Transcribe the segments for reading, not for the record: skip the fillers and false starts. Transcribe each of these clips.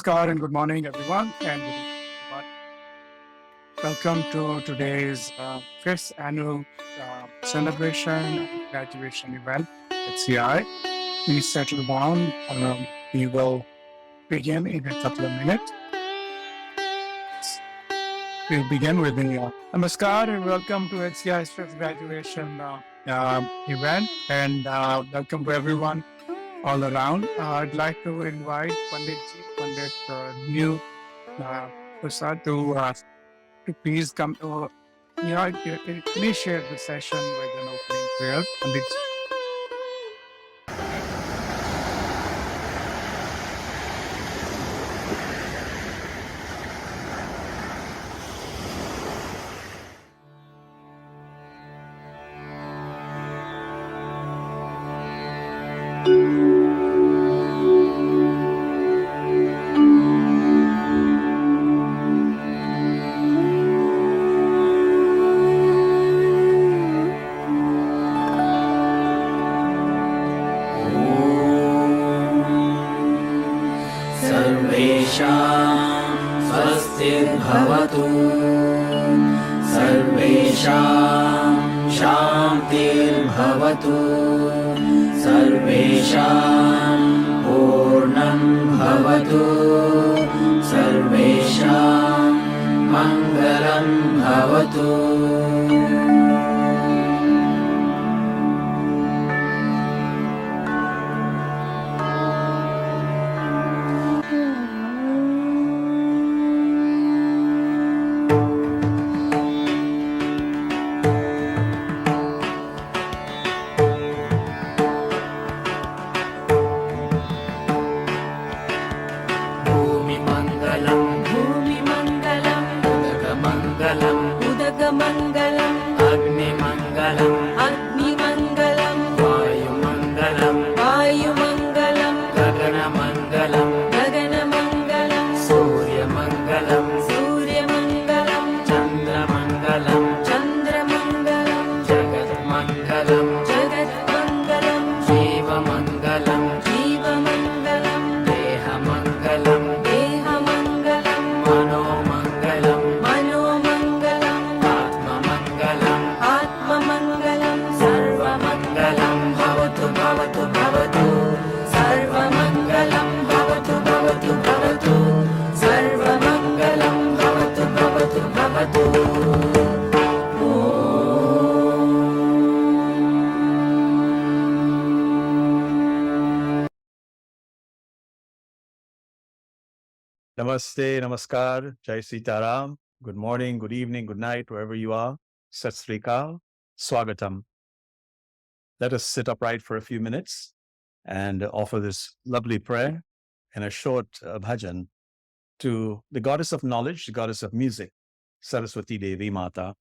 Namaskar and good morning, everyone, and good evening, everyone. Welcome to today's fifth annual celebration and graduation event at HCI. Please settle down. We will begin in a couple of minutes. We'll begin with the Namaskar and welcome to HCI's fifth graduation event, and welcome to everyone all around. I'd like to invite Pandit New Prasad to please come to initiate the session with an opening prayer. Pandit ji. स्वस्तिर्भवतु सर्वेषां शान्तिर्भवतु सर्वेषां पूर्णं भवतु सर्वेषां मङ्गलं भवतु। Namaste, Namaskar, Jai Sitaram. Good morning, good evening, good night, wherever you are. Sat Sri Akal, Swagatam. Let us sit upright for a few minutes and offer this lovely prayer and a short bhajan to the goddess of knowledge, the goddess of music, Saraswati Devi Mata.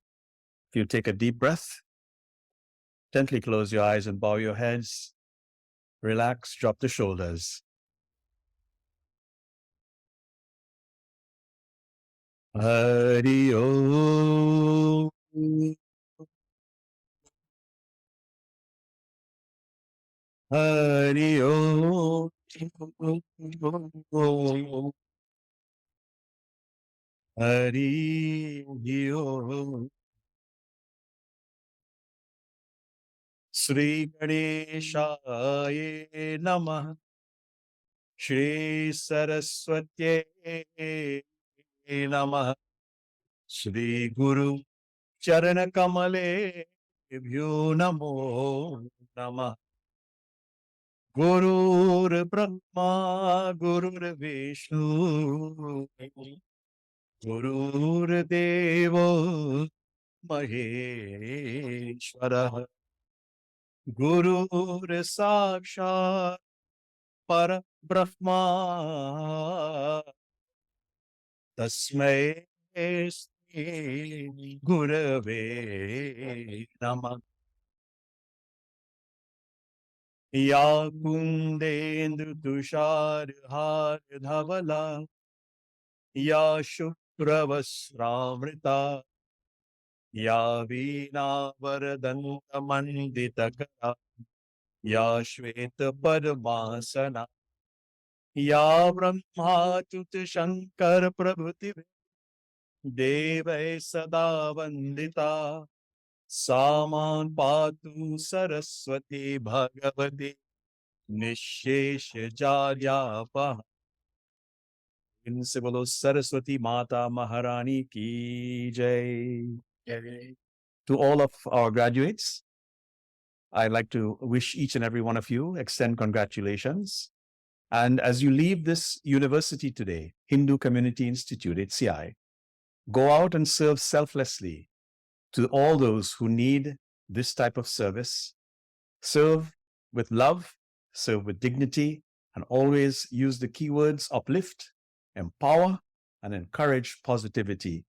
If you take a deep breath, gently close your eyes and bow your heads. Relax, drop the shoulders. Hari Om. Hari Om. Hari Om. Sri Ganeshaya Namah. Shri Saraswati Namah. Shri Guru Charana Kamale Bhyo Namo Namah. Gurur Brahma Gurur Vishnu Gurur Devo Maheshwara Gurur Sakshat Para Brahma Tasmai Sri Gurave Namah. Ya Kundendu Tushar Har Dhavala Ya Shukravasramrita Ya Veena Varadanta Manditakara Ya Shveta Padmasana या ब्रह्मा च्युत शंकर प्रभृति देवै सदा वंदिता सामान पातु सरस्वती भगवती निशेष जाड्यापहा। इनसे बोलो सरस्वती माता महारानी की जय। To all of our graduates, I'd like to wish each and every one of you, extend congratulations. And as you leave this university today, Hindu Community Institute, HCI, go out and serve selflessly to all those who need this type of service. Serve with love, serve with dignity, and always use the keywords uplift, empower, and encourage positivity.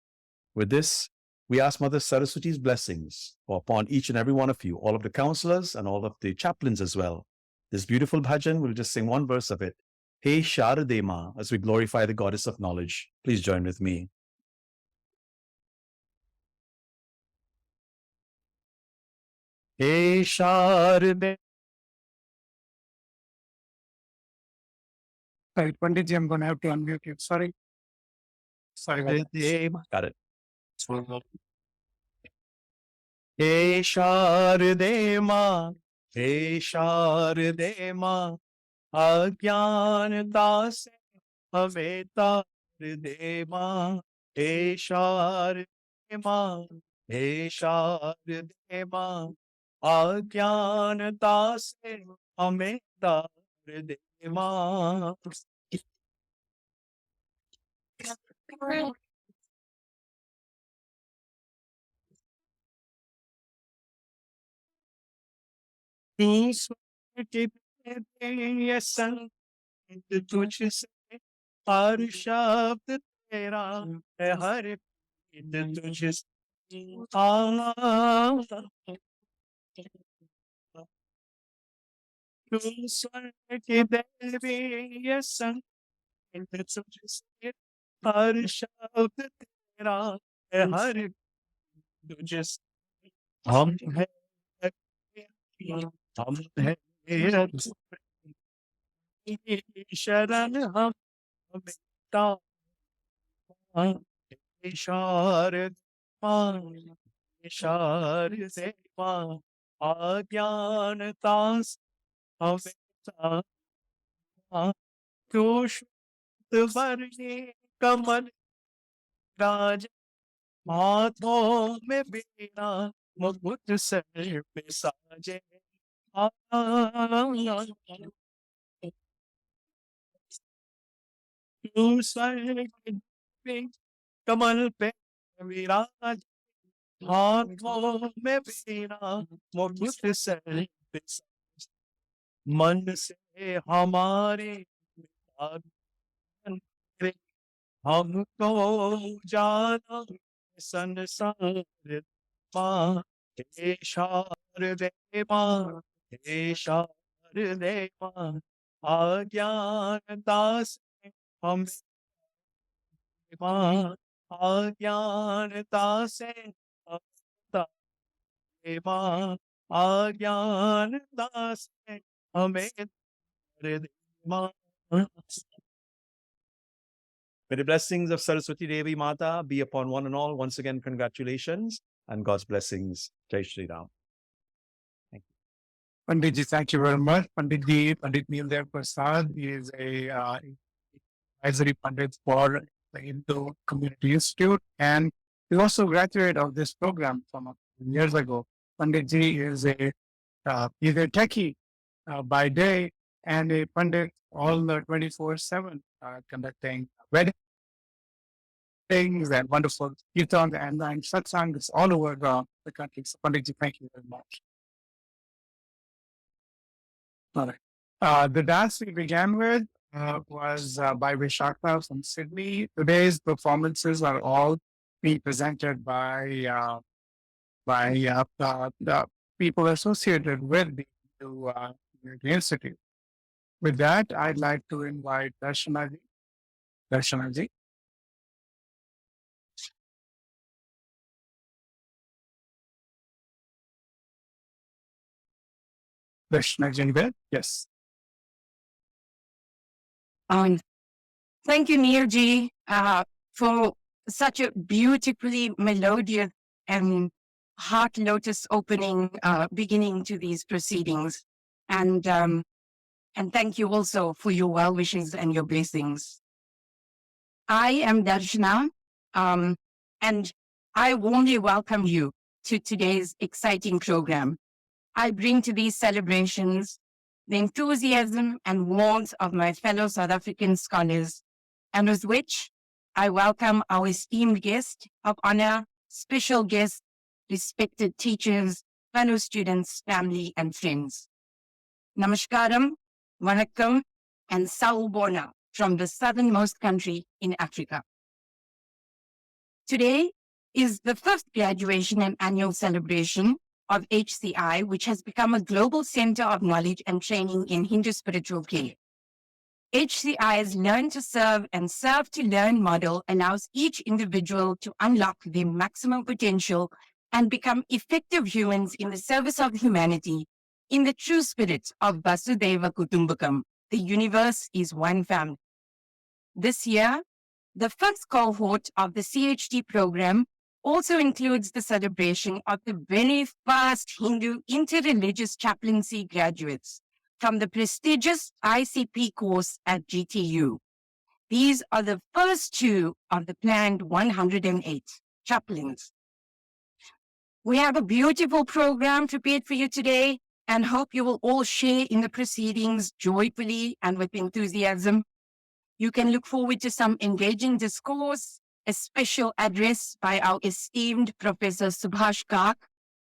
With this, we ask Mother Saraswati's blessings upon each and every one of you, all of the counselors and all of the chaplains as well. This beautiful bhajan, we'll just sing one verse of it. Hey Sharade Ma, as we glorify the goddess of knowledge. Please join with me. Hey Sharade. Sorry, Panditji, I'm going to have to unmute you. Sorry. Sorry. Got it. Hey Sharade Ma, Hey Sharade Ma, अज्ञानता से हमें तार दे माँ। हे शारदे माँ, हे शारदे माँ, अज्ञानता से हमें तार दे माँ। तू स्वर्ग की ये संत तुझसे हर शब्द तेरा है, हर गीत तुझसे आता। तू स्वर्ग की देवी ये संत तुझसे हर शब्द तेरा है, हर तुझसे हम है, हम है शरण हम बेटा शारद शारदे माँ, अज्ञानता से हमें तू शुद्ध वर्णी कमल राज, हाथों में बीना मुकुट सर पे साजे। तू स्वर्ग पे कमल पे विराज, हाथों में बीना मुकुट सर पे साजे। मन से हमारे हमको जाना संसार माँ। हे शारदे माँ, हे शारदे माँ, अज्ञानता से हम माँ, अज्ञानता से माँ, अज्ञानता से हमें माँ। May the blessings of Saraswati Devi Mata be upon one and all. Once again, congratulations and God's blessings. Jai Shri Ram. Thank you. Panditji, thank you very much. Panditji, Pandit Neeldev Prasad is a advisory Pandit for the Hindu Community Institute, and he also graduate of this program from years ago. Panditji is he's a techie by day and a Pandit all the 24/7, conducting weddings and wonderful kirtan and satsangs all over the country. So Panditji, thank you very much. All right. The dance we began with was by Vishakha from Sydney. Today's performances are all being presented by the people associated with the institute. With that, I'd like to invite Darshanaji. Darshanaji. Darshanaji, there? Yes. Thank you, Neerji, for such a beautifully melodious and heart lotus opening beginning to these proceedings. And thank you also for your well wishes and your blessings. I am Darshana, and I warmly welcome you to today's exciting program. I bring to these celebrations the enthusiasm and warmth of my fellow South African scholars, and with which I welcome our esteemed guest of honor, special guests, respected teachers, fellow students, family, and friends. Namaskaram, Vanakkam, and Sawubona from the southernmost country in Africa. Today is the first graduation and annual celebration of HCI, which has become a global center of knowledge and training in Hindu spiritual care. HCI's Learn to Serve and Serve to Learn model allows each individual to unlock their maximum potential and become effective humans in the service of humanity in the true spirit of Vasudhaiva Kutumbakam. The universe is one family. This year, the first cohort of the CHT program also includes the celebration of the very first Hindu Interreligious Chaplaincy graduates from the prestigious ICP course at GTU. These are the first two of the planned 108 chaplains. We have a beautiful program prepared for you today and hope you will all share in the proceedings joyfully and with enthusiasm. You can look forward to some engaging discourse, a special address by our esteemed Professor Subhash,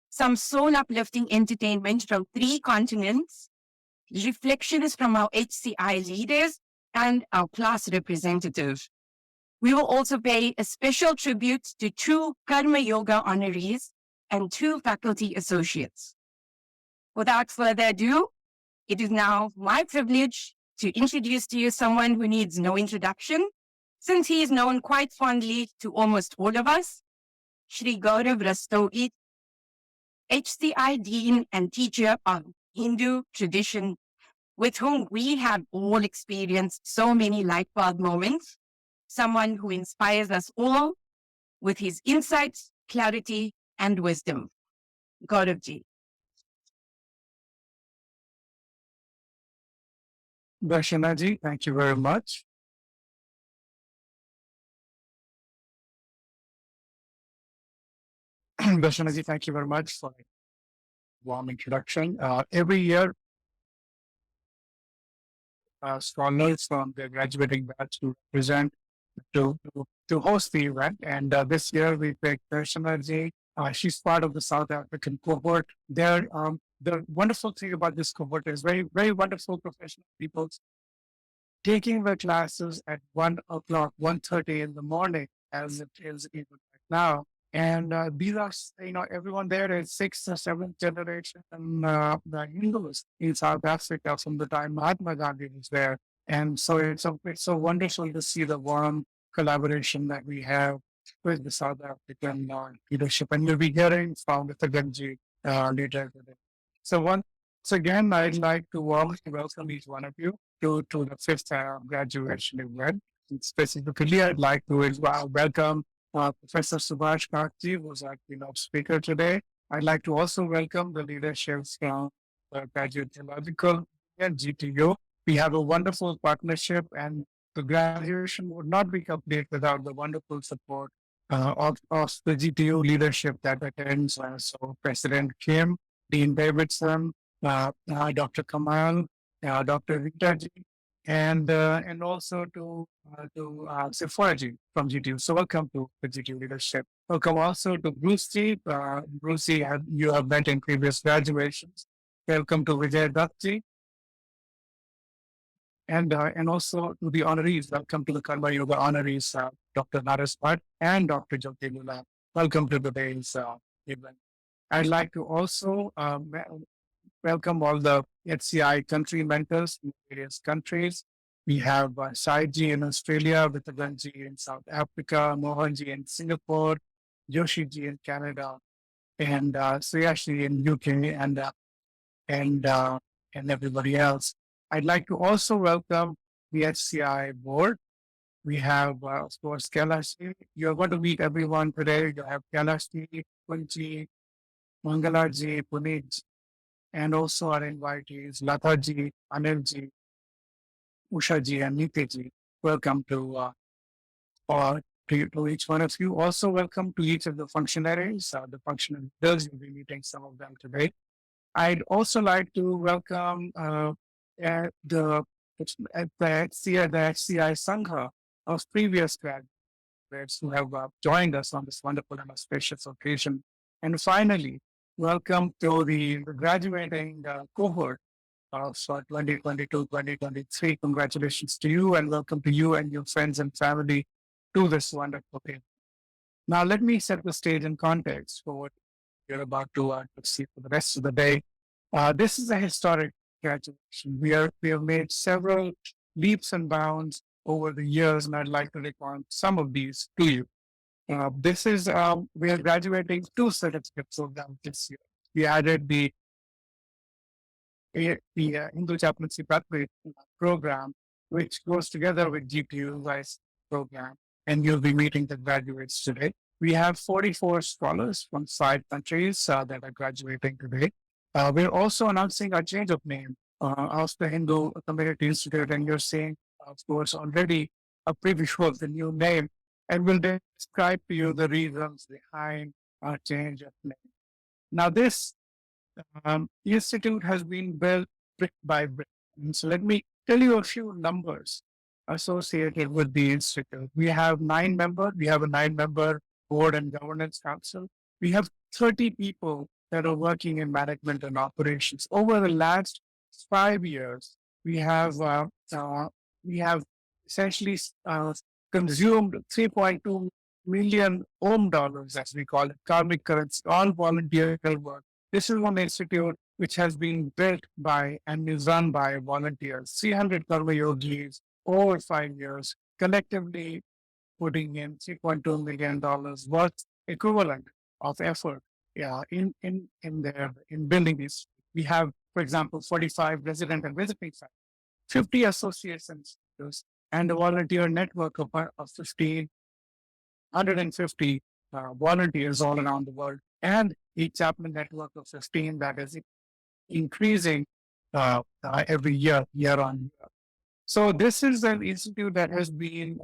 some soul-uplifting entertainment from 3 continents, reflections from our HCI leaders, and our class representative. We will also pay a special tribute to 2 Karma Yoga honorees and 2 faculty associates. Without further ado, it is now my privilege to introduce to you someone who needs no introduction, since he is known quite fondly to almost all of us, Shri Gaurav Rastogi, HCI Dean and teacher of Hindu tradition, with whom we have all experienced so many light bulb moments, someone who inspires us all with his insights, clarity, and wisdom. Gauravji. Darshanaji, thank you very much. Darshanaji, thank you very much for the warm introduction. Every year, scholars from the graduating batch to present to host the event. And this year we picked Darshanaji. She's part of the South African cohort. The wonderful thing about this cohort is very, very wonderful professional people taking their classes at 1 o'clock, 1:30 in the morning, as it is even right now. And these are, everyone there is 6th or 7th generation the Hindus in South Africa from the time Mahatma Gandhi was there. And so it's so wonderful to see the warm collaboration that we have with the South African leadership. And you'll be hearing from the Ganji later today. So once again, I'd like to warmly welcome each one of you to the 5th graduation event. And specifically, I'd like to welcome Professor Subhash Kakji, who's our keynote speaker today. I'd like to also welcome the leaderships from the Graduate Theological and GTU. We have a wonderful partnership, and the graduation would not be complete without the wonderful support of the GTU leadership that attends. So President Kim, Dean Davidson, Dr. Kamal, Dr. Ritaji, and also to Sepharji from GTU. So welcome to the GTU leadership. Welcome also to Bruce G. Bruce G, you have met in previous graduations. Welcome to Vijay Duttji. And also to the honorees. Welcome to the Karma Yoga honorees, Dr. Naras Bhat and Dr. Jyoti Lulla. Welcome to today's event. I'd like to also welcome all the HCI country mentors in various countries. We have Saiji in Australia, Vitaganji in South Africa, Mohanji in Singapore, Yoshiji in Canada, and Sriyashi in UK, and everybody else. I'd like to also welcome the HCI board. We have, of course, Kailash. You're going to meet everyone today. You have Kailash, Kunji, Mangalaji, Puneet, and also our invitees, Lataji, Anilji, Ushaji, and Niteji. Welcome to each one of you. Also, welcome to each of the functionaries, the functional leaders. You'll be meeting some of them today. I'd also like to welcome the HCI Sangha of previous graduates who have joined us on this wonderful and auspicious occasion. And finally, welcome to the graduating cohort of 2022-2023. Congratulations to you and welcome to you and your friends and family to this wonderful day. Now, let me set the stage and context for what you're about to see for the rest of the day. This is a historic graduation. We have made several leaps and bounds over the years, and I'd like to recount some of these to you. We are graduating 2 certificate programs this year. We added the Hindu Chaplaincy Pathway program, which goes together with GTU-HCI program, and you'll be meeting the graduates today. We have 44 scholars from 5 countries that are graduating today. We're also announcing a change of name of the Hindu Community Institute, and you're seeing, of course, already a preview of the new name, and we'll describe to you the reasons behind our change of name. Now, this institute has been built brick by brick. And so let me tell you a few numbers associated with the institute. We have 9 members. We have a 9-member board and governance council. We have 30 people that are working in management and operations. Over the last 5 years, we have essentially consumed 3.2 million Om dollars, as we call it, karmic currency, all volunteer work. This is one institute which has been built by and is run by volunteers, 300 Karma Yogis over 5 years, collectively putting in $3.2 million worth equivalent of effort in building this. We have, for example, 45 resident and visiting sites, 50 associations, and a volunteer network of 150 volunteers all around the world, and a chaplain network of 15 that is increasing every year on year. So this is an institute that has been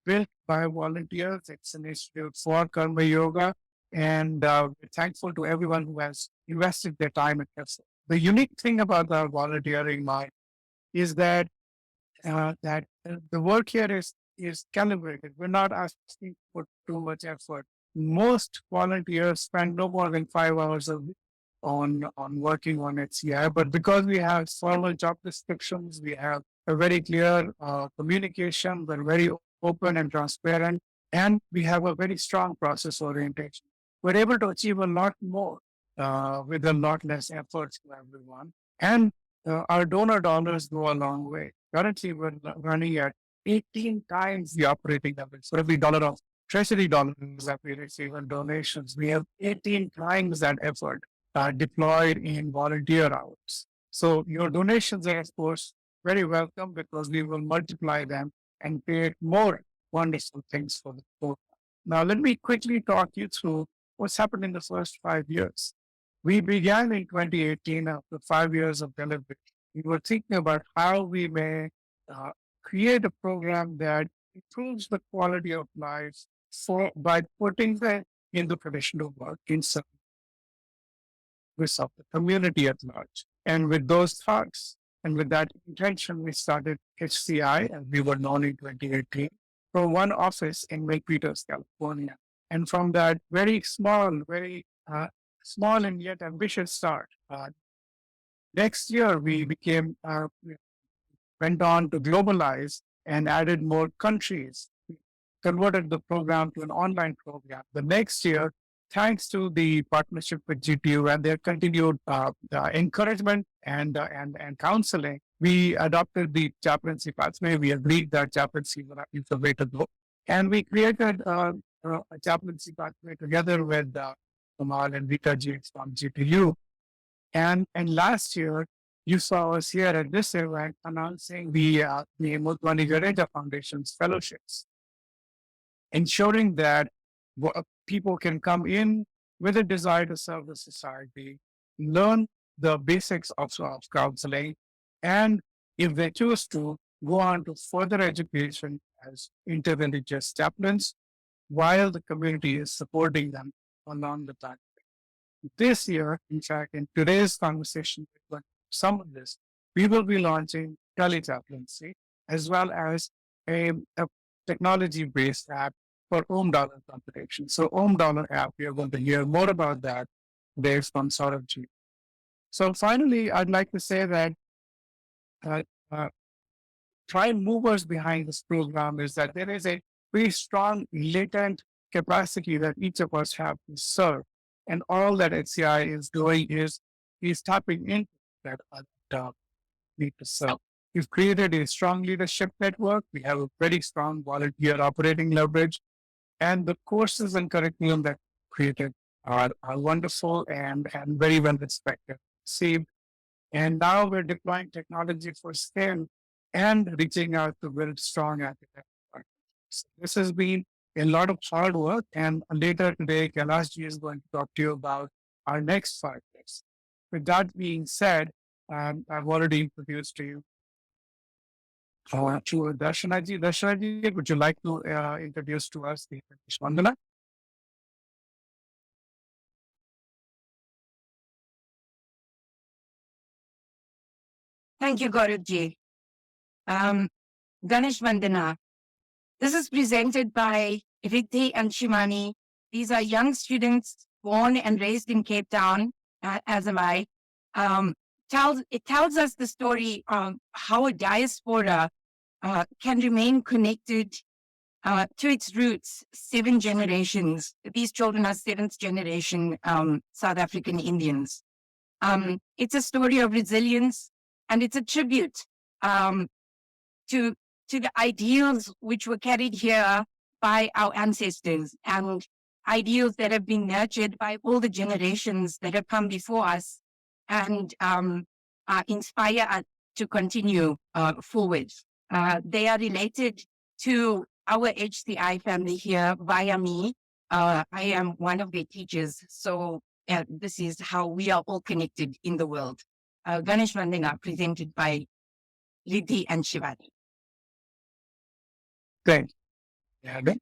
built by volunteers. It's an institute for Karma Yoga, and we're thankful to everyone who has invested their time and effort. The unique thing about our volunteering mind is that the work here is calibrated. We're not asking for too much effort. Most volunteers spend no more than 5 hours a week on working on HCI, but because we have formal job descriptions, we have a very clear communication, we're very open and transparent, and we have a very strong process orientation. We're able to achieve a lot more with a lot less efforts to everyone. And our donor dollars go a long way. Currently, we're running at 18 times the operating level. For every dollar of treasury dollars that we receive in donations, we have 18 times that effort deployed in volunteer hours. So your donations are, of course, very welcome because we will multiply them and create more wonderful things for the program. Now, let me quickly talk you through what's happened in the first 5 years. We began in 2018 after 5 years of delivery. We were thinking about how we may create a program that improves the quality of life by putting the Hindu traditional work in service of the community at large. And with those thoughts and with that intention, we started HCI, as we were known in 2018, from one office in Lake Peters, California. And from that very small and yet ambitious start, next year we went on to globalize and added more countries. We converted the program to an online program. The next year, thanks to the partnership with GTU and their continued encouragement and counseling, we adopted the chaplaincy pathway. We agreed that chaplaincy is the way to go. And we created a chaplaincy pathway together with Kamal and Rita G from GTU. And last year, You saw us here at this event announcing the Motwani Jadeja Foundation's fellowships, ensuring that people can come in with a desire to serve the society, learn the basics of counseling, and if they choose to, go on to further education as interreligious chaplains while the community is supporting them along the time. This year, in fact, in today's conversation, some of this, we will be launching telechaplaincy as well as a technology-based app for Om Dollar computation. So Om Dollar app, we are going to hear more about that today from Saurabh Ji. So finally, I'd like to say that uh, uh, prime movers behind this program is that there is a very strong latent capacity that each of us have to serve. And all that HCI is doing is tapping into that need to serve. We've created a strong leadership network. We have a very strong volunteer operating leverage. And the courses and curriculum that created are wonderful and very well respected. Received. And now we're deploying technology for scale and reaching out to build strong academic partners. So this has been a lot of hard work. And later today, Kailash ji is going to talk to you about our next 5 years. With that being said, I've already introduced to you to Darshana ji. Darshana ji, would you like to introduce to us the Mandala? Thank you, Gaurav Ganesh Vandana. This is presented by Riddhi and Shimani. These are young students born and raised in Cape Town, as am I. It tells us the story of how a diaspora can remain connected to its roots, 7 generations. These children are 7th generation South African Indians. It's a story of resilience, and it's a tribute to the ideals which were carried here by our ancestors, and ideals that have been nurtured by all the generations that have come before us, and inspire us to continue forward. They are related to our HCI family here via me. I am one of their teachers, so this is how we are all connected in the world. Ganesh Vandana, presented by Riddhi and Shivani. Great. Yeah, then.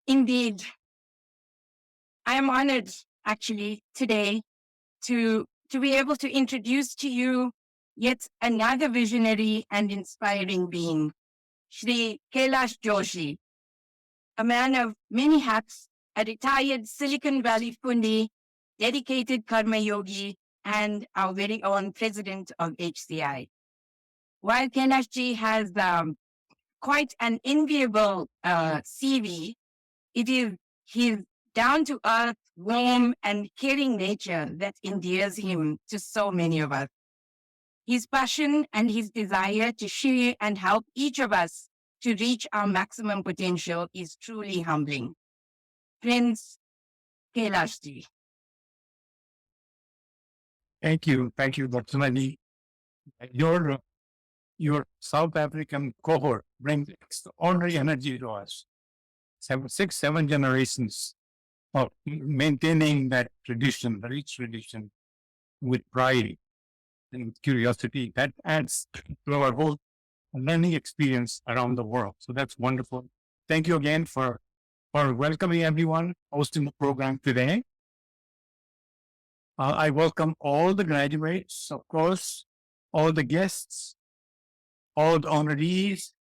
Indeed, I am honored actually today to be able to introduce to you yet another visionary and inspiring being, Shri Kailash Joshi, a man of many hats, a retired Silicon Valley Fundi, dedicated Karma Yogi, and our very own president of HCI. While Kailashji has quite an enviable CV, it is his down-to-earth, warm, and caring nature that endears him to so many of us. His passion and his desire to share and help each of us to reach our maximum potential is truly humbling. Friends, Kailashji. Thank you, Dr. Mani. Your South African cohort brings extraordinary energy to us. seven generations of maintaining that tradition, the rich tradition, with pride and with curiosity. That adds to our whole learning experience around the world. So that's wonderful. Thank you again for welcoming everyone, hosting the program today. I welcome all the graduates, of course, all the guests, all the honorees,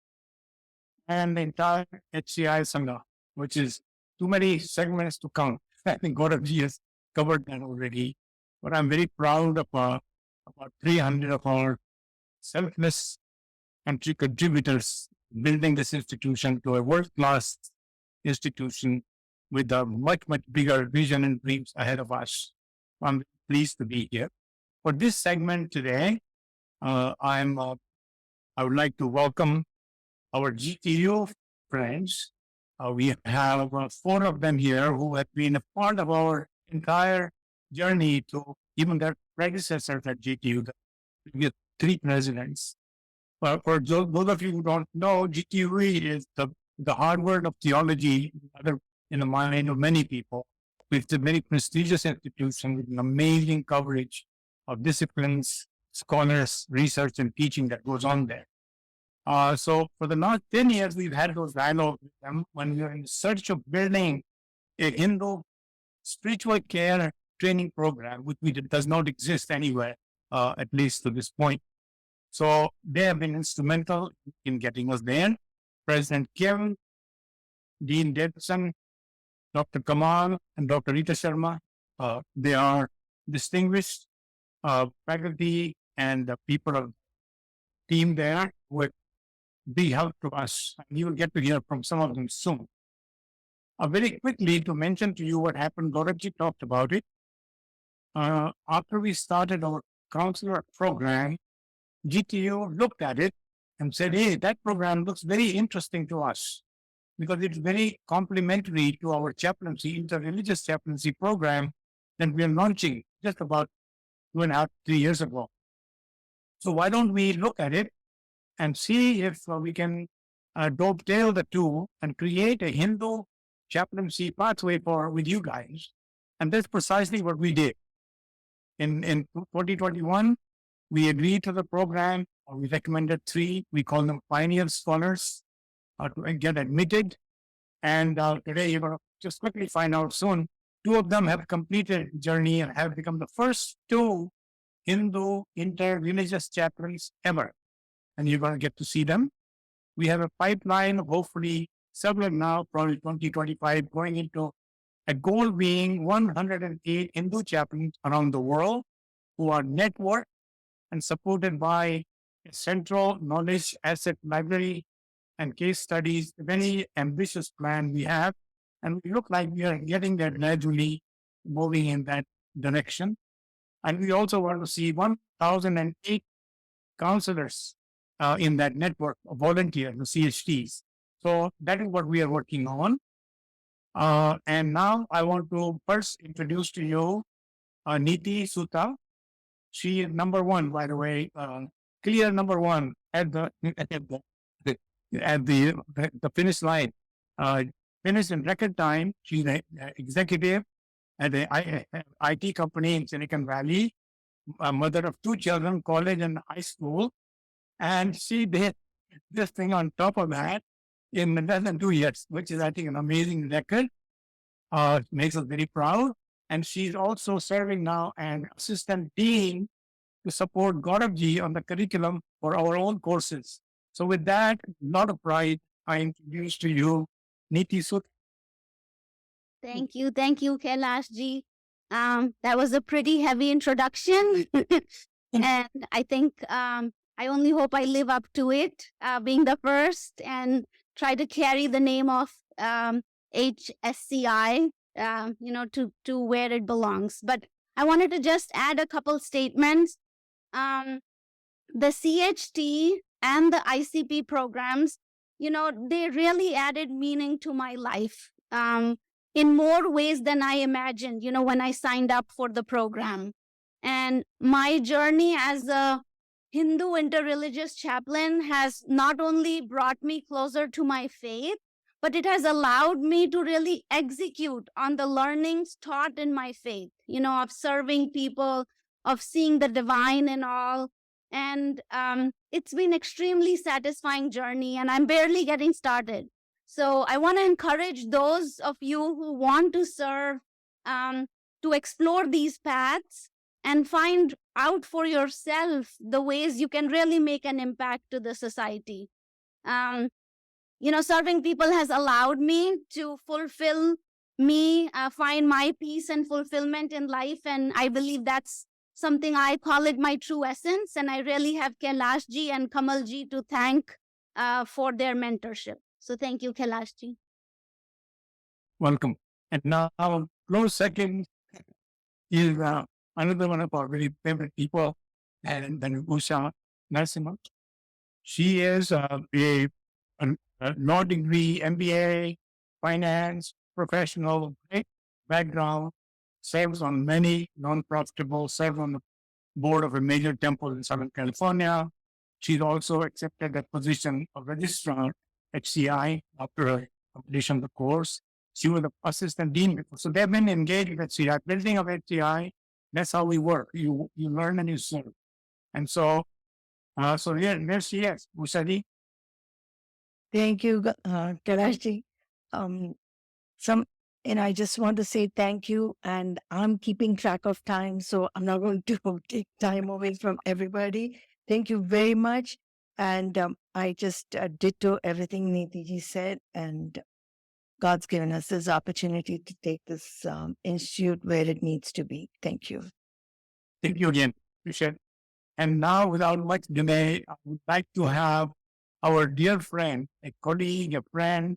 and the entire HCI Sangha, which is too many segments to count. I think Gaurav has covered that already. But I'm very proud of about 300 of our selfless country contributors building this institution to a world-class institution with a much, much bigger vision and dreams ahead of us. I'm pleased to be here. For this segment today, I would like to welcome our GTU friends. We have 4 of them here who have been a part of our entire journey to even their predecessors at GTU, the previous 3 presidents. For those of you who don't know, GTU is the Harvard of theology in the mind of many people. It's a very prestigious institution with an amazing coverage of disciplines, scholars, research, and teaching that goes on there. So for the last 10 years, we've had those dialogues with them when we were in search of building a Hindu spiritual care training program, which does not exist anywhere, at least to this point. So they have been instrumental in getting us there. President Kim, Dean Davidson, Dr. Kamal, and Dr. Rita Sharma, they are distinguished faculty and people of the team there who have big help to us. And you will get to hear from some of them soon. Very quickly, to mention to you what happened, Gaurav talked about it. After we started our counselor program, GTU looked at it and said, hey, that program looks very interesting to us because it's very complementary to our chaplaincy, interreligious chaplaincy program that we are launching just about 2.5, 3 years ago. So why don't we look at it and see if we can dovetail the two and create a Hindu chaplaincy pathway with you guys. And that's precisely what we did. In 2021, we agreed to the program. We recommended 3. We call them pioneer scholars to get admitted. And today, you're going to just quickly find out soon, 2 of them have completed the journey and have become the first 2 Hindu interreligious chaplains ever. And you're going to get to see them. We have a pipeline of hopefully several now, probably 2025, going into a goal being 108 Hindu chaplains around the world who are networked and supported by a central knowledge asset library and case studies, a very ambitious plan we have. And we look like we are getting there gradually, moving in that direction. And we also want to see 1,008 counselors in that network of volunteers, the CHTs. So that is what we are working on. And now I want to first introduce to you Niti Sutta. She is number 1, by the way, clear number 1 at the finish line. Finished in record time. She's an executive at an IT company in Silicon Valley, a mother of 2 children, college and high school. And she did this thing on top of that in less than 2 years, which is, I think, an amazing record. Makes us very proud. And she's also serving now an assistant dean to support Gauravji on the curriculum for our own courses. So with that, a lot of pride, I introduce to you Niti Sutta. Thank you, Kailash ji. That was a pretty heavy introduction. And I think I only hope I live up to it, being the first and try to carry the name of HSCI, to where it belongs. But I wanted to just add a couple statements. The CHT and the ICP programs, they really added meaning to my life in more ways than I imagined, when I signed up for the program. And my journey as a Hindu interreligious chaplain has not only brought me closer to my faith, but it has allowed me to really execute on the learnings taught in my faith, of serving people, of seeing the divine in all. And it's been extremely satisfying journey, and I'm barely getting started. So I want to encourage those of you who want to serve to explore these paths and find out for yourself the ways you can really make an impact to the society. Serving people has allowed me to fulfill me, find my peace and fulfillment in life. And I believe that's something I call it my true essence. And I really have Kailash ji and Kamal ji to thank for their mentorship. So thank you, Kailash ji. Welcome. And now, close second is another one of our very favorite people, and then Usha Narasimha. She is a law degree, MBA, finance, professional, great background, serves on many non-profitable, serves on the board of a major temple in Southern California. She's also accepted the position of registrar HCI after her completion of the course. She was the assistant dean before. So they've been engaged with HCI, building of HCI. That's how we work. You learn and you serve. And so here, there she is, Usadi. Thank you, Kailash. And I just want to say thank you. And I'm keeping track of time, so I'm not going to take time away from everybody. Thank you very much. And I just ditto everything Nitiji said. And God's given us this opportunity to take this institute where it needs to be. Thank you. Thank you again, Michelle. And now, without much delay, I would like to have our dear friend, a colleague, a friend,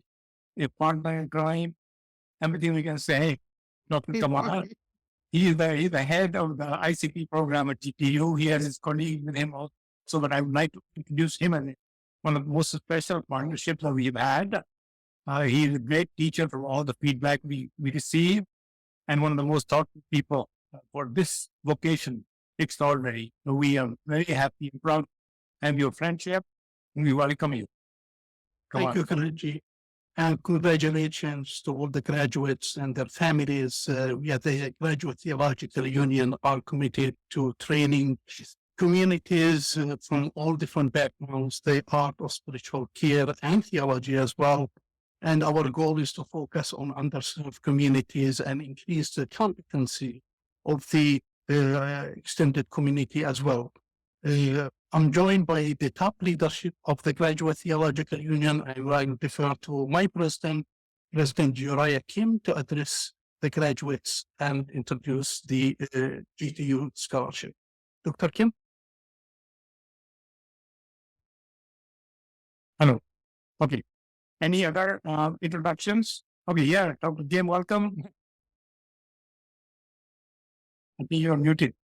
a partner in crime, everything we can say, Dr. Kamal. He's the head of the ICP program at GTU. He has his colleague with him also. But I would like to introduce him as one of the most special partnerships that we've had. He's a great teacher for all the feedback we receive, and one of the most thoughtful people for this vocation. Extraordinary. So we are very happy and proud to have your friendship, and we welcome you. Thank you, Kailash. And congratulations to all the graduates and their families. We at the Graduate Theological Union are committed to training communities from all different backgrounds, the art of spiritual care and theology as well. And our goal is to focus on underserved communities and increase the competency of the extended community as well. I'm joined by the top leadership of the Graduate Theological Union. I will refer to my president, President Uriah Kim, to address the graduates and introduce the GTU scholarship. Dr. Kim? Hello. Okay. Any other introductions? Okay, yeah, Dr. Kim, welcome. I think you're muted.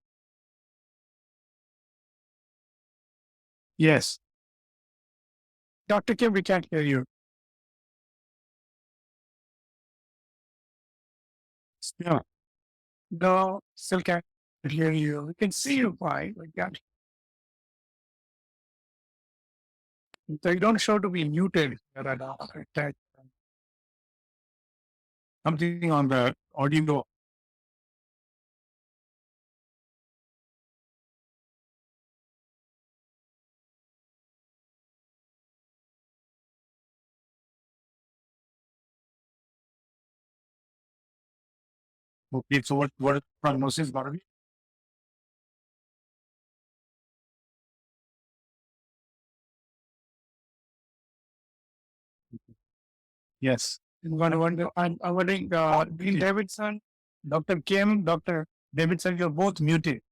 Yes. Dr. Kim, we can't hear you. Yeah. No, still can't hear you. We can see you fine. We can't. So you don't show to be muted. Something on the audio. Okay, so what prognosis going to be? Yes. I'm wondering, Dean Davidson, Dr. Kim, Dr. Davidson, you're both muted.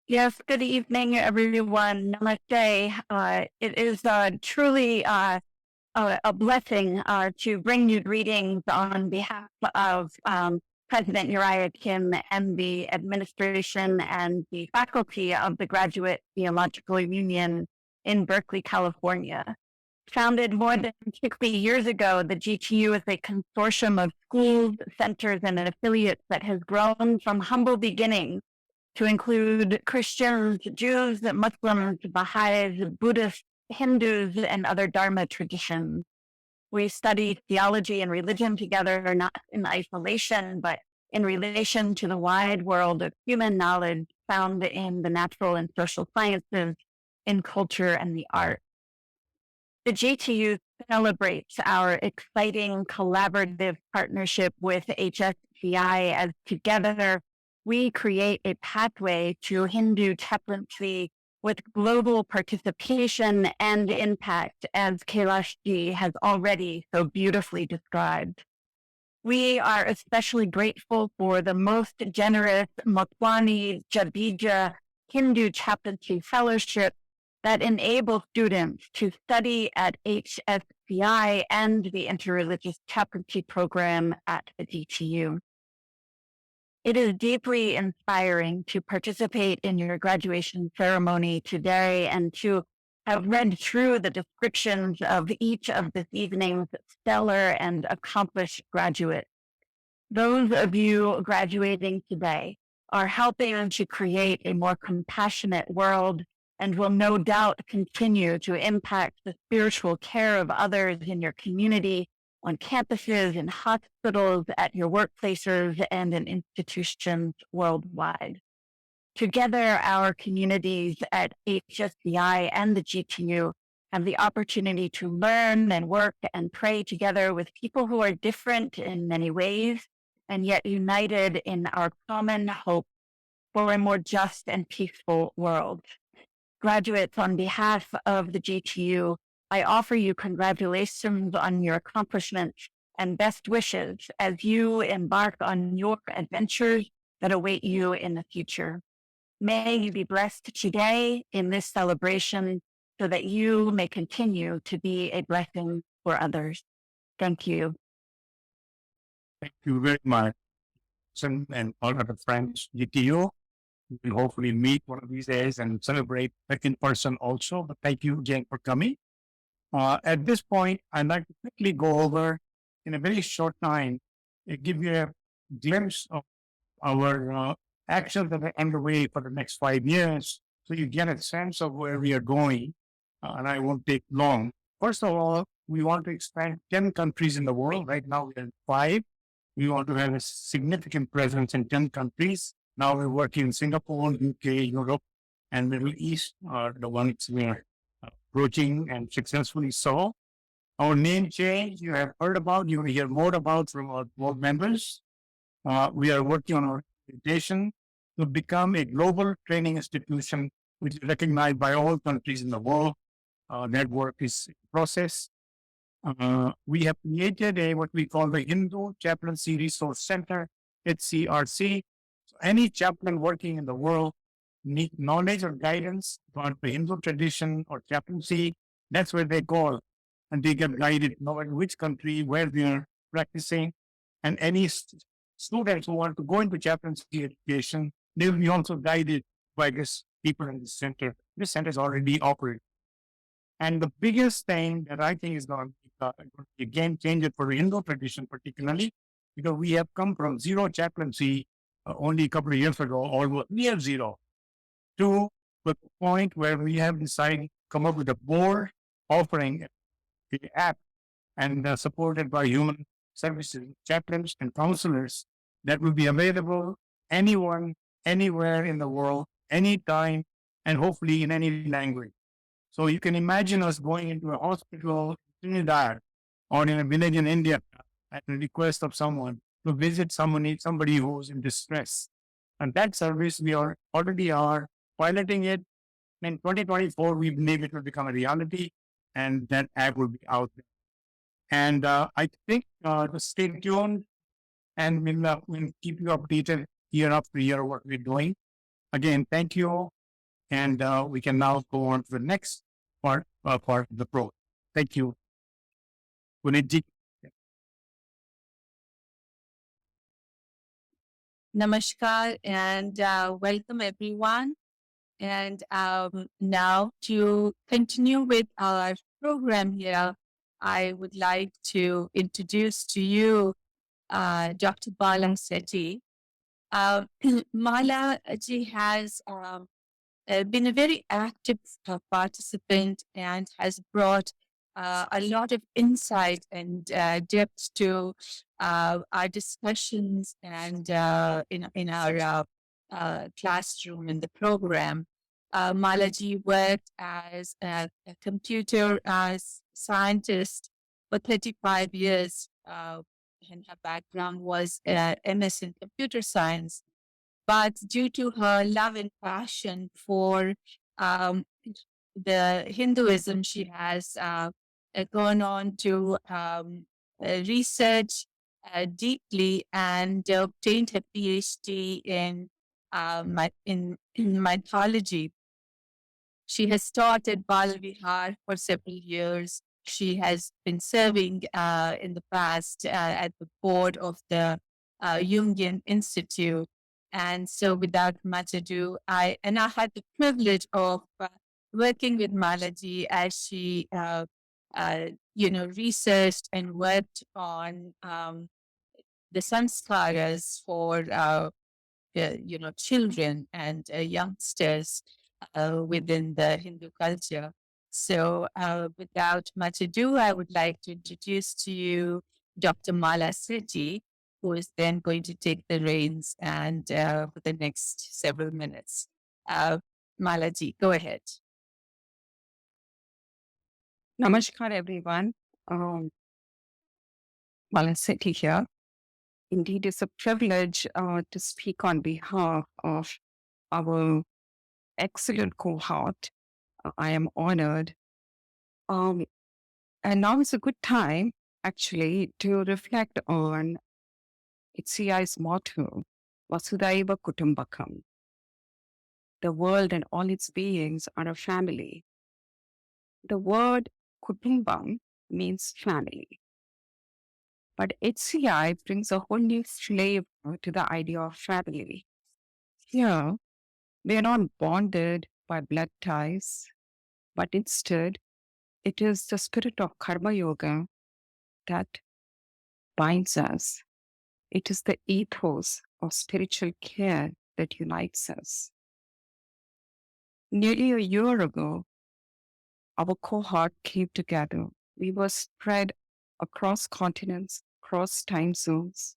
Yes, good evening, everyone. Namaste. It is truly a blessing to bring you greetings on behalf of President Uriah Kim and the administration and the faculty of the Graduate Theological Union in Berkeley, California. Founded more than 60 years ago, the GTU is a consortium of schools, centers, and affiliates that has grown from humble beginnings to include Christians, Jews, Muslims, Baha'is, Buddhists, Hindus and other Dharma traditions. We study theology and religion together, not in isolation, but in relation to the wide world of human knowledge found in the natural and social sciences, in culture and the arts. The GTU celebrates our exciting collaborative partnership with HSCI as together we create a pathway to Hindu chaplaincy with global participation and impact, as Kailashji has already so beautifully described. We are especially grateful for the most generous Motwani Jadeja Hindu Chaplaincy Fellowship that enables students to study at HSCI and the Interreligious Chaplaincy Program at the GTU. It is deeply inspiring to participate in your graduation ceremony today and to have read through the descriptions of each of this evening's stellar and accomplished graduates. Those of you graduating today are helping to create a more compassionate world and will no doubt continue to impact the spiritual care of others in your community, on campuses, in hospitals, at your workplaces, and in institutions worldwide. Together, our communities at HSCI and the GTU have the opportunity to learn and work and pray together with people who are different in many ways, and yet united in our common hope for a more just and peaceful world. Graduates, on behalf of the GTU, I offer you congratulations on your accomplishments and best wishes as you embark on your adventures that await you in the future. May you be blessed today in this celebration so that you may continue to be a blessing for others. Thank you. Thank you very much. And all of the friends, GTU. We will hopefully meet one of these days and celebrate in person also. But thank you again for coming. At this point, I'd like to quickly go over in a very short time, give you a glimpse of our actions that are underway for the next 5 years. So you get a sense of where we are going. And I won't take long. First of all, we want to expand 10 countries in the world. Right now, we're in 5. We want to have a significant presence in 10 countries. Now we're working in Singapore, UK, Europe, and Middle East are the ones we are approaching and successfully so. Our name change, you have heard about, you will hear more about from our board members. We are working on our reputation to become a global training institution which is recognized by all countries in the world. That work is in process. We have created what we call the Hindu Chaplaincy Resource Center, HCRC. So any chaplain working in the world need knowledge or guidance about the Hindu tradition or chaplaincy. That's where they call, and they get guided, knowing which country, where they are practicing, and any students who want to go into chaplaincy education, they will be also guided by this people in the center. This center is already operating. And the biggest thing that I think is going to be a game changer for the Hindu tradition, particularly, because we have come from zero chaplaincy only a couple of years ago, almost near zero, to the point where we have decided to come up with a board offering the app and supported by human services, chaplains and counselors that will be available anyone, anywhere in the world, anytime, and hopefully in any language. So you can imagine us going into a hospital in Trinidad or in a village in India at the request of someone to visit somebody who's in distress. And that service we already are piloting it. In 2024, we believe it will become a reality and that app will be out there. And I think to stay tuned and we'll keep you updated year after year what we're doing. Again, thank you. And we can now go on to the next part of the program. Thank you. Punitji. Namaskar and welcome everyone. And now to continue with our program here, I would like to introduce to you Dr. Bala Sethi. Mala ji has been a very active participant and has brought a lot of insight and depth to our discussions and in our classroom in the program. Malaji worked as a computer scientist for 35 years, and her background was MS in computer science. But due to her love and passion for um, the Hinduism, she has gone on to research deeply and obtained her PhD in mythology. She has taught at Bal Vihar for several years. She has been serving in the past at the board of the Jungian Institute. And so, without much ado, I had the privilege of working with Malaji as she, researched and worked on the sanskaras for children and youngsters within the Hindu culture. So, without much ado, I would like to introduce to you Dr. Mala Sethi, who is then going to take the reins and for the next several minutes. Malaji, go ahead. Namaskar, everyone. Mala Sethi here. Indeed, it's a privilege to speak on behalf of our excellent cohort. I am honored. And now is a good time, actually, to reflect on HCI's motto, Vasudhaiva Kutumbakam. The world and all its beings are a family. The word Kutumbam means family. But HCI brings a whole new flavor to the idea of family. Here, we are not bonded by blood ties, but instead, it is the spirit of Karma Yoga that binds us. It is the ethos of spiritual care that unites us. Nearly a year ago, our cohort came together. We were spread across continents, across time zones.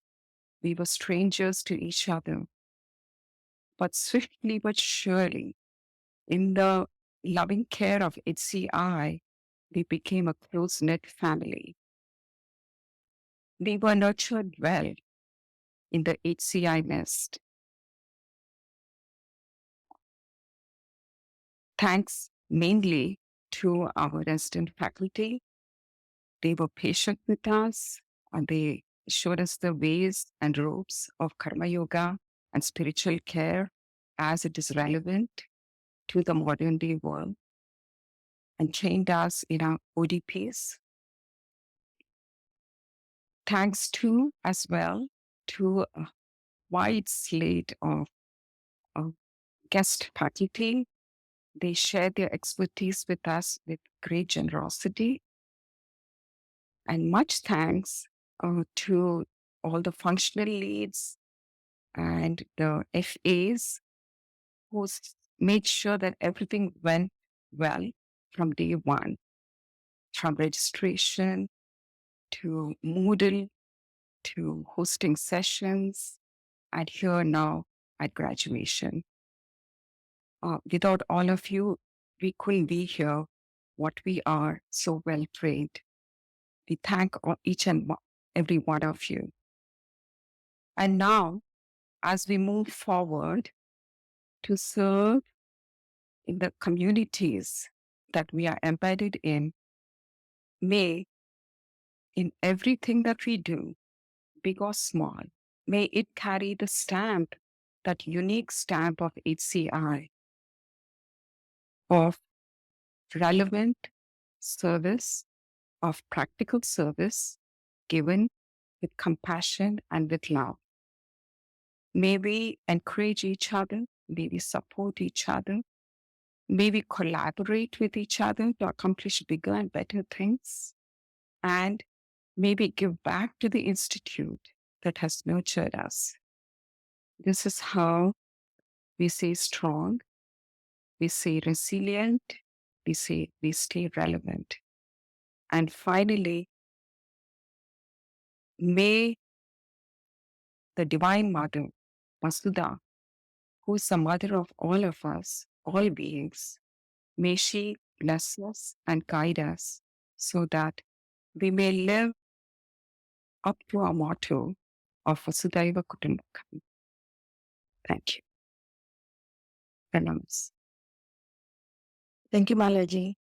We were strangers to each other. But swiftly but surely, in the loving care of HCI, we became a close-knit family. We were nurtured well in the HCI nest. Thanks mainly to our resident faculty. They were patient with us and they showed us the ways and ropes of Karma Yoga and spiritual care as it is relevant to the modern day world and trained us in our ODPs. Thanks to, as well, to a wide slate of guest faculty. They shared their expertise with us with great generosity. And much thanks to all the functional leads and the FAs who made sure that everything went well from day one, from registration to Moodle to hosting sessions and here now at graduation. Without all of you, we couldn't be here what we are, so well trained. We thank each and every one of you. And now, as we move forward to serve in the communities that we are embedded in, may in everything that we do, big or small, may it carry the stamp, that unique stamp of HCI, of relevant service, of practical service given with compassion and with love. May we encourage each other, may we support each other, may we collaborate with each other to accomplish bigger and better things, and may we give back to the institute that has nurtured us. This is how we stay strong we stay resilient, we stay relevant. And finally, may the Divine Mother, Vasudha, who is the mother of all us, all beings, may she bless us and guide us so that we may live up to our motto of Vasudhaiva Kutumbakam. Thank you. Pranams. Thank you, Malaji.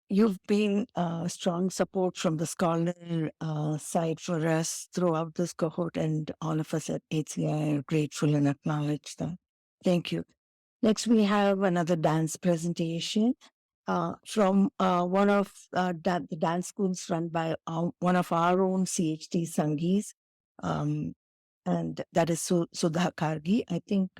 You've been strong support from the scholar side for us throughout this cohort, and all of us at HCI are grateful and acknowledge that. Thank you. Next, we have another dance presentation from one of the dance schools run by one of our own CHT Sanghis, and that is Sudha Kargi. I think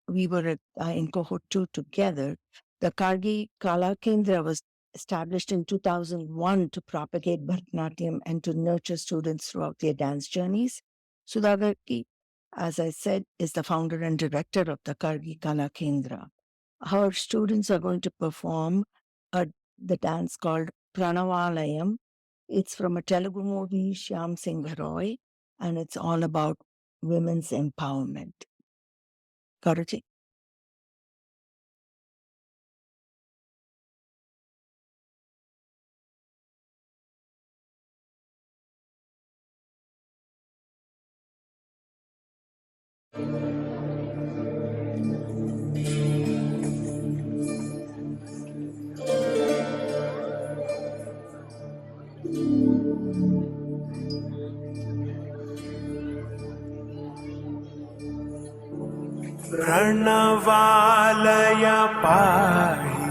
we were in cohort 2 together. The Kargi Kala Kendra was established in 2001 to propagate Bharatanatyam and to nurture students throughout their dance journeys. Sudha Kargi, as I said, is the founder and director of the Kargi Kala Kendra. Her students are going to perform the dance called Pranavalayam. It's from a Telugu movie, Shyam Singh Roy, and it's all about women's empowerment. Gauraji. प्रणवालय पाहि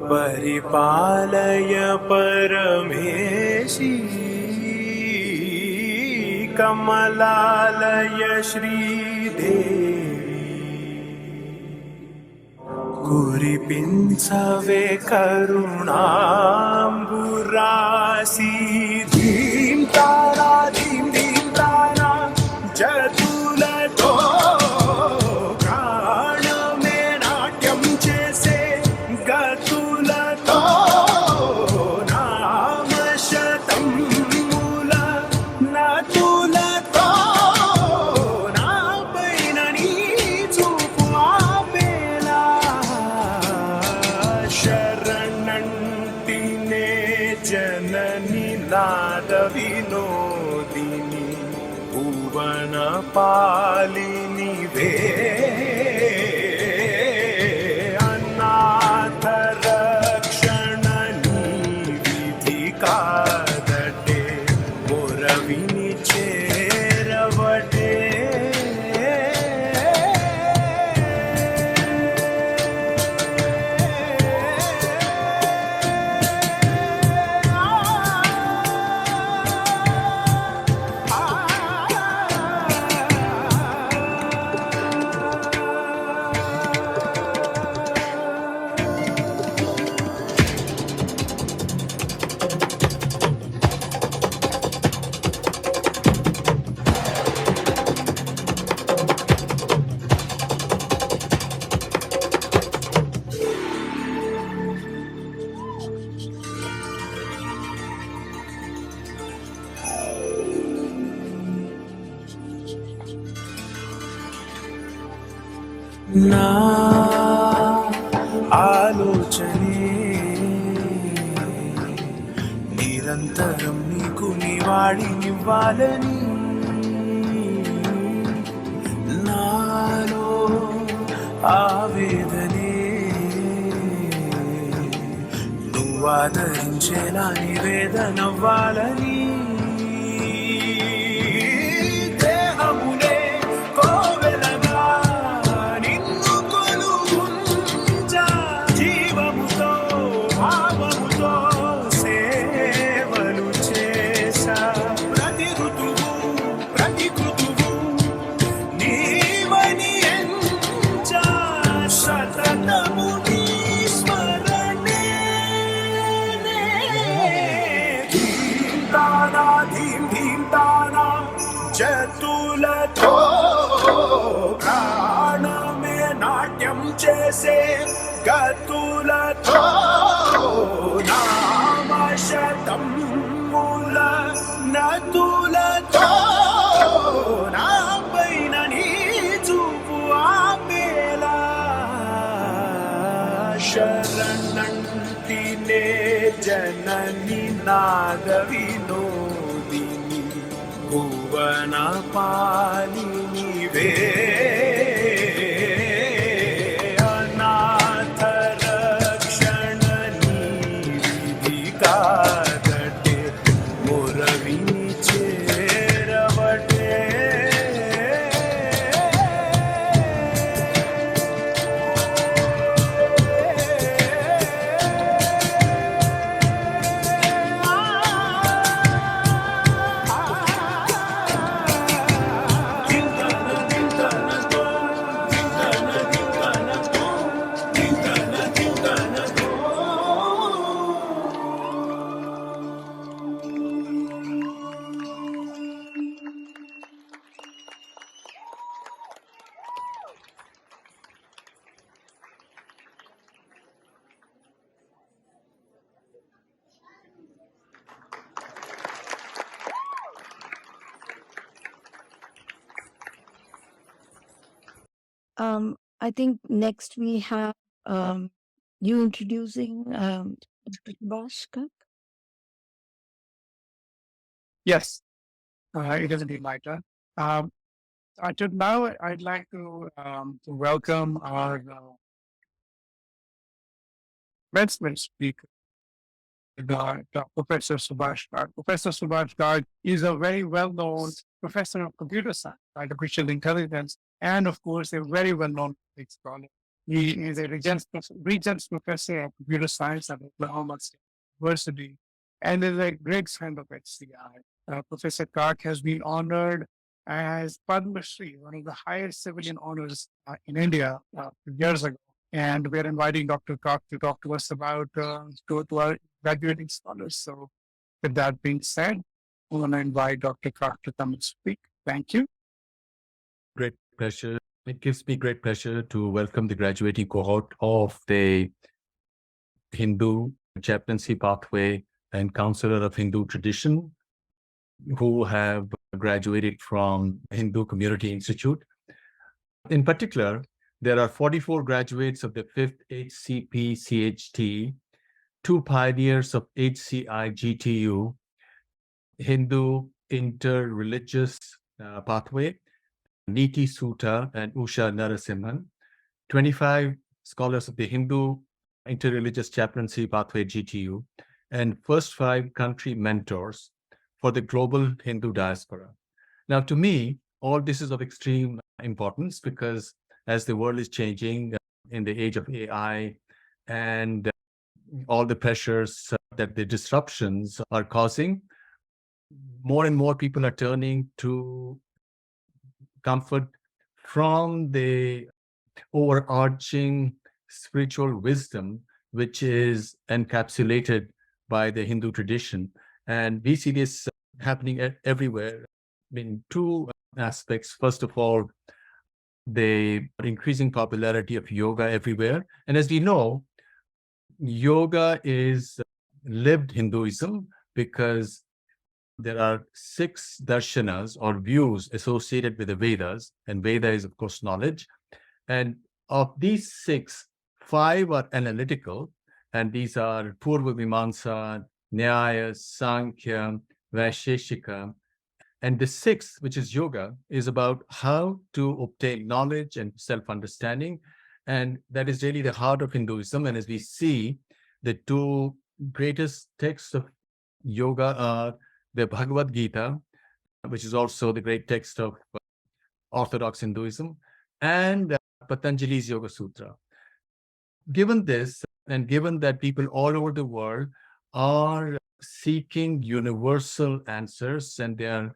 परिपालय परमेशी कमलालय श्रीदेवी कुरिपिंचवे करुणांबुरासी धीम तारा धीम धीम तारा जतुलतो प्राणमे नाट्यं चेसे गतुलतो नामशतं मूल नतुलतो नापैननी चूपु आपेला शरणंटिने जननी नाद विनोदिनी भुवन पालिनी वे अनाथ रक्षणनी विधि कादटे मोरविनी चेरवटे నా ఆలోచనే నిరంతరం నీకు నివాళినివ్వాలని నాలో ఆవేదనే నువ్వు ఆదరించేలా నివేదనవ్వాలని దేహమునే కోవెలగా నిన్ను కొలువుంచా జీవముతో భావముతో సేవలు చేసా ప్రతి ఋతువు ప్రతి కృతువు నీవని ఎంచా సతతము నీ స్మరణే ధీం తానా ధీం ధీం తానా జతులతో ప్రాణమే నాట్యం చేసే గతులతో నామశతం మూల నతులతో నా పైన నీ చూపు ఆపేలా శరణంటినే జనని నాద వినోదిని భువన పాలిని వే అనాథ రక్షణ నీది కాదటే మురవిని చేరవటే I think next we have you introducing Dr. Subhash. Yes, it is indeed my turn. Now I'd like to welcome our commencement speaker, Professor Subhash Garg. Professor Subhash Garg is a very well-known professor of computer science, artificial intelligence, and of course, a very well-known scholar. He is a Regents Professor of Computer Science at Oklahoma State University and is a great friend of HCI. Professor Garg has been honored as Padma Shri, one of the highest civilian honors in India years ago. And we're inviting Dr. Garg to talk to us about to our graduating scholars. So, with that being said, we want to invite Dr. Garg to come and speak. Thank you. Great pleasure. It gives me great pleasure to welcome the graduating cohort of the Hindu Chaplaincy Pathway and Counselor of Hindu Tradition, who have graduated from Hindu Community Institute. In particular, there are 44 graduates of the 5th HCP CHT, 2 pioneers of HCI-GTU Hindu Interreligious Pathway, Niti Sutta and Usha Narasimhan, 25 scholars of the Hindu Interreligious Chaplaincy Pathway GTU, and first 5 country mentors for the global Hindu diaspora. Now, to me, all this is of extreme importance because as the world is changing in the age of AI and all the pressures that the disruptions are causing, more and more people are turning to comfort from the overarching spiritual wisdom, which is encapsulated by the Hindu tradition. And we see this happening everywhere in 2 aspects. First of all, the increasing popularity of yoga everywhere. And as we know, yoga is lived Hinduism because there are 6 darshanas or views associated with the Vedas, and Veda is, of course, knowledge. And of these 6, 5 are analytical, and these are Purva Mimamsa, Nyaya, Sankhya, Vaisheshika. And the 6th, which is yoga, is about how to obtain knowledge and self-understanding. And that is really the heart of Hinduism. And as we see, the 2 greatest texts of yoga are the Bhagavad Gita, which is also the great text of Orthodox Hinduism, and Patanjali's Yoga Sutra. Given this, and given that people all over the world are seeking universal answers and they are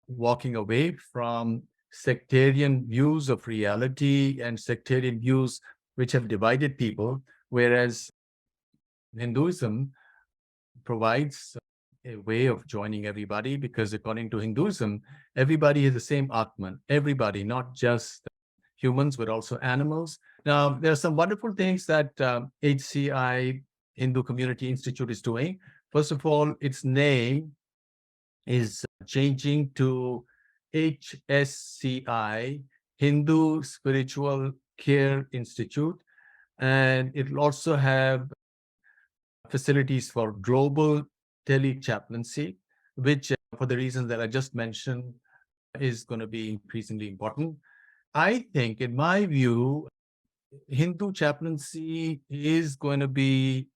walking away from sectarian views of reality and sectarian views which have divided people, whereas Hinduism provides a way of joining everybody, because according to Hinduism, everybody is the same Atman. Everybody, not just humans, but also animals. Now, there are some wonderful things that HCI Hindu Community Institute is doing. First of all, its name is changing to HSCI, Hindu Spiritual Care Institute, and it will also have facilities for global tele-chaplaincy, which, for the reasons that I just mentioned, is going to be increasingly important. I think, in my view, Hindu chaplaincy is going to be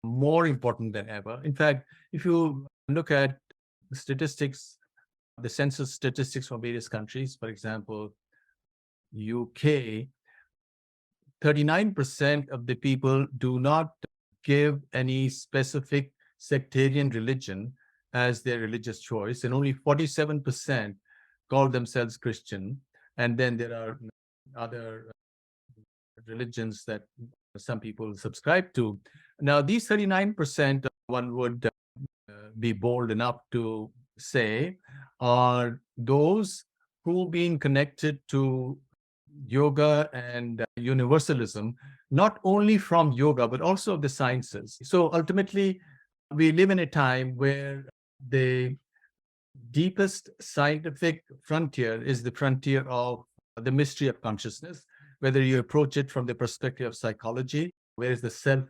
more important than ever. In fact, if you look at statistics, the census statistics from various countries, for example, UK, 39% of the people do not give any specific sectarian religion as their religious choice, and only 47% call themselves Christian. And then there are other religions that some people subscribe to. Now, these 39%, one would be bold enough to say, are those who've been connected to yoga and universalism, not only from yoga, but also of the sciences. So ultimately, we live in a time where the deepest scientific frontier is the frontier of the mystery of consciousness, whether you approach it from the perspective of psychology, where is the self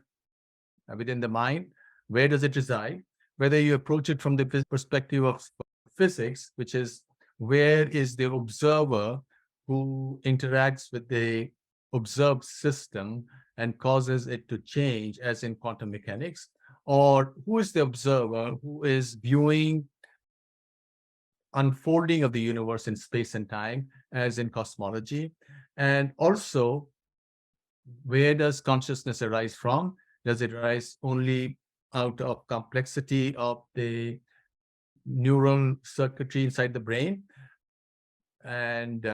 within the mind, where does it reside? Whether you approach it from the perspective of physics, which is where is the observer who interacts with the observed system and causes it to change, as in quantum mechanics, or who is the observer who is viewing unfolding of the universe in space and time, as in cosmology, and also where does consciousness arise from? Does it arise only out of complexity of the neural circuitry inside the brain? And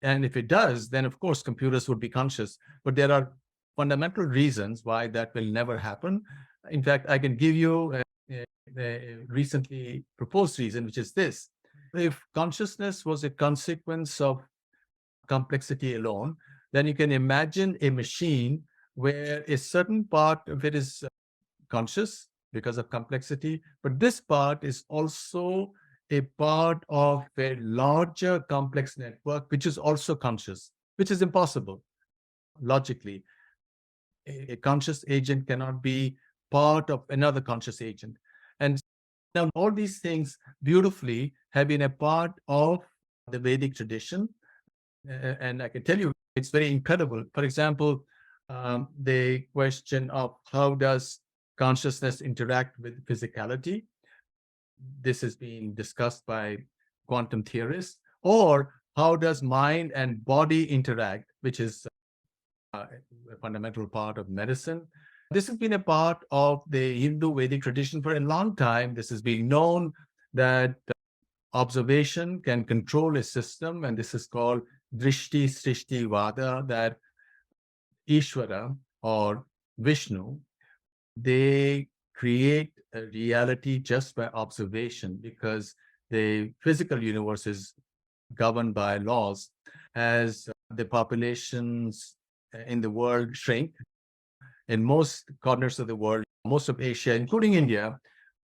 if it does, then of course computers would be conscious. But there are fundamental reasons why that will never happen. In fact, I can give you a recently proposed reason, which is this. If consciousness was a consequence of complexity alone, then you can imagine a machine where a certain part of it is conscious because of complexity, but this part is also a part of a larger complex network, which is also conscious, which is impossible logically. A conscious agent cannot be part of another conscious agent. And now all these things beautifully have been a part of the Vedic tradition. And I can tell you, it's very incredible. For example, the question of how does consciousness interact with physicality? This is being discussed by quantum theorists. Or how does mind and body interact, which is a fundamental part of medicine. This has been a part of the Hindu Vedic tradition for a long time. This has been known that observation can control a system, and this is called Drishti Srishti Vada, that Ishvara or Vishnu, they create a reality just by observation, because the physical universe is governed by laws. As the populations in the world shrink, in most corners of the world, most of Asia, including India,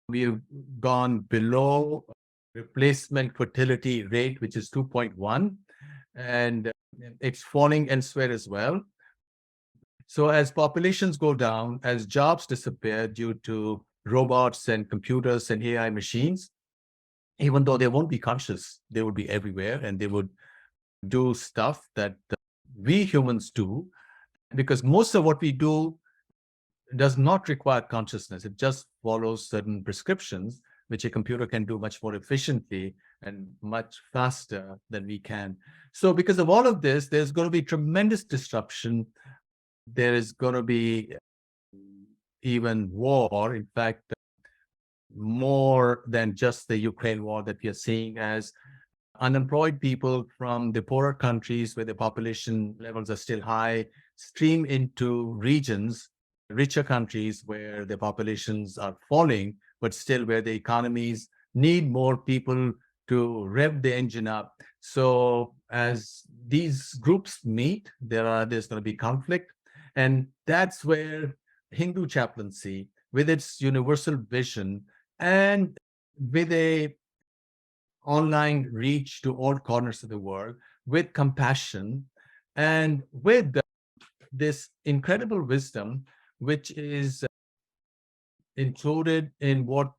we've gone below replacement fertility rate, which is 2.1, and it's falling elsewhere as well. So as populations go down, as jobs disappear due to robots and computers and AI machines, even though they won't be conscious, they would be everywhere, and they would do stuff that we humans do, because most of what we do does not require consciousness. It just follows certain prescriptions, which a computer can do much more efficiently and much faster than we can. So because of all of this, there's going to be tremendous disruption. There is going to be even war. In fact, more than just the Ukraine war that we are seeing, as unemployed people from the poorer countries where the population levels are still high stream into regions, richer countries where the populations are falling, but still where the economies need more people to rev the engine up. So as these groups meet, there's going to be conflict. And that's where Hindu chaplaincy, with its universal vision and with a online reach to all corners of the world, with compassion and with this incredible wisdom, which is included in what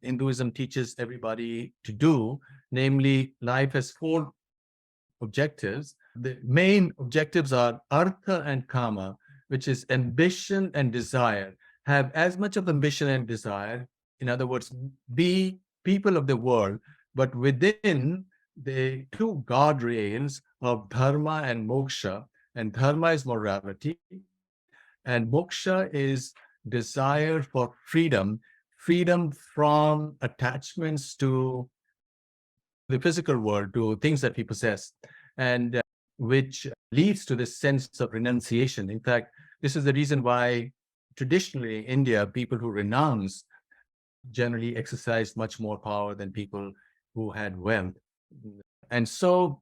Hinduism teaches everybody to do, namely, life has four objectives. The main objectives are artha and kama, which is ambition and desire. Have as much of ambition and desire, in other words, be people of the world, but within the two guardrails of dharma and moksha. And dharma is morality, and moksha is desire for freedom, freedom from attachments to the physical world, to things that we possess, and which leads to this sense of renunciation. In fact, this is the reason why traditionally in India, people who renounce generally exercised much more power than people who had wealth. And so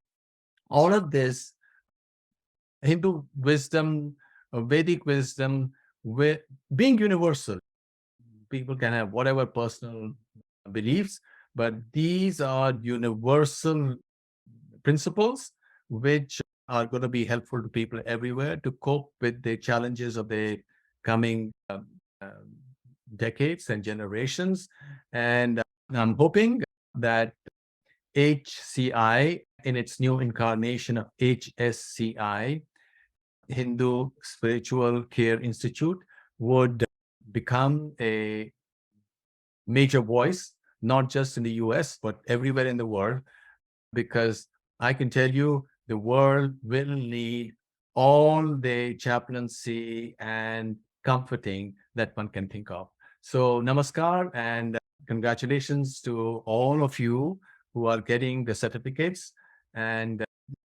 all of this Hindu wisdom, Vedic wisdom, being universal, people can have whatever personal beliefs, but these are universal principles which are going to be helpful to people everywhere to cope with the challenges of the coming decades and generations. And I'm hoping that HCI, in its new incarnation of HSCI, Hindu Spiritual Care Institute, would become a major voice, not just in the US, but everywhere in the world, because I can tell you the world will need all the chaplaincy and comforting that one can think of. So namaskar and congratulations to all of you who are getting the certificates, and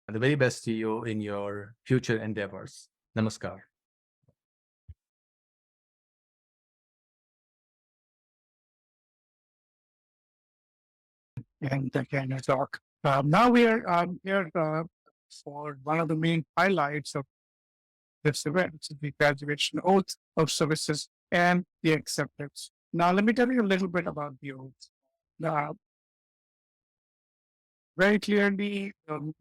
the very best to you in your future endeavors. Namaskar. And again, talk. Now we are here for one of the main highlights of this event, which is the graduation oath of services and the acceptance. Now, let me tell you a little bit about the oath. Very clearly, the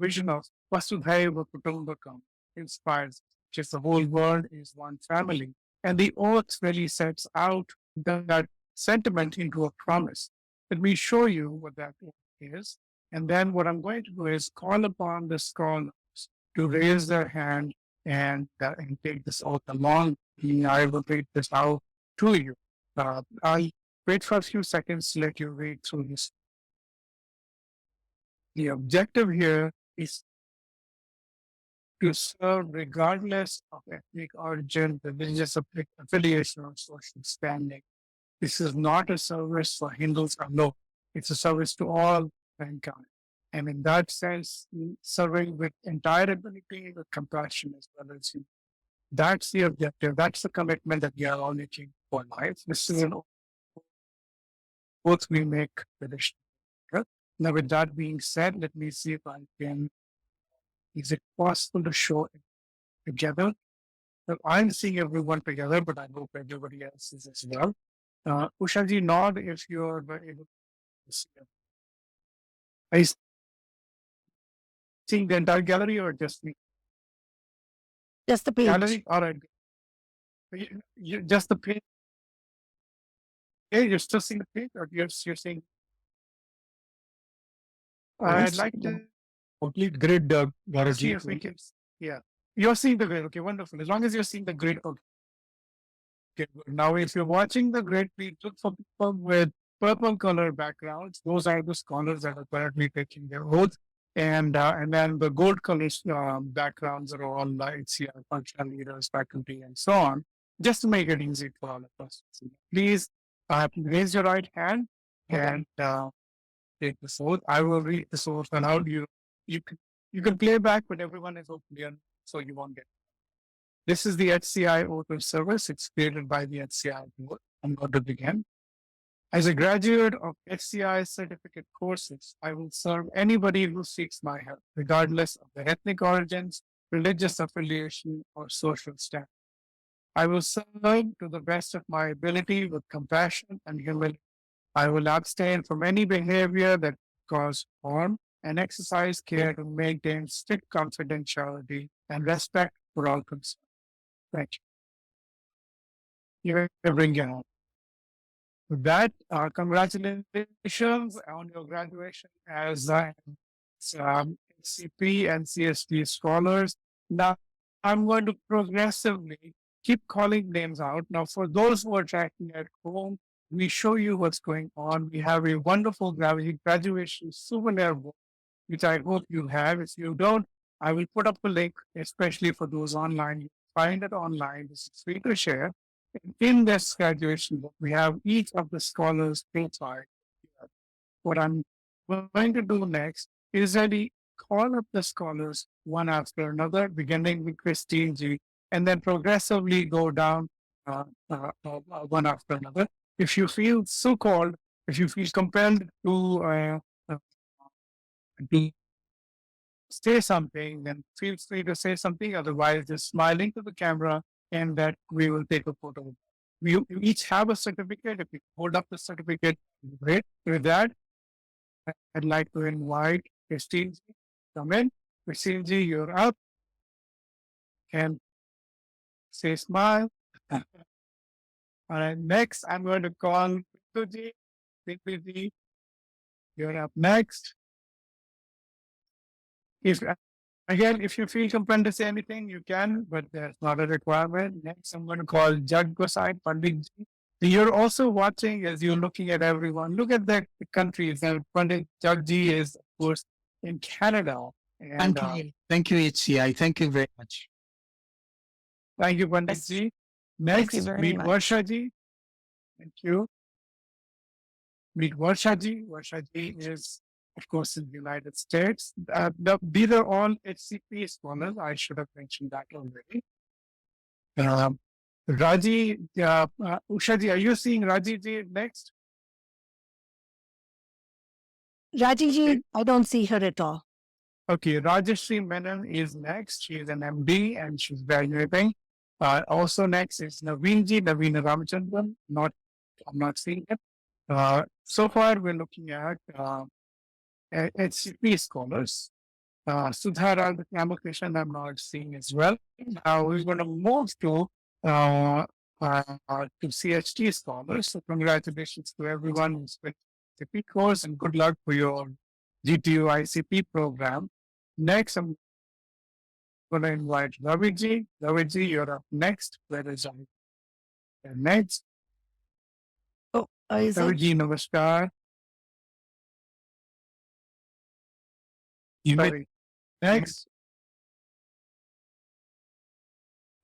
vision of Vasudhaiva Kutumbakam inspires, just the whole world is one family. And the oath really sets out that sentiment into a promise. Let me show you what that oath is. And then what I'm going to do is call upon the scholars to raise their hand and take this oath along. I will read this out to you. I'll wait for a few seconds to let you read through this. The objective here is to serve regardless of ethnic origin, religious affiliation, or social standing. This is not a service for Hindus alone. It's a service to all mankind. And in that sense, serving with entire ability, with compassion as well as you. That's the objective. That's the commitment that we are all making for life. This is an oath we make tradition. Now, with that being said, let me see if I can. Is it possible to show it together? Well, I'm seeing everyone together, but I hope everybody else is as well. Ushaji, nod if you're able to see it. Are you seeing the entire gallery or just me? Just the page. Gallery? All right. You just the page. Hey, you're still seeing the page, or you're seeing? I'd like to Complete grid, see Garaji. if we can. Yeah, you're seeing the grid. Okay, wonderful. As long as you're seeing the grid. Okay. Good. Now, if you're watching the grid, please look for people with purple color backgrounds. Those are the scholars that are currently taking their oath. And then the gold color backgrounds are all HCI functional leaders, faculty, and so on, just to make it easy for all of us. Please raise your right hand and take this oath. I will read this oath aloud. You can play back, but everyone is hopefully on, so you won't get. This is the HCI oath of service. It's created by the HCI board. I'm going to begin. As a graduate of HCI certificate courses, I will serve anybody who seeks my help, regardless of their ethnic origins, religious affiliation, or social status. I will serve to the best of my ability with compassion and humility. I will abstain from any behavior that cause harm and exercise care to maintain strict confidentiality and respect for all concerned. Thank you. You may bring your hand. With that, congratulations on your graduation as CP and CST scholars. Now, I'm going to progressively keep calling names out. Now, for those who are tracking at home, we show you what's going on. We have a wonderful graduation souvenir book, which I hope you have. If you don't, I will put up a link, especially for those online. You find it online. This is free to share. In this graduation book, we have each of the scholars' profile. What I'm going to do next is really call up the scholars one after another, beginning with Christine G, and then progressively go down one after another. If you feel so called, if you feel compelled to say something, then feel free to say something. Otherwise, just smiling to the camera, and that we will take a photo. You each have a certificate. If you hold up the certificate, great. With that, I'd like to invite Christine Ji. Come in. Christine Ji, you're up. And say smile. All right. Next, I'm going to call Pintu Ji. Pintu Ji, you're up next. If you feel compelled to say anything, you can, but there's not a requirement. Next, I'm going to call Judge Gosai Pandit Ji. You're also watching as you're looking at everyone. Look at the countries. And Pandit Judge Ji is, of course, in Canada. And, Thank you, HCI. Thank you very much. Thank you, Pandit Ji. Next, meet Varsha Ji. Thank you. Meet Varsha Ji. Varsha Ji is, of course, in the United States. These are all HCP scholars. I should have mentioned that already. Raji, Usha Ji, are you seeing Raji Ji next? Raji ji, I don't see her at all. Okay, Rajashri Menon is next. She is an MD and she's graduating. Also next is Naveen Ji, Naveen Ramachandran. I'm not seeing it. So far, we're looking at HCP scholars. Sudhara Ramakrishnan, I'm not seeing as well. Now we're going to move to CHT scholars. So congratulations to everyone who's with the CP course and good luck for your GTU ICP program. Next, I'm going to invite Raviji. Raviji, you're up next. Where is I? Next. Oh, is it? Raviji, namaskar. Sorry. Next.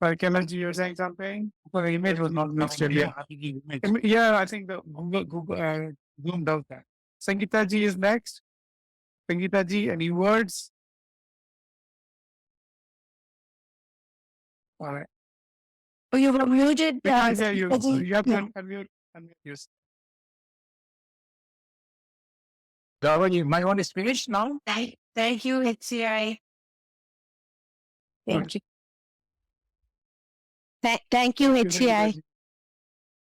Kemaji, you're saying something? Well, the image was not mixed earlier. Yeah, I think the Google Zoom does that. Sangeeta Ji is next. Sangeeta Ji, any words? All right. Oh, you were muted. We can't hear you. Sangeeta ji. You have to Yeah. unmute yourself. Darwin, my one is finished now. Thank you, HCI. Thank you. Thank you, HCI.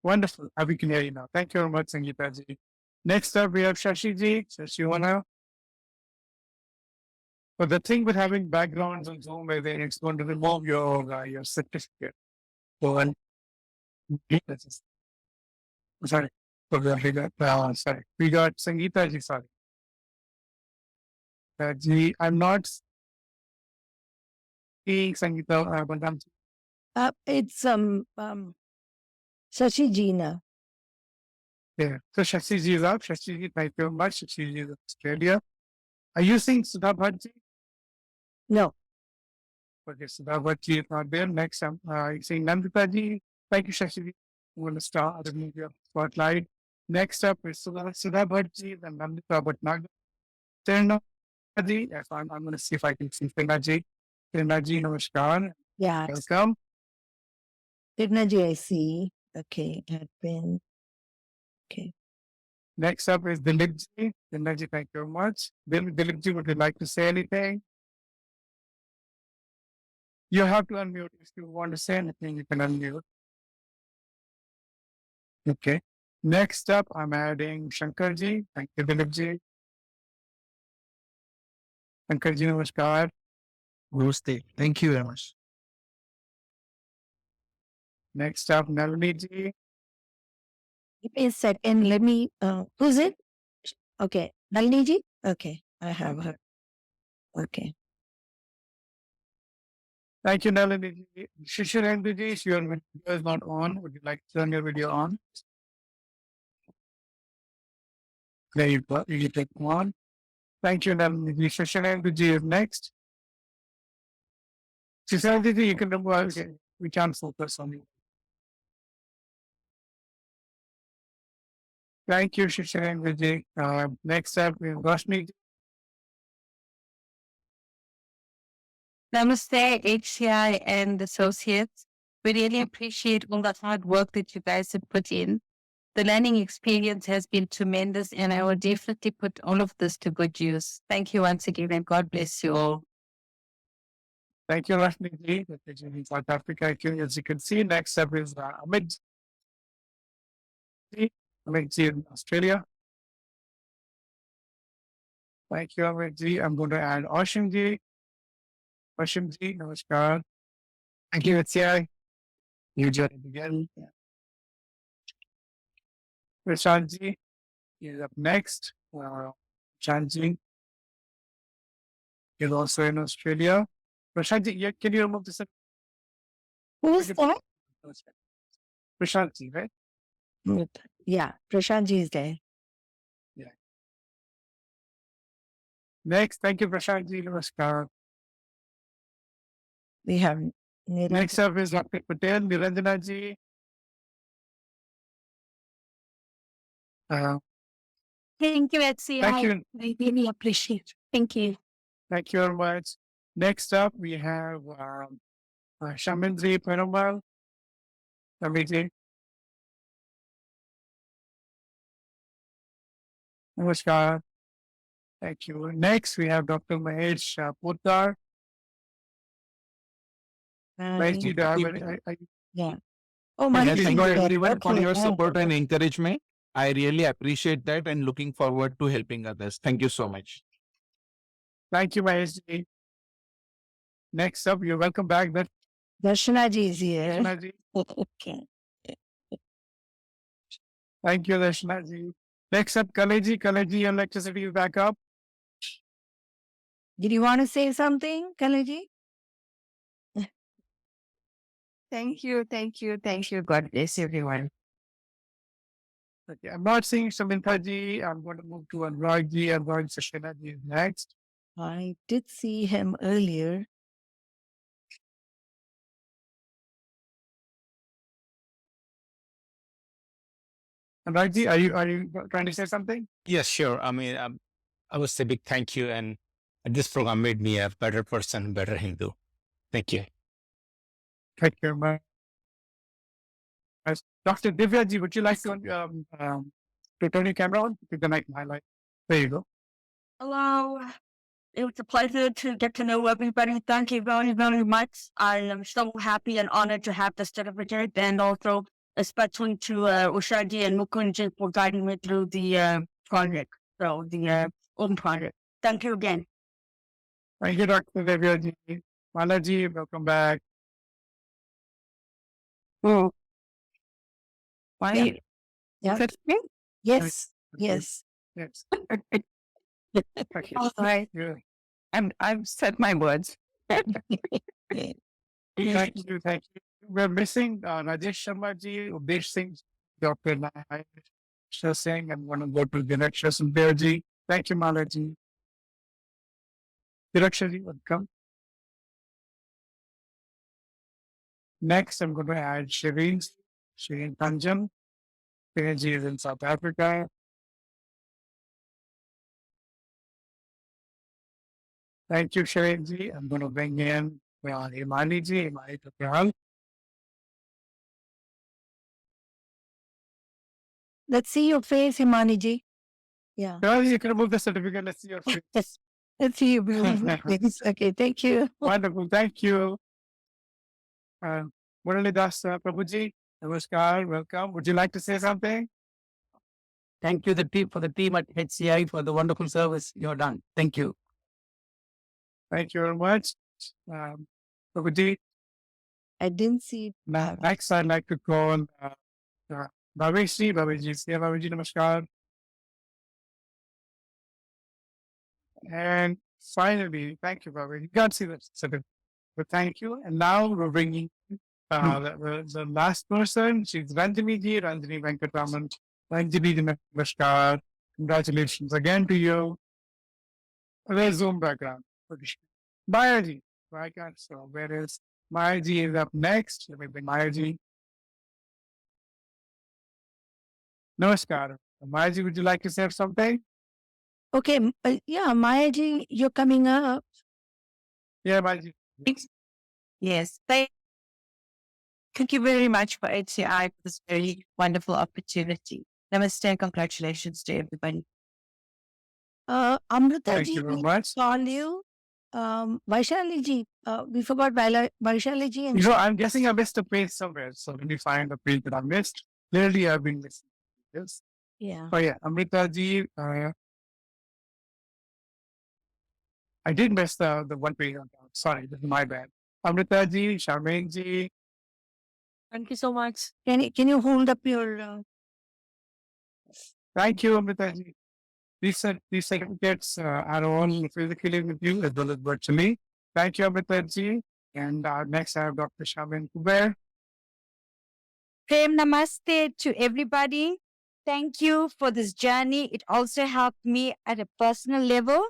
Wonderful. We can hear you now. Thank you very much, Sangeeta Ji. Next up, we have Shashi Ji. Shashi, wanna? But the thing with having backgrounds on Zoom, it's going to remove your certificate. So, sorry. Sorry. We got Sangeeta Ji. Sorry. Ji, I'm not seeing Sangeeta Bandam. It's Shashi Jina. Yeah. So Shashi Ji is up. Shashi Ji, thank you very much. Shashi Ji is in Australia. Are you seeing Sudha Bhat Ji? No. Okay, Sudha Bhat Ji is not there. Next, I'm seeing Nandita Ji. Thank you, Shashi Ji. I'm going to start the media spotlight. Next up is Sudha Bhat Ji, then Nandita Bhatnagar. Tirna Ji. Yes, I'm going to see if I can see Tirna Ji. Tirna Ji, namaskar. Yeah. Welcome. Tirna ji, I see. Okay. Admin. Okay. Next up is Dilipji. Dilipji, thank you very much. Dilipji, would you like to say anything? You have to unmute. If you want to say anything, you can unmute. Okay. Next up, I'm adding Shankarji. Thank you, Dilipji. Shankarji, namaskar. Namaste. Thank you very much. Next up, Nalini-ji. Give me a second. Let me, who's it? Okay. Nalini ji? Okay. I have her. Okay. Thank you, Nalini-ji. Shishirendu-ji, your video is not on. Would you like to turn your video on? There you go. You take one. Thank you, Nalini-ji. Shishirendu-ji is next. Shishirendu-ji, you can remove. Okay. We can't focus on you. Thank you, Shishirendu-ji. Next up is Roshni. Namaste, HCI and associates. We really appreciate all the hard work that you guys have put in. The learning experience has been tremendous, and I will definitely put all of this to good use. Thank you once again, and God bless you all. Thank you, Roshni-ji. That's in South Africa. As you can see, next up is Amit. Amit-ji in Australia. Thank you, Amit-ji. I'm going to add Oshim-ji. Oshim-ji, namaskar. Thank you, HCI. You joined again. Prashant-ji is up next. Prashant-ji is also in Australia. Prashant-ji, can you remove this? Who's that? Prashant-ji, right? Yeah. Prashant ji is there. Next, thank you, Prashant-ji. Namaskar. We have Next up is Dr. Patel, Niranjana-ji. Thank you, HCI. Thank you. I really appreciate it. Thank you. Thank you very much. Next up, we have Shamindri Perumal. Shamindri. Namaskar. Thank you. Next, we have Dr. Mahesh Poddar. Mahesh, do you have any? Yeah. Oh, Yes, Mahesh, thank you you there. everyone for Okay, your yeah. support and encouragement. I really appreciate that and looking forward to helping others. Thank you so much. Thank you, Mahesh. Next up, you're welcome back. Darshana ji is here. Darshana ji. Okay. Thank you, Darshana ji. Next up, Kaleji. Kaleji, electricity is back up. Did you want to say something, Kalaji? Thank you. Thank you. Thank you. God bless everyone. Okay, I'm not seeing Samantha ji. I'm going to move to Anurag ji. Anurag Sashina ji is next. I did see him earlier. Anurag ji, are you trying to say something? Yes, sure. I mean, I would say big thank you. And this program made me a better person, better Hindu. Thank you. Thank you very much. Dr. Divya ji, would you like to turn your camera on? You can highlight. There you go. Hello. It was a pleasure to get to know everybody. Thank you very, very much. I am so happy and honored to have the certificate, and also especially to Ushaji and Mukunji for guiding me through the project, so the own project. Thank you again. Thank you, Dr. Divya ji. Malaji, welcome back. Oh. Why? Yeah. Yeah. Is that me? Yes. Yes. Yes. All right. Yeah. I've said my words. Thank you. Thank you. We're missing Rajesh Sharma ji, Udesh Singh, Dr. Shah Singh. I'm going to go to Diraksha Sundar ji. Thank you, Malaji. Diraksha ji, welcome. Next, I'm going to add Shireen Tanjan. Shireen ji is in South Africa. Thank you, Shireen ji. I'm going to bring in Imani ji, Imani Tapral. Let's see your face, Himaniji. Yeah. Well, you can remove the certificate. Let's see your face. Let's see your face. Okay, thank you. Wonderful. Thank you. Muralidas Prabhuji, namaskar. Welcome. Would you like to say something? Thank you for the team at HCI for the wonderful service you've done. Thank you. Thank you very much. Prabhuji, I didn't see. next I'd like to call Bhaveshji. Bhaveshji, say Bhaveshji, namaskar. And finally, thank you, Bhaveshji. You can't see the certificate, but thank you. And now we're bringing the last person. She's Ranjini ji, Ranjini Venkataraman. Ranjini ji, namaskar. Congratulations again to you. Where's Zoom background? Maya ji. I can't. So where is Maya ji is up next. Let me bring Maya ji. Namaskar. Maya ji, would you like to say something? Okay, yeah, Maya ji, you're coming up. Yeah, Maya ji. Yes. Thank you very much for HCI for this very wonderful opportunity. Namaste and congratulations to everybody. Amrita Thank ji, you very we much. call you. Vaishali ji, we forgot Vaishali ji. And You know, I'm guessing I missed a page somewhere. So let me find the page that I missed. Clearly, I've been missing this. yeah. Oh, yeah. Amrita ji, I did miss the one page on top. Sorry, this is my bad. Amrita ji, Charmaine ji. Thank you so much. Can you hold up your? Thank you, Amrita ji. These certificates are all physically with you as well as virtually. Thank you, Amrita ji. And next, I have Dr. Charmaine Kuber. Prem Namaste to everybody. Thank you for this journey. It also helped me at a personal level.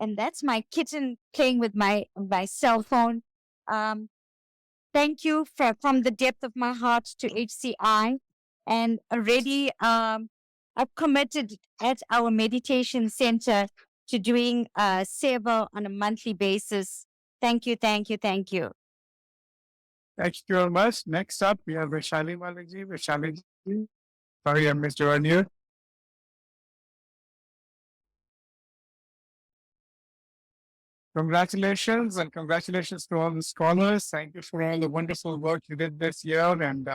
And that's my kitten playing with my cell phone. Thank you from the depth of my heart to HCI. And already I've committed at our meditation center to doing seva on a monthly basis. Thank you, thank you, thank you. Thank you very much. Next up, we have Vaishali Maliji. Vaishali ji. Sorry, I missed you earlier. Congratulations and congratulations to all the scholars. Thank you for all the wonderful work you did this year and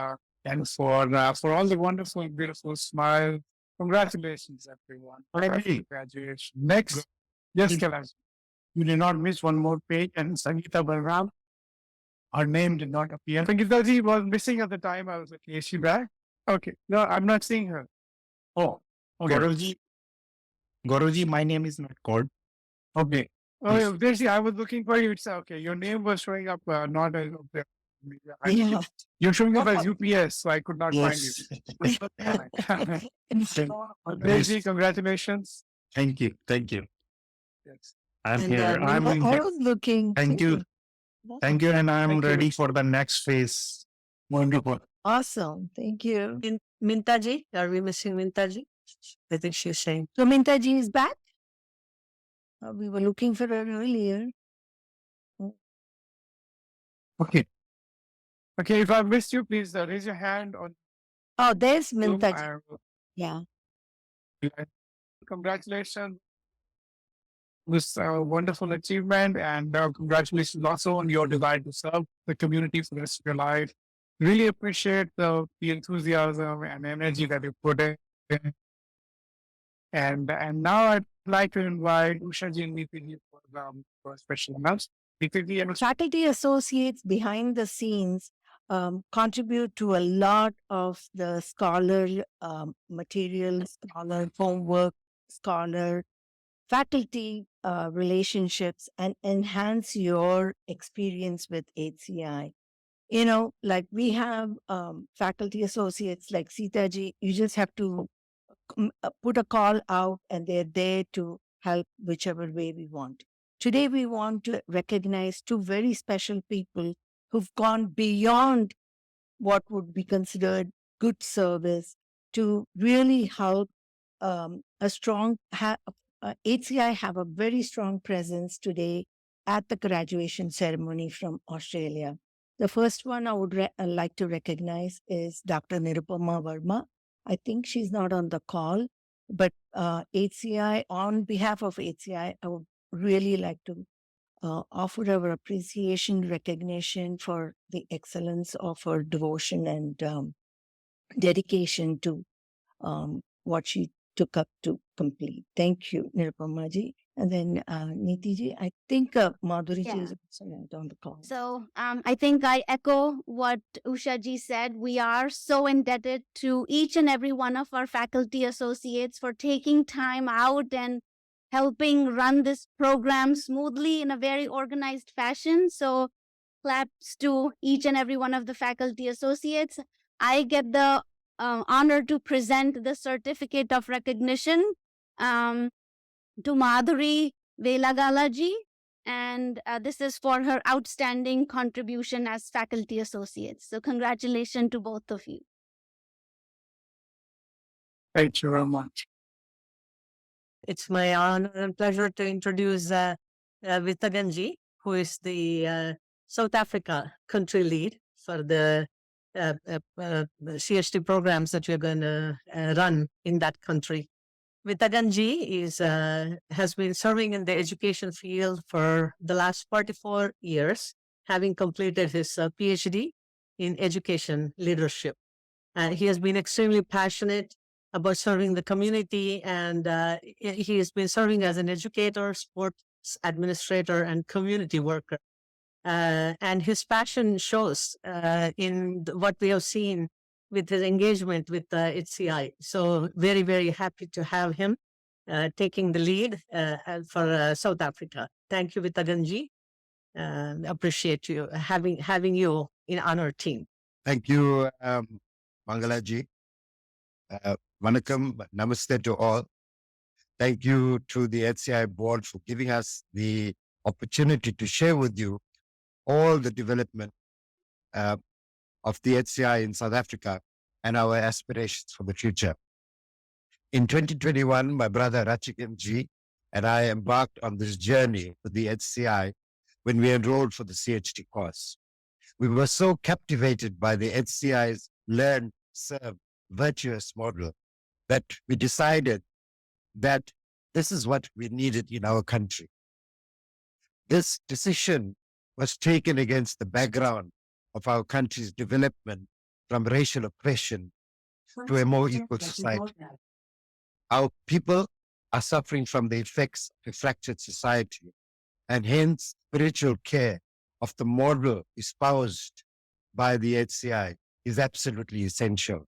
for all the wonderful, beautiful smiles. Congratulations, everyone. Graduation. Next, yes, Kailash. You did not miss one more page, and Sangeeta Balram, her name did not appear. Sangeeta ji was missing at the time. I was like, is she back? Okay. No, I'm not seeing her. Oh, okay. Guruji, my name is not called. Okay. Oh, yes. There she, I was looking for you. It's okay. Your name was showing up not as Yeah. You're showing up as UPS, so I could not Yes. find you. Daisy, congratulations. Thank you. Thank you. Yes. I'm And, here. I was looking. Thank you. Thank you. And I'm Thank you. ready for the next phase. Wonderful. Awesome. Thank you. Mintaji, are we missing Mintaji? I think she's saying. So Minta ji is back. We were looking for her earlier. Okay. Okay, if I missed you, please raise your hand on Oh, there's Zoom. Minta ji. I will- Yeah. Congratulations. This wonderful achievement and congratulations also on your desire to serve the community for the rest of your life. Really appreciate the enthusiasm and energy that you put in. And now I'd like to invite Usha ji and Neeti for a special announcement. Neeti and Usha. Faculty associates behind the scenes contribute to a lot of the scholar material, scholar homework, scholar faculty relationships, and enhance your experience with HCI. You know, like we have faculty associates like Sita ji, you just have to put a call out and they're there to help whichever way we want. Today, we want to recognize two very special people who've gone beyond what would be considered good service to really help a strong HCI have a very strong presence today at the graduation ceremony from Australia. The first one I would like to recognize is Dr. Nirupama Verma, I think she's not on the call, but HCI, on behalf of HCI, I would really like to offer our appreciation, recognition for the excellence of her devotion and dedication to what she took up to complete. Thank you, Nirupamaji. And then Nitiji, I think Madhuri ji is also on the call. So I think I echo what Usha ji said. We are so indebted to each and every one of our faculty associates for taking time out and helping run this program smoothly in a very organized fashion. So claps to each and every one of the faculty associates. I get the honor to present the certificate of recognition to Madhuri Velagalaji, and this is for her outstanding contribution as faculty associates. So congratulations to both of you. Thank you very much. It's my honor and pleasure to introduce Vitaganji, who is the South Africa country lead for the CHT programs that we're going to run in that country. Vitaganji has been serving in the education field for the last 44 years, having completed his PhD in education leadership. He has been extremely passionate about serving the community, and he has been serving as an educator, sports administrator, and community worker. And his passion shows in what we have seen with his engagement with HCI. So very, very happy to have him taking the lead for South Africa. Thank you, Vitaganji. Appreciate you having you in our team. Thank you, Mangalaji. Vanakkam, namaste to all. Thank you to the HCI board for giving us the opportunity to share with you all the development of the HCI in South Africa and our aspirations for the future. In 2021, my brother Rachikanji and I embarked on this journey with the HCI when we enrolled for the CHT course. We were so captivated by the HCI's learn, serve, virtuous model that we decided that this is what we needed in our country. This decision was taken against the background of our country's development from racial oppression to a more equal society. Our people are suffering from the effects of a fractured society, and hence spiritual care of the model espoused by the HCI is absolutely essential.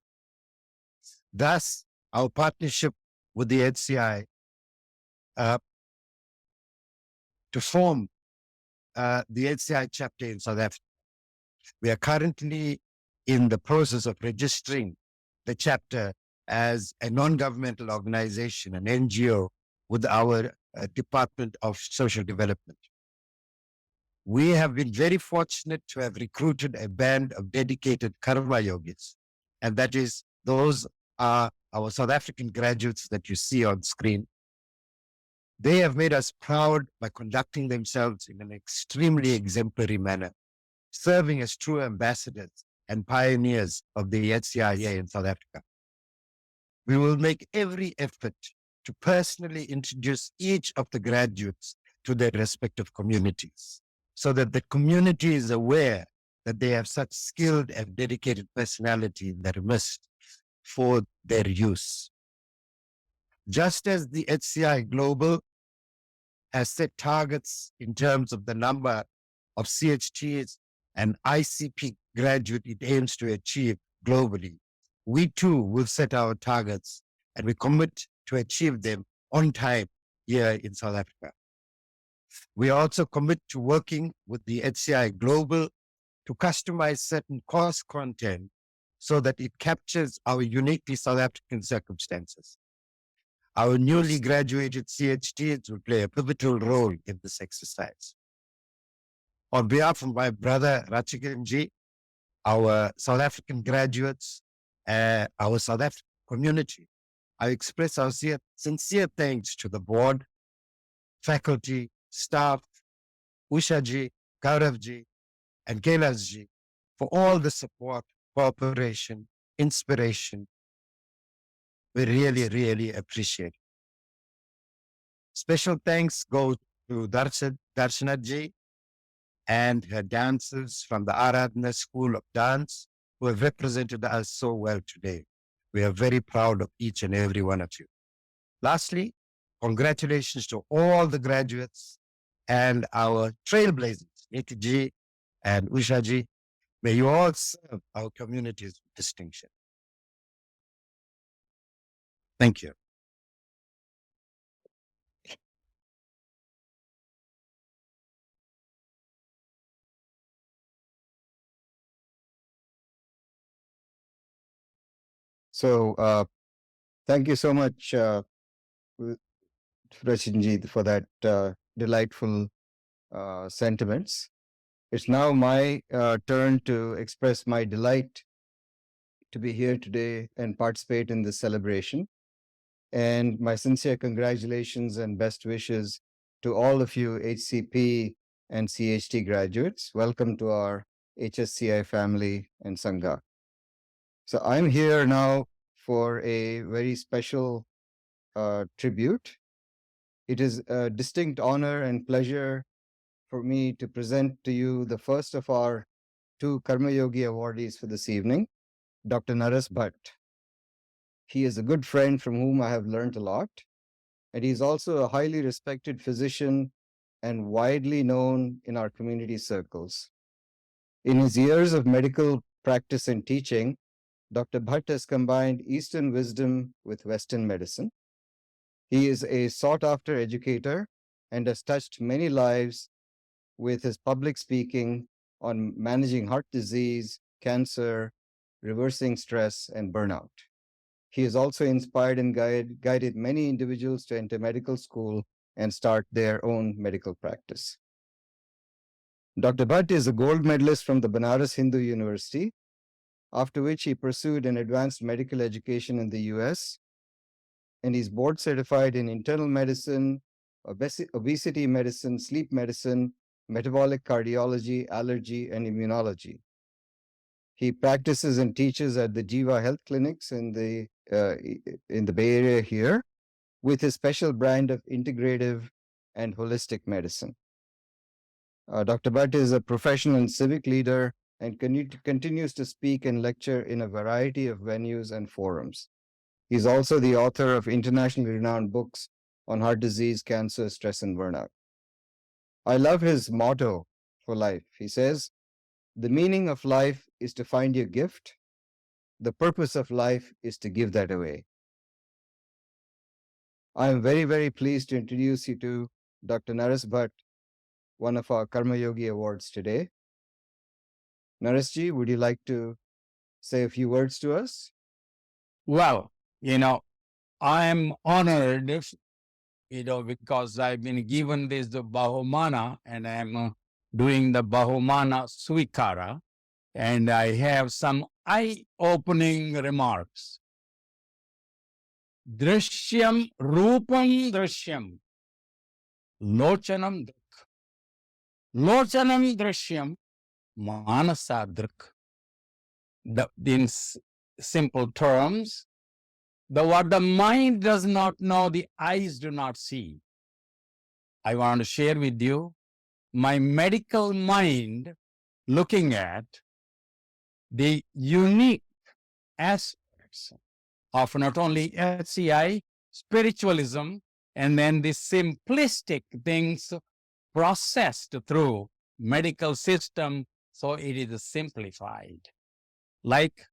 Thus, our partnership with the HCI to form the HCI chapter in South Africa. We are currently in the process of registering the chapter as a non-governmental organization, an NGO, with our Department of Social Development. We have been very fortunate to have recruited a band of dedicated Karma Yogis, and that is, those are our South African graduates that you see on screen. They have made us proud by conducting themselves in an extremely exemplary manner, serving as true ambassadors and pioneers of the HCI here in South Africa. We will make every effort to personally introduce each of the graduates to their respective communities, so that the community is aware that they have such skilled and dedicated personality in their midst for their use. Just as the HCI Global has set targets in terms of the number of CHTs and ICP graduate it aims to achieve globally, we too will set our targets and we commit to achieve them on time here in South Africa. We also commit to working with the HCI Global to customize certain course content so that it captures our uniquely South African circumstances. Our newly graduated CHTs will play a pivotal role in this exercise. On behalf of my brother Rachikanji, our South African graduates, our South African community, I express our sincere thanks to the board, faculty, staff, Ushaji, Gauravji, and Kailasji for all the support, cooperation, inspiration, We really, really appreciate it. Special thanks go to Darshanaji and her dancers from the Aradhana School of Dance who have represented us so well today. We are very proud of each and every one of you. Lastly, congratulations to all the graduates and our trailblazers, Nitiji and Ushaji. May you all serve our communities with distinction. Thank you. So, thank you so much, Rachinji, for that delightful sentiments. It's now my turn to express my delight to be here today and participate in this celebration. And my sincere congratulations and best wishes to all of you HCP and CHT graduates. Welcome to our HSCI family and Sangha. So I'm here now for a very special tribute. It is a distinct honor and pleasure for me to present to you the first of our two Karma Yogi awardees for this evening, Dr. Naras Bhat. He is a good friend from whom I have learned a lot, and he's also a highly respected physician and widely known in our community circles. In his years of medical practice and teaching, Dr. Bhat has combined Eastern wisdom with Western medicine. He is a sought-after educator and has touched many lives with his public speaking on managing heart disease, cancer, reversing stress, and burnout. He has also inspired and guided many individuals to enter medical school and start their own medical practice. Dr. Bhat is a gold medalist from the Banaras Hindu University, after which he pursued an advanced medical education in the US, and he's board certified in internal medicine, obesity medicine, sleep medicine, metabolic cardiology, allergy, and immunology. He practices and teaches at the Jiva Health Clinics in the Bay Area here, with his special brand of integrative and holistic medicine. Dr. Bhat is a professional and civic leader and continues to speak and lecture in a variety of venues and forums. He's also the author of internationally renowned books on heart disease, cancer, stress, and burnout. I love his motto for life. He says, "The meaning of life is to find your gift. The purpose of life is to give that away." I am very, very pleased to introduce you to Dr. Naras Bhat, one of our Karma Yogi awards today. Narasji, would you like to say a few words to us? Well, I am honored, because I've been given this the Bahumana, and I'm doing the Bahumana Svikara, and I have some eye-opening remarks. Drishyam Rupam Drishyam Lochanam Drik. Lochanam Drishyam Manasa Drik. In simple terms, what the mind does not know, the eyes do not see. I want to share with you my medical mind looking at the unique aspects of not only HCI, spiritualism, and then the simplistic things processed through medical system, so it is simplified. Like,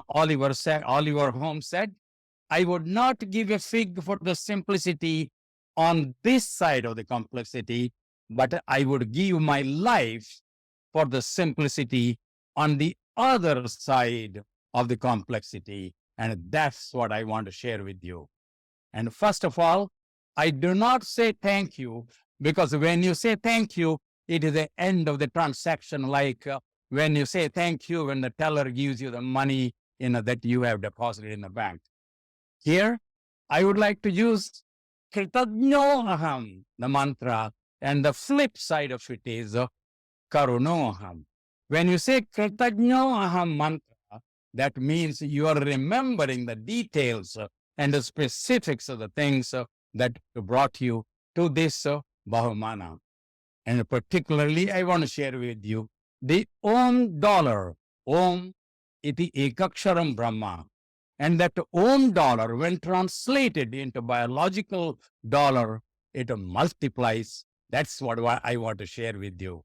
Oliver Holmes said, I would not give a fig for the simplicity on this side of the complexity, but I would give my life for the simplicity on the other side of the complexity. And that's what I want to share with you. And first of all, I do not say thank you, because when you say thank you, it is the end of the transaction, like when you say thank you when the teller gives you the money that you have deposited in the bank. Here, I would like to use Kritagnoham, the mantra, and the flip side of it is Karunoham. When you say Kritagnoham mantra, That means you are remembering the details and the specifics of the things that brought you to this Bahumana. And particularly, I want to share with you the Om dollar. Om iti ekaksharam Brahma. And that Om dollar, when translated into biological dollar, it multiplies. That's what I want to share with you.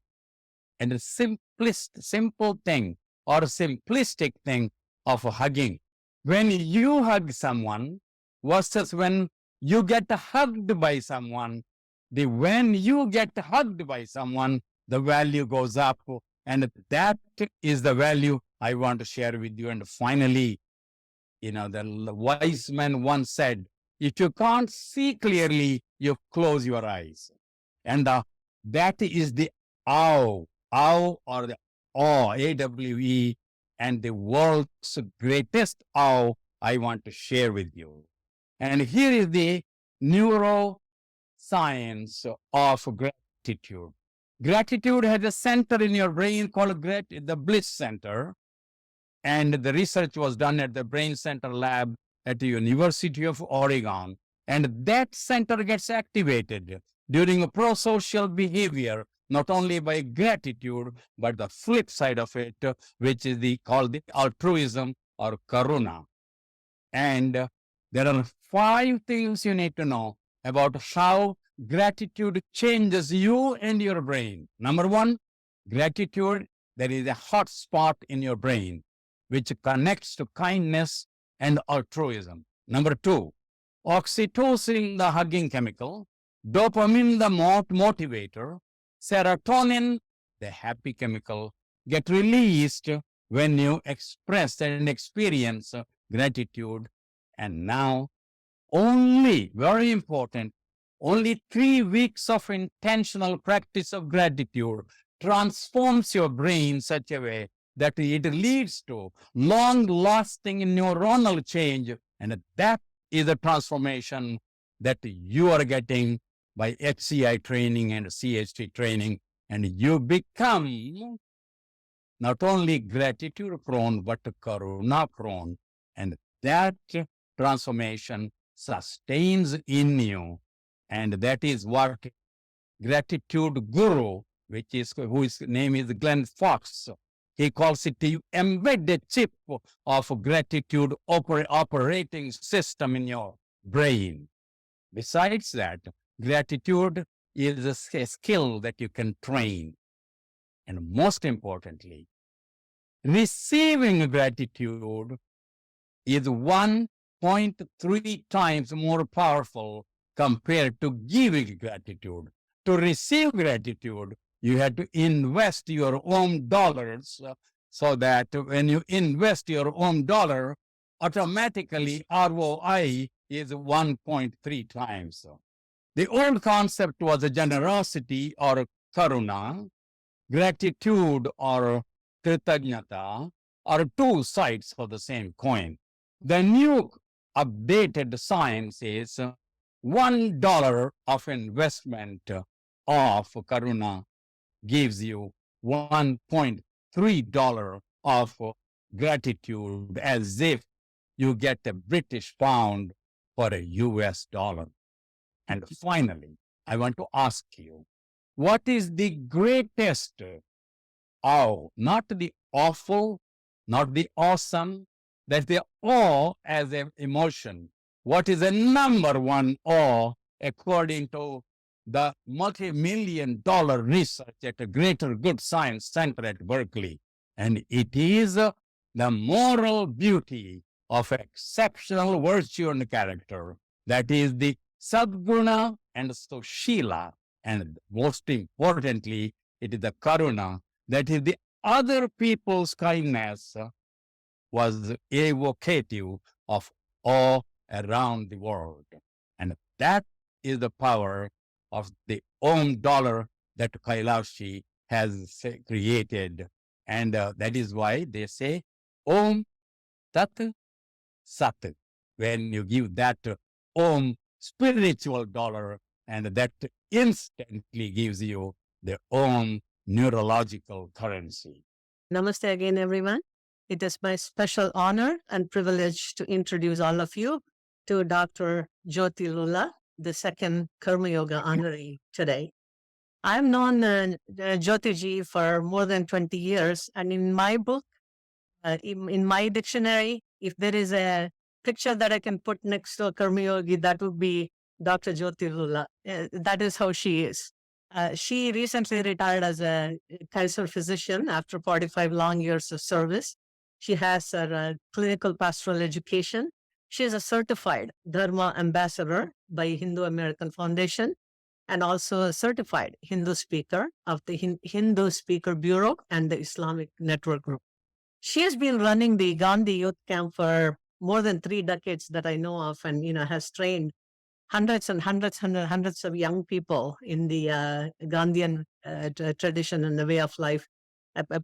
And the simple thing or simplistic thing of hugging. When you hug someone versus when you get hugged by someone, when you get hugged by someone, the value goes up. And that is the value I want to share with you. And finally, the wise man once said, if you can't see clearly, you close your eyes. And that is the awe or the awe, AWE, and the world's greatest awe I want to share with you. And here is the neuroscience of gratitude. Gratitude has a center in your brain called the bliss center. And the research was done at the Brain Center lab at the University of Oregon. And that center gets activated during a pro-social behavior, not only by gratitude, but the flip side of it, which is called the altruism or karuna. And there are 5 things you need to know about how gratitude changes you and your brain. Number 1, gratitude, there is a hot spot in your brain which connects to kindness and altruism. Number 2, oxytocin, the hugging chemical, dopamine, the motivator, serotonin, the happy chemical, get released when you express and experience gratitude. And now, very important, only 3 weeks of intentional practice of gratitude transforms your brain in such a way that it leads to long-lasting neuronal change. And that is a transformation that you are getting by HCI training and CHT training. And you become not only gratitude prone, but karuna prone. And that transformation sustains in you. And that is what gratitude guru, whose name is Glenn Fox, he calls it the embedded chip of gratitude operating system in your brain. Besides that, gratitude is a skill that you can train. And most importantly, receiving gratitude is 1.3 times more powerful compared to giving gratitude. To receive gratitude, you have to invest your own dollars, so that when you invest your own dollar, automatically ROI is 1.3 times. The old concept was a generosity or karuna, gratitude or kritanyata are 2 sides of the same coin. The new updated science is $1 of investment of karuna gives you $1.3 of gratitude, as if you get a British pound for a US dollar. And finally, I want to ask you, what is the greatest awe? Not the awful, not the awesome, that's the awe as an emotion. What is the number 1 awe according to the multi-million-dollar research at a Greater Good Science Center at Berkeley? And it is the moral beauty of exceptional virtue and character. That is the Sadguna and Sushila. And most importantly, it is the Karuna, that is the other people's kindness was evocative of awe around the world. And that is the power of the Om dollar that Kailashi has created. And that is why they say Om Tat Sat. When you give that Om spiritual dollar, and that instantly gives you the Om neurological currency. Namaste again, everyone. it is my special honor and privilege to introduce all of you to Dr. Jyoti Lulla, the second Karma Yoga honoree today. I've known Jyoti ji for more than 20 years, and in my book, in my dictionary, if there is a picture that I can put next to a Karma Yogi, that would be Dr. Jyoti Lulla. That is how she is. She recently retired as a cancer physician after 45 long years of service. She has a clinical pastoral education. She is a certified Dharma ambassador by Hindu American Foundation and also a certified Hindu speaker of the Hindu Speaker Bureau and the Islamic Network Group. She has been running the Gandhi Youth Camp for more than 3 decades that I know of, and has trained hundreds and hundreds of young people in the Gandhian tradition and the way of life,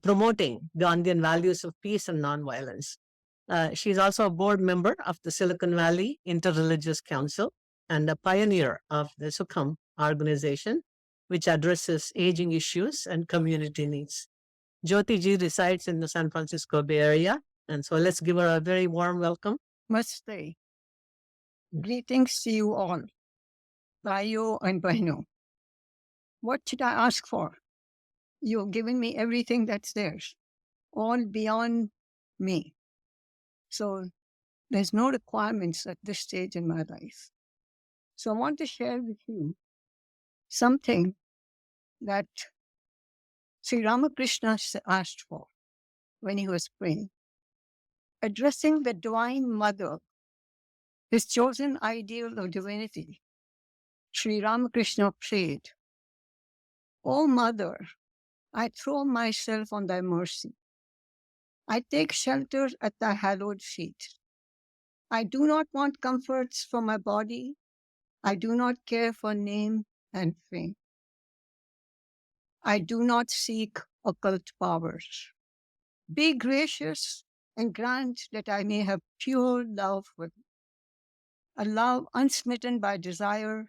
promoting Gandhian values of peace and nonviolence. She's also a board member of the Silicon Valley Interreligious Council and a pioneer of the Sukham organization, which addresses aging issues and community needs. Jyoti ji resides in the San Francisco Bay Area, and so let's give her a very warm welcome. Namaste. Greetings to you all, Bayo and Bueno. What should I ask for? You've given me everything that's theirs, all beyond me. So there's no requirements at this stage in my life. So I want to share with you something that Sri Ramakrishna asked for when he was praying. Addressing the Divine Mother, his chosen ideal of divinity, Sri Ramakrishna prayed, O Mother, I throw myself on thy mercy. I take shelter at thy hallowed feet. I do not want comforts for my body. I do not care for name and fame. I do not seek occult powers. Be gracious and grant that I may have pure love with you. A love unsmitten by desire,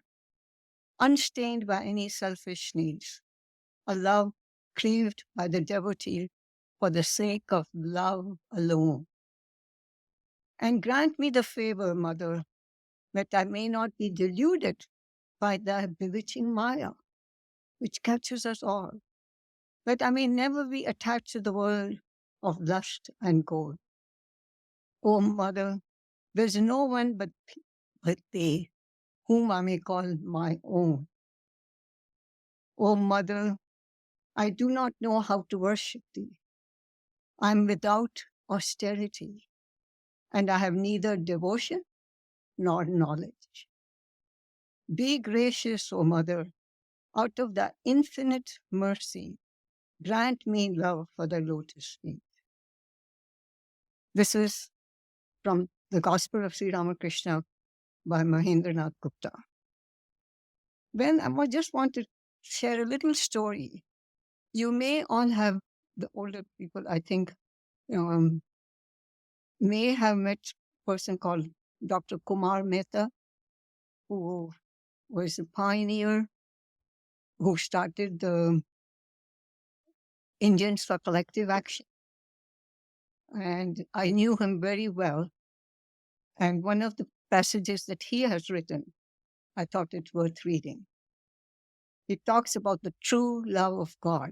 unstained by any selfish needs. A love craved by the devotee for the sake of love alone. And grant me the favor, Mother, that I may not be deluded by thy bewitching Maya, which captures us all, that I may never be attached to the world of lust and gold. O Mother, there's no one but thee, whom I may call my own. O Mother, I do not know how to worship thee. I am without austerity, and I have neither devotion nor knowledge. Be gracious, O Mother, out of thy infinite mercy, grant me love for the lotus feet. This is from the Gospel of Sri Ramakrishna by Mahendranath Gupta. Then I just want to share a little story. You may all have, the older people, I think, may have met a person called Dr. Kumar Mehta, who was a pioneer, who started the Indians for Collective Action. And I knew him very well. And one of the passages that he has written, I thought it worth reading. He talks about the true love of God.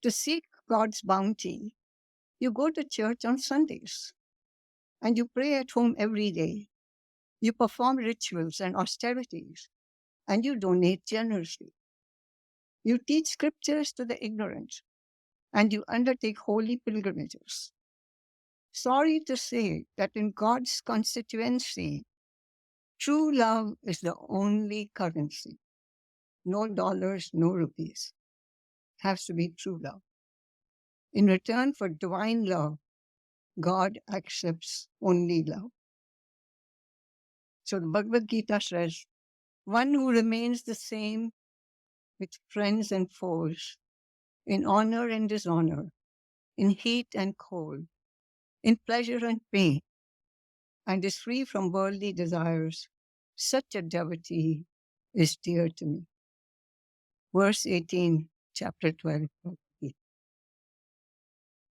To seek God's bounty, you go to church on Sundays and you pray at home every day. You perform rituals and austerities and you donate generously. You teach scriptures to the ignorant and you undertake holy pilgrimages. Sorry to say that in God's constituency, true love is the only currency. No dollars, no rupees. It has to be true love. In return for divine love, God accepts only love. So the Bhagavad Gita says, one who remains the same with friends and foes, in honor and dishonor, in heat and cold, in pleasure and pain, and is free from worldly desires, such a devotee is dear to me. Verse 18, chapter 12.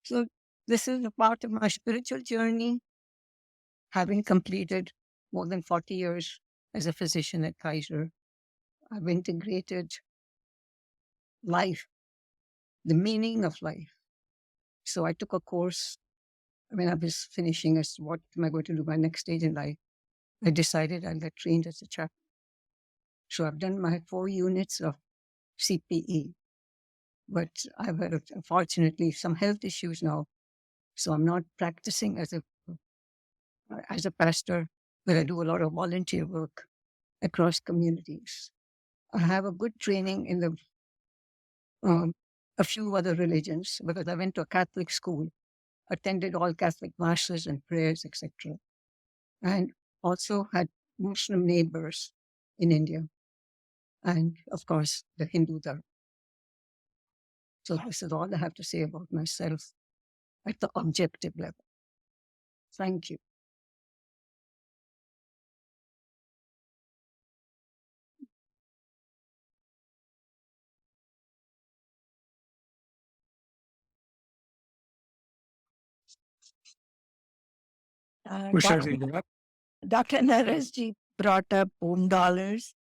So This is a part of my spiritual journey, having completed more than 40 years as a physician at Kaiser. I've integrated life, the meaning of life. So I took a course when I was finishing as what am I going to do my next stage in life. I decided I'll get trained as a chaplain. So I've done my 4 units of CPE, but I've had, unfortunately, some health issues now. So I'm not practicing as a pastor, but I do a lot of volunteer work across communities. I have a good training in a few other religions because I went to a Catholic school, attended all Catholic masses and prayers, etc. And also had Muslim neighbors in India. And of course, the Hindu Dharma. So this is all I have to say about myself at the objective level. Thank you. Dr. Narasji brought up home dollars.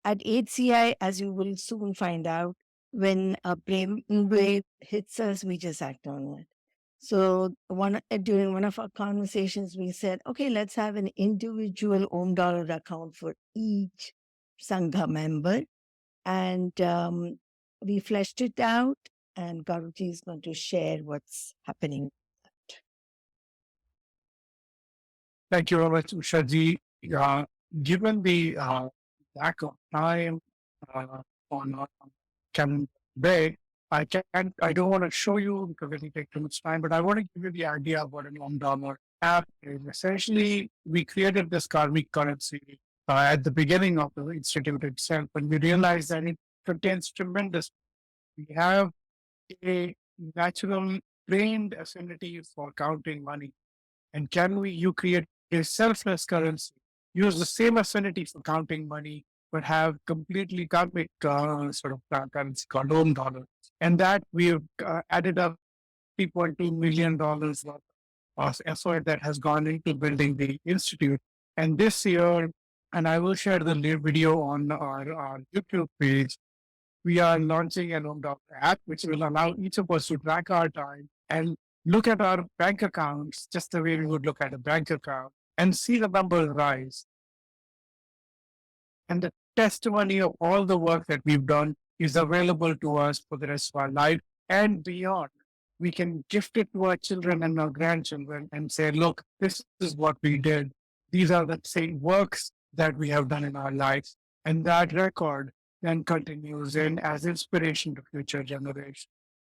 At HCI, as you will soon find out, when a brain wave hits us, we just act on it. So during one of our conversations, we said, okay, let's have an individual home dollar account for each Sangha member. And we fleshed it out, and Garuji is going to share what's happening. Thank you very much, Ushaji. Given the lack of time on Camden Bay, I don't want to show you because it will take too much time, but I want to give you the idea of what an Om app is. Essentially, we created this karmic currency at the beginning of the institute itself, and we realized that it contains tremendous. We have a natural trained affinity for counting money. And you create a selfless currency, use the same affinity for counting money, but have completely karmic sort of currency called Om dollar. And that we've added up $3.2 million worth of effort that has gone into building the institute. And this year, and I will share the video on our YouTube page, we are launching an Om dollar app, which will allow each of us to track our time and look at our bank accounts just the way we would look at a bank account and see the numbers rise. And the testimony of all the work that we've done is available to us for the rest of our life and beyond. We can gift it to our children and our grandchildren and say, look, this is what we did. These are the same works that we have done in our lives. And that record then continues in as inspiration to future generations.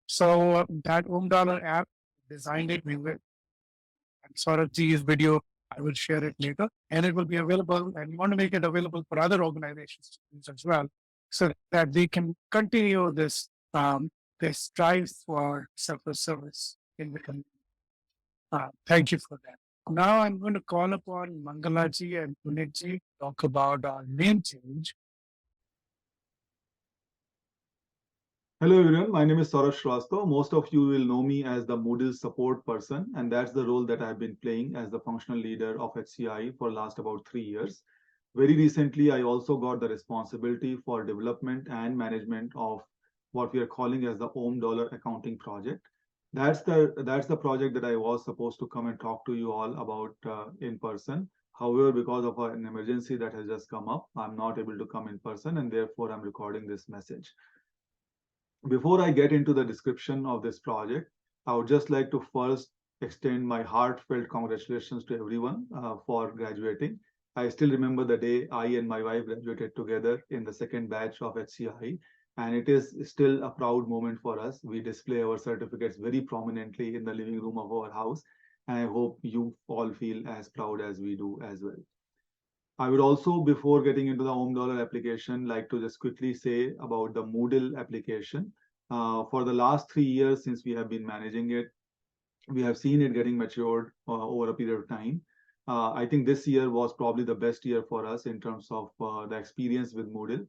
So that Om Dollar app, designed it, we will. And Saurabhji's video, I will share it later, and it will be available. And we want to make it available for other organizations as well, so that they can continue this this drive for selfless service in the community. Thank you for that. Now I'm going to call upon Mangalaji and Punitji to talk about our name change. Hello everyone, my name is Saurabh Shrivastava. Most of you will know me as the Moodle support person, and that's the role that I've been playing as the functional leader of HCI for last about 3 years. Very recently, I also got the responsibility for development and management of what we are calling as the Om Dollar Accounting Project. That's the project that I was supposed to come and talk to you all about in person. However, because of an emergency that has just come up, I'm not able to come in person, and therefore I'm recording this message. Before I get into the description of this project, I would just like to first extend my heartfelt congratulations to everyone for graduating. I still remember the day I and my wife graduated together in the second batch of HCI, and it is still a proud moment for us. We display our certificates very prominently in the living room of our house, and I hope you all feel as proud as we do as well. I would also, before getting into the Om Dollar application, like to just quickly say about the Moodle application. For the last 3 years since we have been managing it, we have seen it getting matured over a period of time. I think this year was probably the best year for us in terms of the experience with Moodle.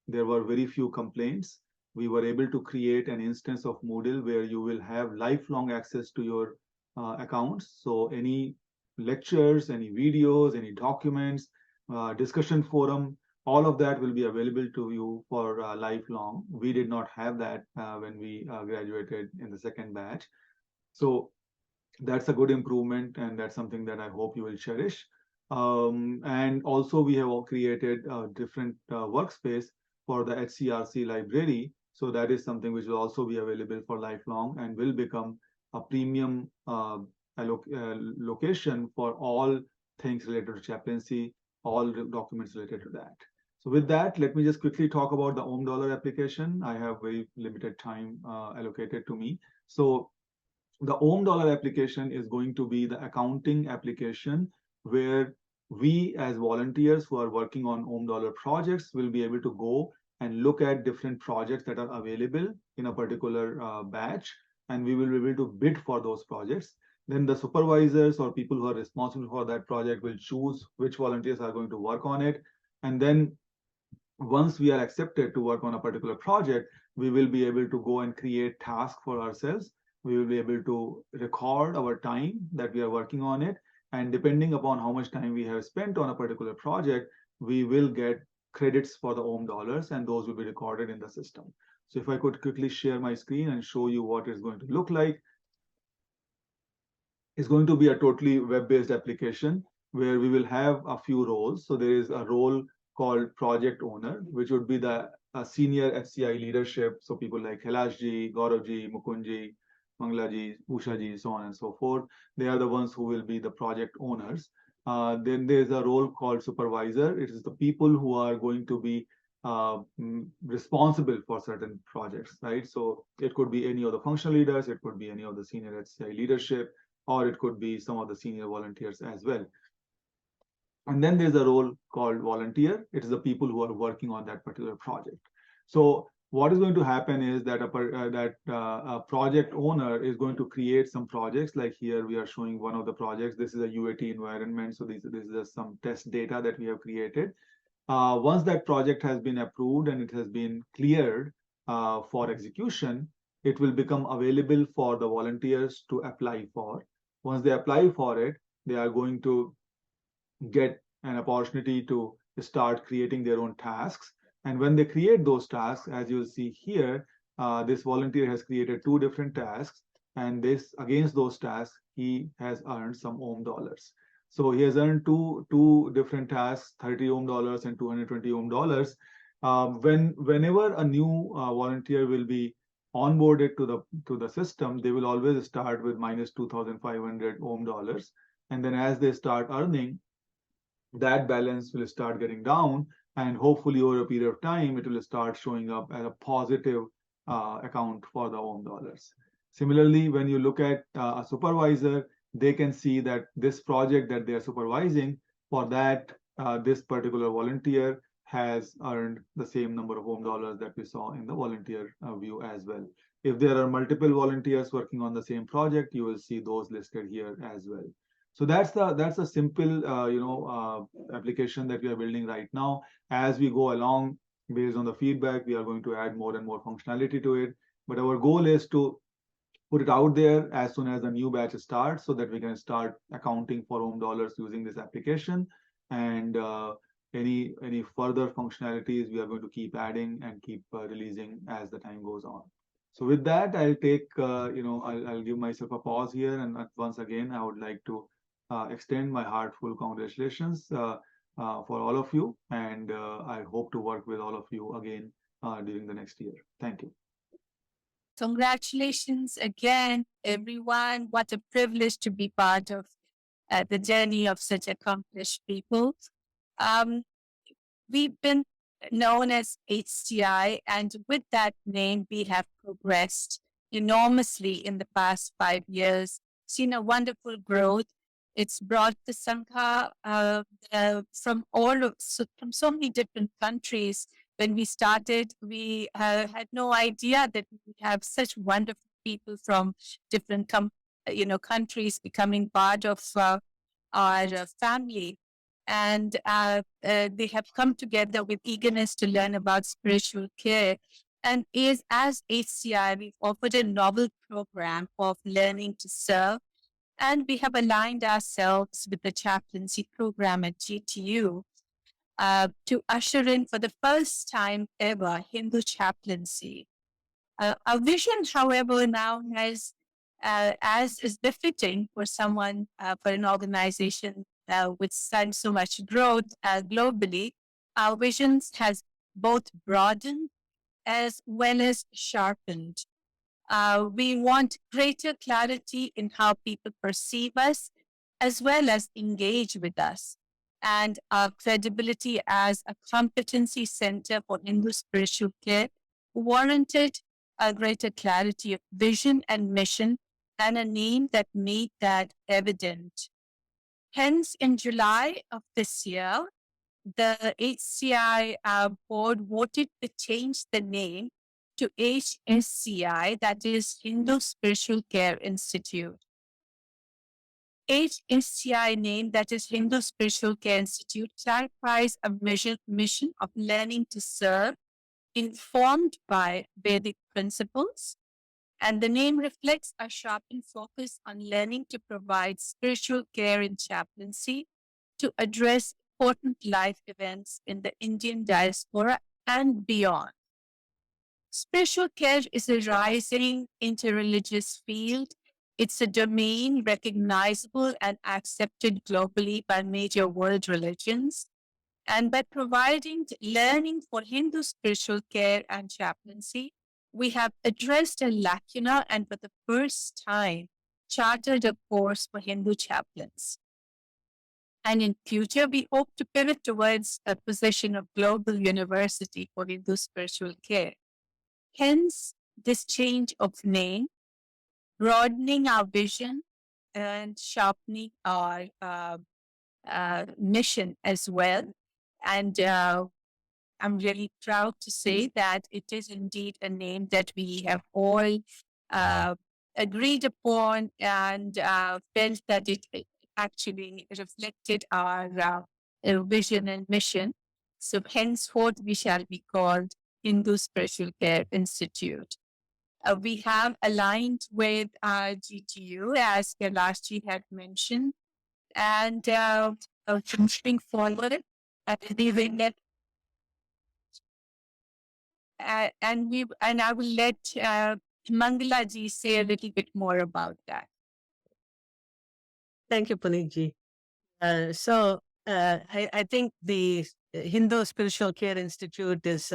There were very few complaints. We were able to create an instance of Moodle where you will have lifelong access to your accounts. So any lectures, any videos, any documents, discussion forum, all of that will be available to you for lifelong. We did not have that when we graduated in the second batch. So that's a good improvement, and that's something that I hope you will cherish. And also, we have all created a different workspace for the HCRC library. So that is something which will also be available for lifelong and will become a premium location for all things related to chaplaincy, all the documents related to that. So with that, let me just quickly talk about the Om Dollar application. I have very limited time allocated to me. So the Om Dollar application is going to be the accounting application where we as volunteers who are working on Om Dollar projects will be able to go and look at different projects that are available in a particular batch, and we will be able to bid for those projects. Then the supervisors or people who are responsible for that project will choose which volunteers are going to work on it. And then once we are accepted to work on a particular project, we will be able to go and create tasks for ourselves. We will be able to record our time that we are working on it. And depending upon how much time we have spent on a particular project, we will get credits for the Om dollars, and those will be recorded in the system. So if I could quickly share my screen and show you what it's going to look like. It's going to be a totally web-based application where we will have a few roles. So there is a role called project owner, which would be the senior HCI leadership. So people like Helashji, Gauravji, Mukundji, Manglaji, Ushaji, so on and so forth. They are the ones who will be the project owners. Then there's a role called supervisor. It is the people who are going to be responsible for certain projects, right? So it could be any of the functional leaders, it could be any of the senior HCI leadership, or it could be some of the senior volunteers as well. And then there's a role called volunteer. It is the people who are working on that particular project. So what is going to happen is that a project owner is going to create some projects. Like here we are showing one of the projects. This is a UAT environment. So this is just some test data that we have created. Once that project has been approved and it has been cleared for execution, it will become available for the volunteers to apply for. Once they apply for it, they are going to get an opportunity to start creating their own tasks. And when they create those tasks, as you'll see here, this volunteer has created 2 different tasks, and this against those tasks, he has earned some Om dollars. So he has earned two different tasks, 30 Om dollars and 220 Om dollars. Whenever a new volunteer will be onboarded to the system, they will always start with minus 2,500 Om dollars. And then as they start earning, that balance will start getting down, and hopefully over a period of time, it will start showing up as a positive account for the Om dollars. Similarly, when you look at a supervisor, they can see that this project that they are supervising, for that, this particular volunteer has earned the same number of Om dollars that we saw in the volunteer view as well. If there are multiple volunteers working on the same project, you will see those listed here as well. So that's a simple application that we are building right now. As we go along, based on the feedback, we are going to add more and more functionality to it. But our goal is to put it out there as soon as the new batch starts, so that we can start accounting for Om dollars using this application. And any further functionalities we are going to keep adding and keep releasing as the time goes on. So with that, I'll take I'll give myself a pause here, and once again I would like to extend my heartfelt congratulations for all of you, and I hope to work with all of you again during the next year. Thank you. Congratulations again, everyone. What a privilege to be part of the journey of such accomplished people. We've been known as HCI, and with that name, we have progressed enormously in the past 5 years, seen a wonderful growth. It's brought the Sangha from so many different countries. When we started, we had no idea that we would have such wonderful people from different countries becoming part of our family. And they have come together with eagerness to learn about spiritual care. And as HCI, we've offered a novel program of learning to serve. And we have aligned ourselves with the chaplaincy program at GTU to usher in for the first time ever Hindu chaplaincy. Our vision, however, now has, as is befitting for someone, for an organization with so much growth globally, our visions has both broadened as well as sharpened. We want greater clarity in how people perceive us as well as engage with us. And our credibility as a competency center for Hindu spiritual care warranted a greater clarity of vision and mission and a name that made that evident. Hence, in July of this year, the HCI board voted to change the name to HSCI, that is Hindu Spiritual Care Institute. HSCI name, that is Hindu Spiritual Care Institute, clarifies a mission of learning to serve, informed by Vedic principles. And the name reflects a sharpened focus on learning to provide spiritual care in chaplaincy to address important life events in the Indian diaspora and beyond. Spiritual care is a rising interreligious field. It's a domain recognizable and accepted globally by major world religions. And by providing learning for Hindu spiritual care and chaplaincy, we have addressed a lacuna and for the first time chartered a course for Hindu chaplains. And in future, we hope to pivot towards a position of global university for Hindu spiritual care. Hence, this change of name, broadening our vision and sharpening our mission as well. And I'm really proud to say that it is indeed a name that we have all agreed upon and felt that it actually reflected our vision and mission. So henceforth, we shall be called Hindu Spiritual Care Institute. We have aligned with GTU, as Kailash had mentioned, and moving forward, we will let and I will let Mangala ji say a little bit more about that. Thank you, Puneetji. I think the Hindu Spiritual Care Institute is,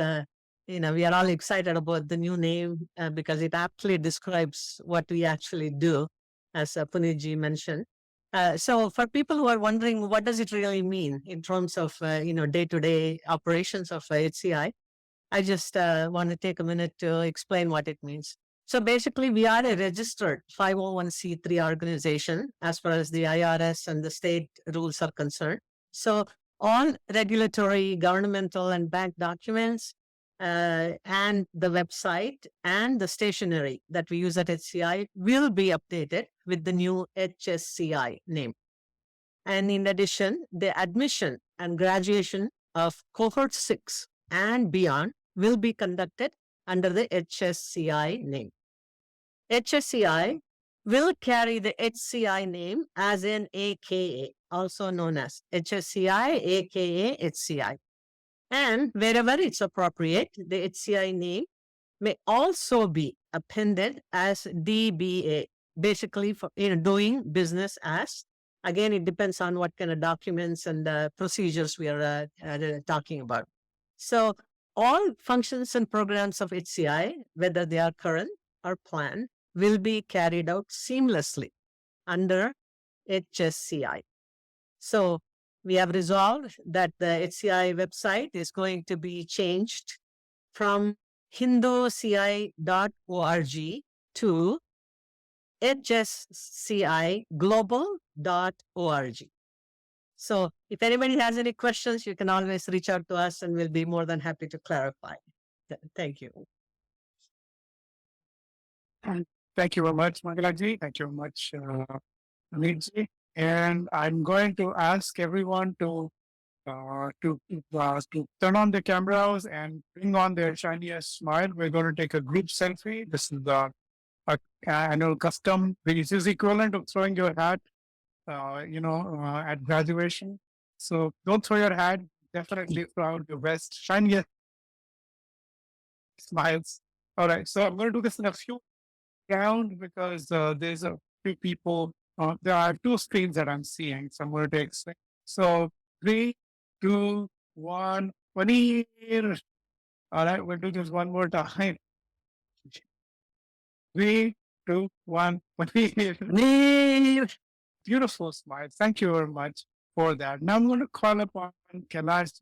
we are all excited about the new name because it aptly describes what we actually do, as Puneetji mentioned. So for people who are wondering, what does it really mean in terms of, day-to-day operations of HCI, I just want to take a minute to explain what it means. So basically, we are a registered 501c3 organization as far as the IRS and the state rules are concerned. So all regulatory, governmental, and bank documents and the website and the stationery that we use at HCI will be updated with the new HSCI name. And in addition, the admission and graduation of cohort 6 and beyond will be conducted under the HSCI name. HSCI will carry the HCI name as in AKA, also known as HSCI, AKA HCI. And wherever it's appropriate, the HCI name may also be appended as DBA, basically for doing business as. Again, it depends on what kind of documents and procedures we are talking about. So all functions and programs of HCI, whether they are current or planned, will be carried out seamlessly under HSCI. So we have resolved that the HCI website is going to be changed from hinduci.org to hsciglobal.org. So if anybody has any questions, you can always reach out to us and we'll be more than happy to clarify. Thank you. Thank you very much, Mangalaji. Thank you very much, Amitji. And I'm going to ask everyone to turn on the cameras and bring on their shiniest smile. We're going to take a group selfie. This is the annual custom, which is equivalent of throwing your hat, at graduation. So don't throw your hat. Definitely throw out your best, shine your smiles. All right. So I'm going to do this in a few round because there's a few people. There are two screens that I'm seeing. So I'm going to take. So 3, 2, 1. Paneer. All right. We'll do this one more time. 3, 2, 1. Paneer. Beautiful smile. Thank you very much for that. Now I'm going to call upon Kailash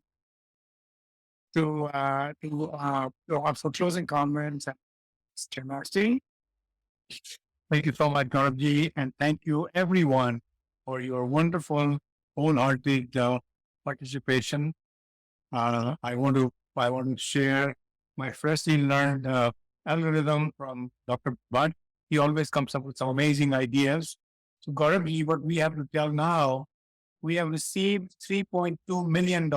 to for closing comments and Kailash. Thank you so much, Gaurav, and thank you everyone for your wonderful, wholehearted participation. I want to share my freshly learned algorithm from Dr. Bhat. He always comes up with some amazing ideas. So, Gaurav, what we have to tell now, we have received $3.2 million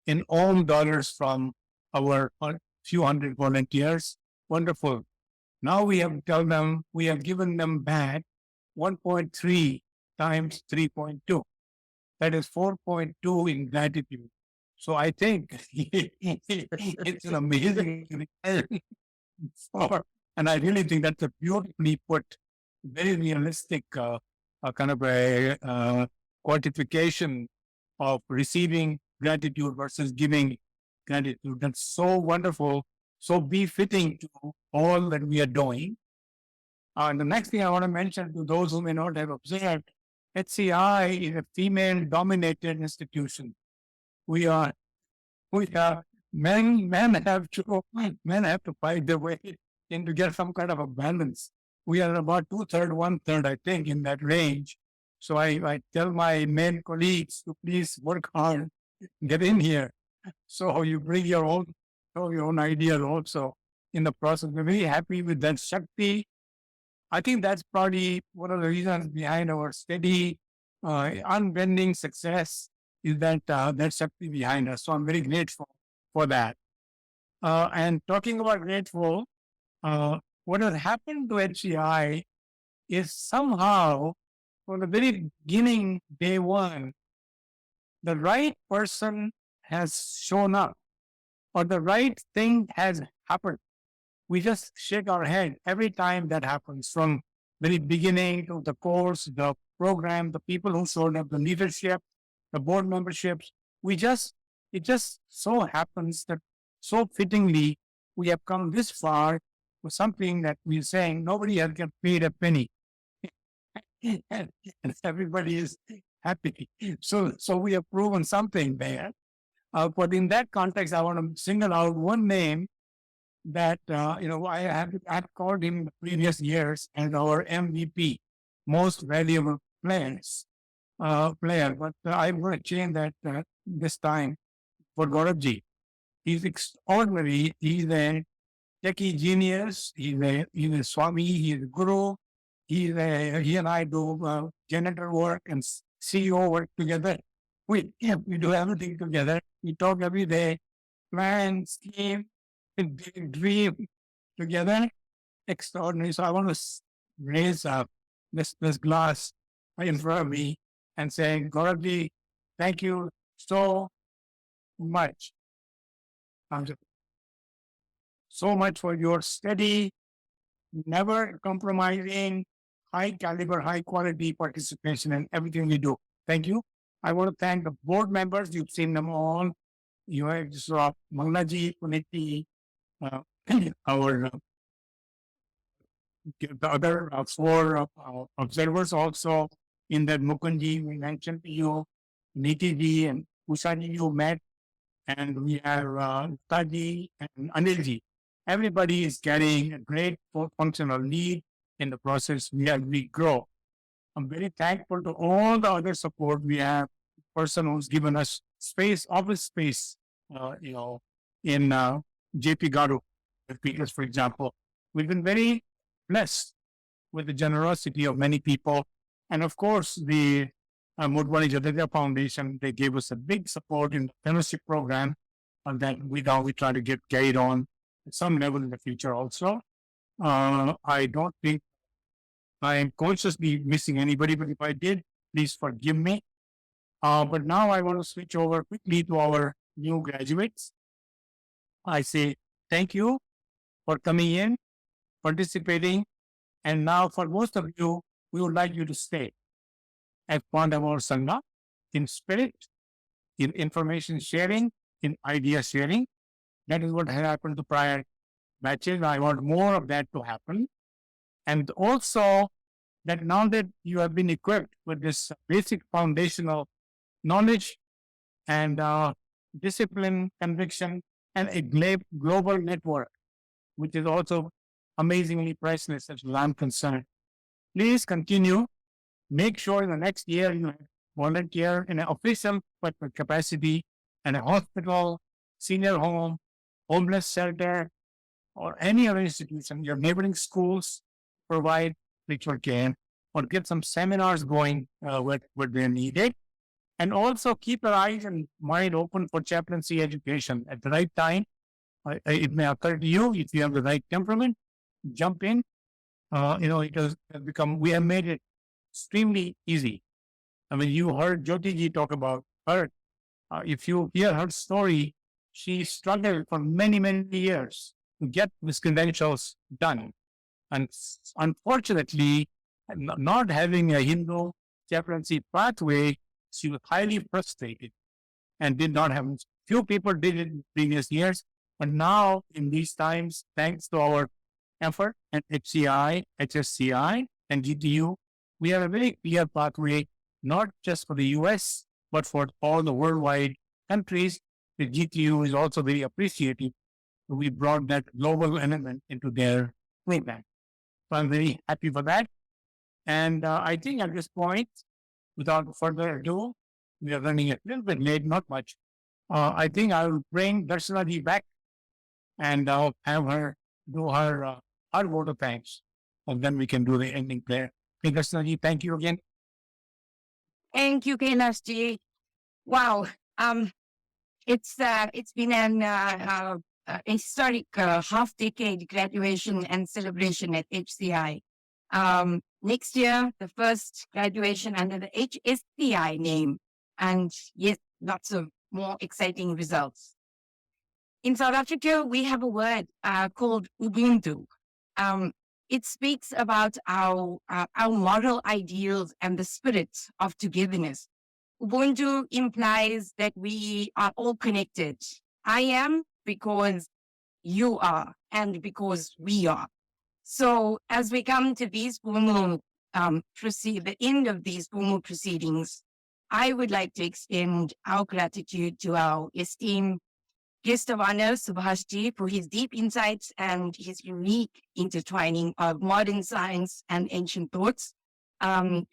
in own dollars from our few hundred volunteers. Wonderful. Now we have to tell them, we have given them back 1.3 times 3.2. That is 4.2 in gratitude. So I think it's an amazing and I really think that's a beautifully put, very realistic kind of a quantification of receiving gratitude versus giving gratitude. That's so wonderful, so befitting to all that we are doing. And the next thing I want to mention to those who may not have observed, HCI is a female-dominated institution. Men have to fight their way in to get some kind of a balance. We are about 2/3, 1/3, I think, in that range. So I tell my men colleagues to please work hard, get in here. So you bring your own ideas also in the process. We're very happy with that Shakti. I think that's probably one of the reasons behind our steady, unbending success is that Shakti behind us. So I'm very grateful for that. And talking about grateful, what has happened to HCI is somehow, from the very beginning, day one, the right person has shown up or the right thing has happened. We just shake our head every time that happens, from very beginning to the course, the program, the people who showed up, the leadership, the board memberships. It just so happens that so fittingly we have come this far with something that we're saying nobody has got paid a penny. and everybody is happy. So we have proven something there. But in that context, I want to single out one name that, I've called him in the previous years as our MVP, most valuable player. But I'm going to change that this time for Gauravji. He's extraordinary. He's a techie genius. He's a Swami. He's a guru. He and I do janitor work and CEO work together. We do everything together. We talk every day, plan, scheme, dream together. Extraordinary. So I want to raise up this glass in front of me and say, Gauravji, thank you so much. So much for your steady, never compromising, high caliber, high quality participation in everything we do. Thank you. I want to thank the board members. You've seen them all. You have Manglaji, Puniti, our the other 4 observers also in that Mukunji, we mentioned to you, Nitiji and Ushaji, you met, and we have Taji and Anilji. Everybody is carrying a great functional lead in the process. We grow. I'm very thankful to all the other support we have. Person who's given us space, office space, in JP Garu, Peters, for example. We've been very blessed with the generosity of many people. And of course, the Motwani Jadeja Foundation, they gave us a big support in the fellowship program, and that we try to get carried on at some level in the future also. I don't think I am consciously missing anybody, but if I did, please forgive me. But now I want to switch over quickly to our new graduates. I say thank you for coming in, participating, and now for most of you, we would like you to stay as part of our Sangha in spirit, in information sharing, in idea sharing. That is what had happened to prior batches. I want more of that to happen. And also that now that you have been equipped with this basic foundational knowledge and discipline, conviction, and a global network, which is also amazingly priceless as far as I'm concerned. Please continue. Make sure in the next year you volunteer in an official capacity in a hospital, senior home, homeless shelter, or any other institution. Your neighboring schools provide spiritual care, or get some seminars going where they're needed. And also keep your eyes and mind open for chaplaincy education at the right time. It may occur to you if you have the right temperament, jump in. It has become, we have made it extremely easy. I mean, you heard Jyoti ji talk about her. If you hear her story, she struggled for many, many years to get these credentials done. And unfortunately, not having a Hindu chaplaincy pathway, she was highly frustrated and did not have. Few people did it in previous years, but now in these times, thanks to our effort at HCI, HSCI, and GTU, we have a very clear pathway, not just for the US, but for all the worldwide countries. The GTU is also very appreciative. We brought that global element into their playback. So I'm very happy for that. And I think at this point, without further ado, we are running a little bit late, not much. I think I'll bring Darshana back and I'll have her do her vote of thanks. And then we can do the ending prayer. Okay, Darshana, thank you again. Thank you, Kailash ji. Wow. It's been an historic half-decade graduation and celebration at HCI. Next year, the first graduation under the HSCI name, and yes, lots of more exciting results. In South Africa, we have a word called Ubuntu. It speaks about our moral ideals and the spirit of togetherness. Ubuntu implies that we are all connected. I am because you are, and because we are. So as we come to these formal the end of these formal proceedings, I would like to extend our gratitude to our esteemed guest of honor, Subhash ji, for his deep insights and his unique intertwining of modern science and ancient thoughts.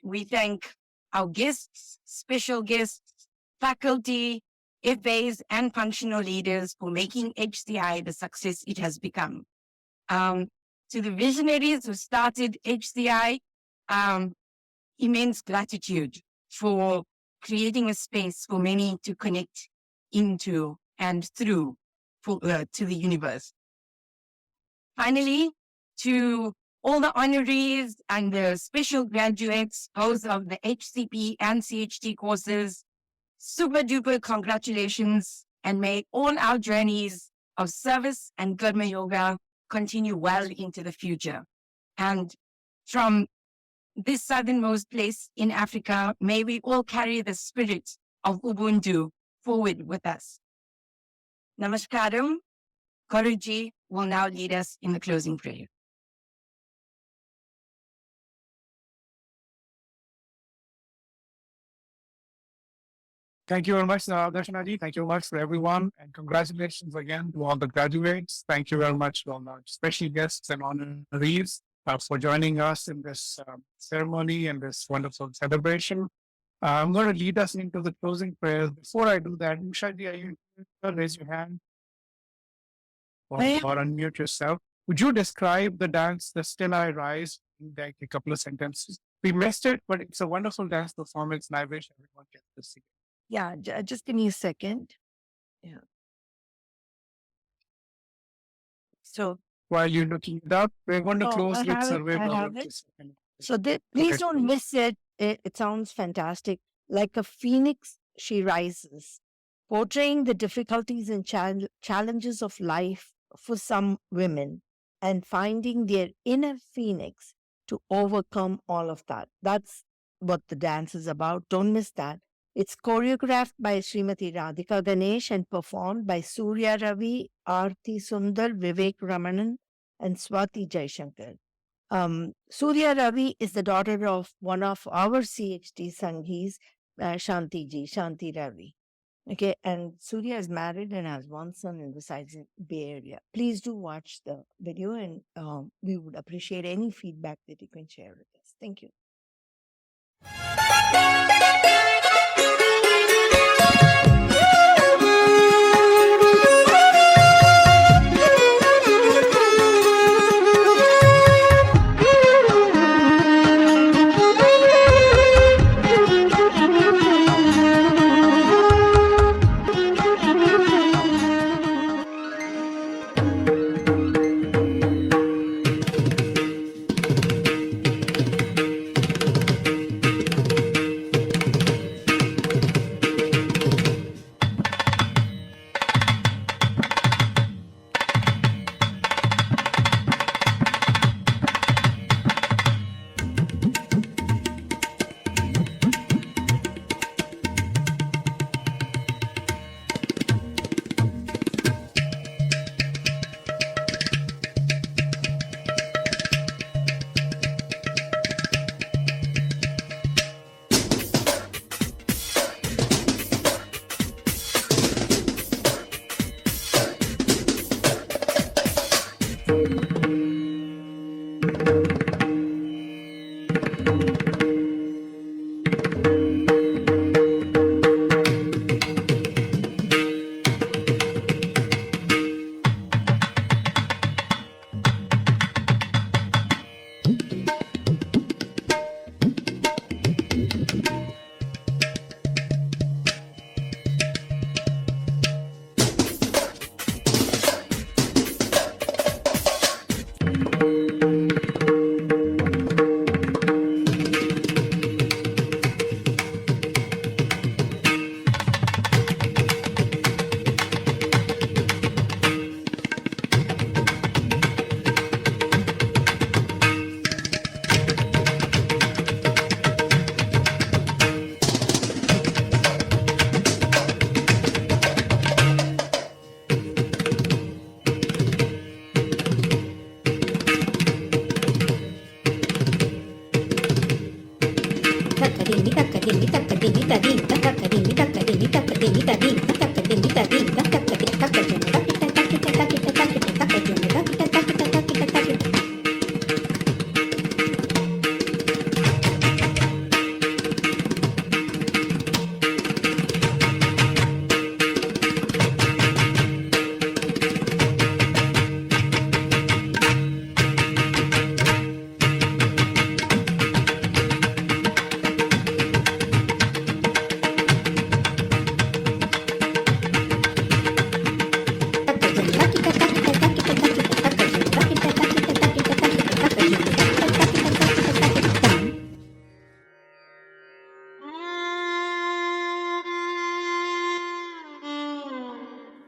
We thank our guests, special guests, faculty, FAs, and functional leaders for making HCI the success it has become. To the visionaries who started HCI, immense gratitude for creating a space for many to connect into and through to the universe. Finally, to all the honorees and the special graduates, both of the HCP and CHT courses, super duper congratulations, and may all our journeys of service and Karma Yoga continue well into the future. And from this southernmost place in Africa, may we all carry the spirit of Ubuntu forward with us. Namaskaram. Guruji will now lead us in the closing prayer. Thank you very much, Darshana ji. Thank you very much for everyone. And congratulations again to all the graduates. Thank you very much to all our special guests and honorees for joining us in this ceremony and this wonderful celebration. I'm going to lead us into the closing prayers. Before I do that, Usha ji, are you raise your hand or unmute yourself? Would you describe the dance, the Still I Rise, in like a couple of sentences? We missed it, but it's a wonderful dance performance, and I wish everyone gets to see it. Yeah, just give me a second. Yeah. So while you're looking it up. We're going to Oh, close I with have it. survey. I have it. So please don't miss it. It sounds fantastic. Like a phoenix, she rises, portraying the difficulties and challenges of life for some women and finding their inner phoenix to overcome all of that. That's what the dance is about. Don't miss that. It's choreographed by Srimati Radhika Ganesh and performed by Surya Ravi, Aarti Sundar, Vivek Ramanan, and Swati Jaishankar. Surya Ravi is the daughter of one of our CHT Sanghis, Shanti Ravi. Okay, and Surya is married and has one son and resides in Bay Area. Please do watch the video, and we would appreciate any feedback that you can share with us. Thank you.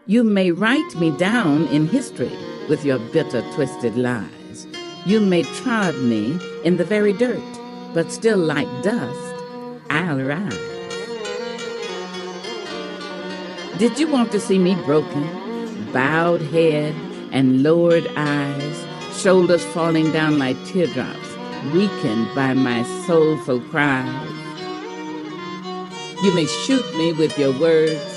You may write me down in history with your bitter, twisted lies. You may trod me in the very dirt, but still like dust, I'll rise. Did you want to see me broken, bowed head and lowered eyes, shoulders falling down like teardrops, weakened by my soulful cries? You may shoot me with your words,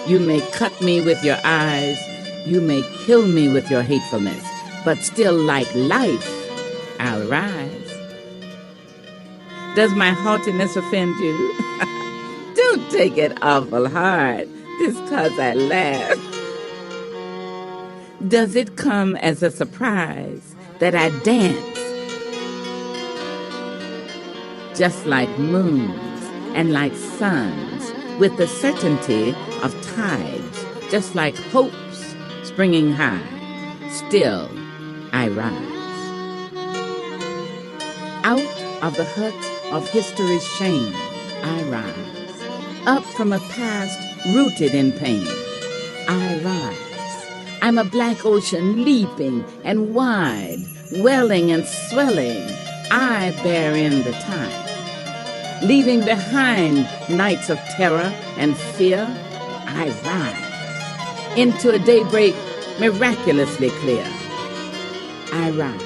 you may cut me with your eyes, you may kill me with your hatefulness, but still like life, I'll rise. Does my haughtiness offend you? Don't take it awful hard, just 'cause I laugh. Does it come as a surprise that I dance just like moons and like suns, with the certainty of tides, just like hopes springing high? Still, I rise. Out of the hut of history's shame, I rise. Up from a past rooted in pain, I rise. I'm a black ocean leaping and wide, welling and swelling. I bear in the tide. Leaving behind nights of terror and fear, I rise. Into a daybreak miraculously clear, I rise.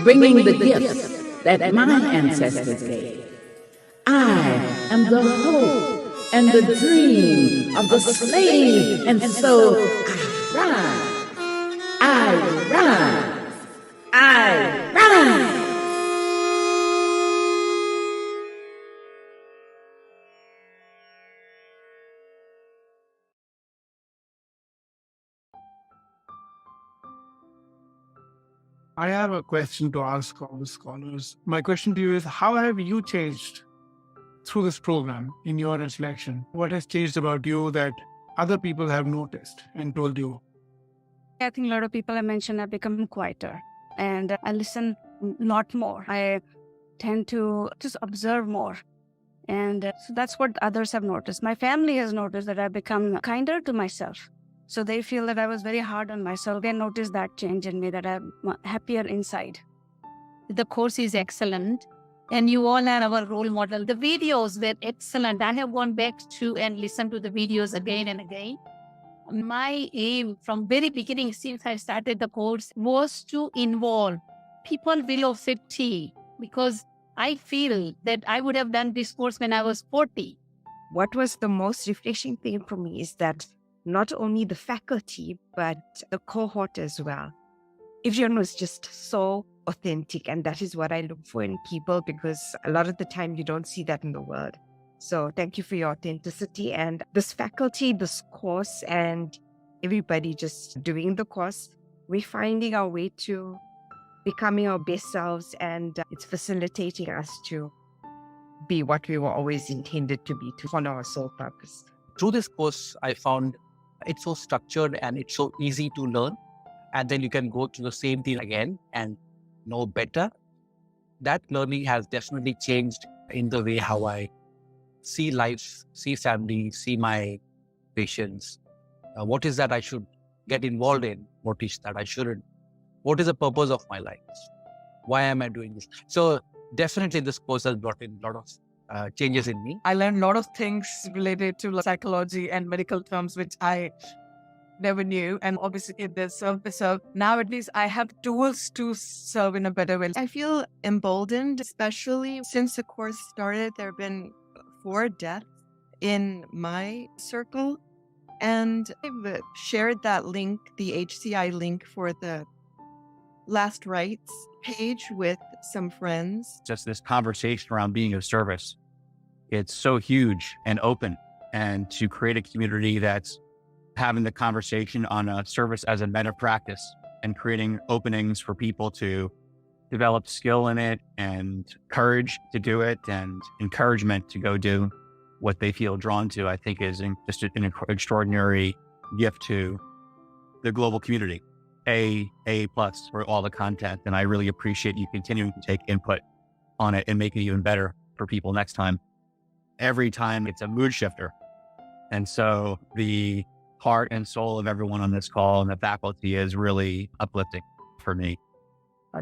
Bringing the gifts that my ancestors gave. I am the hope and the dream of the slave, and so I rise. I rise. I rise. I have a question to ask all the scholars. My question to you is, how have you changed through this program in your reflection? What has changed about you that other people have noticed and told you? I think a lot of people have mentioned I've become quieter and I listen a lot more. I tend to just observe more. And so that's what others have noticed. My family has noticed that I've become kinder to myself. So they feel that I was very hard on myself. They noticed that change in me, that I'm happier inside. The course is excellent. And you all are our role model. The videos were excellent. I have gone back to and listened to the videos again and again. My aim from very beginning, since I started the course, was to involve people below 50, because I feel that I would have done this course when I was 40. What was the most refreshing thing for me is that not only the faculty, but the cohort as well. Everyone was just so authentic, and that is what I look for in people, because a lot of the time you don't see that in the world. So thank you for your authenticity, and this faculty, this course, and everybody just doing the course, we're finding our way to becoming our best selves, and it's facilitating us to be what we were always intended to be, to honor our soul purpose. Through this course, I found it's so structured and it's so easy to learn. And then you can go to the same thing again and know better. That learning has definitely changed in the way how I see life, see family, see my patients. What is that I should get involved in? What is that I shouldn't? What is the purpose of my life? Why am I doing this? So definitely this course has brought in a lot of changes in me. I learned a lot of things related to psychology and medical terms, which I never knew. And obviously if there's serve, now at least I have tools to serve in a better way. I feel emboldened, especially since the course started. There have been 4 deaths in my circle. And I've shared that link, the HCI link for the Last Rites page with some friends. Just this conversation around being of service. It's so huge and open, and to create a community that's having the conversation on a service as a meta practice and creating openings for people to develop skill in it and courage to do it and encouragement to go do what they feel drawn to, I think is just an extraordinary gift to the global community. A plus for all the content. And I really appreciate you continuing to take input on it and make it even better for people next time. Every time it's a mood shifter. And so the heart and soul of everyone on this call and the faculty is really uplifting for me.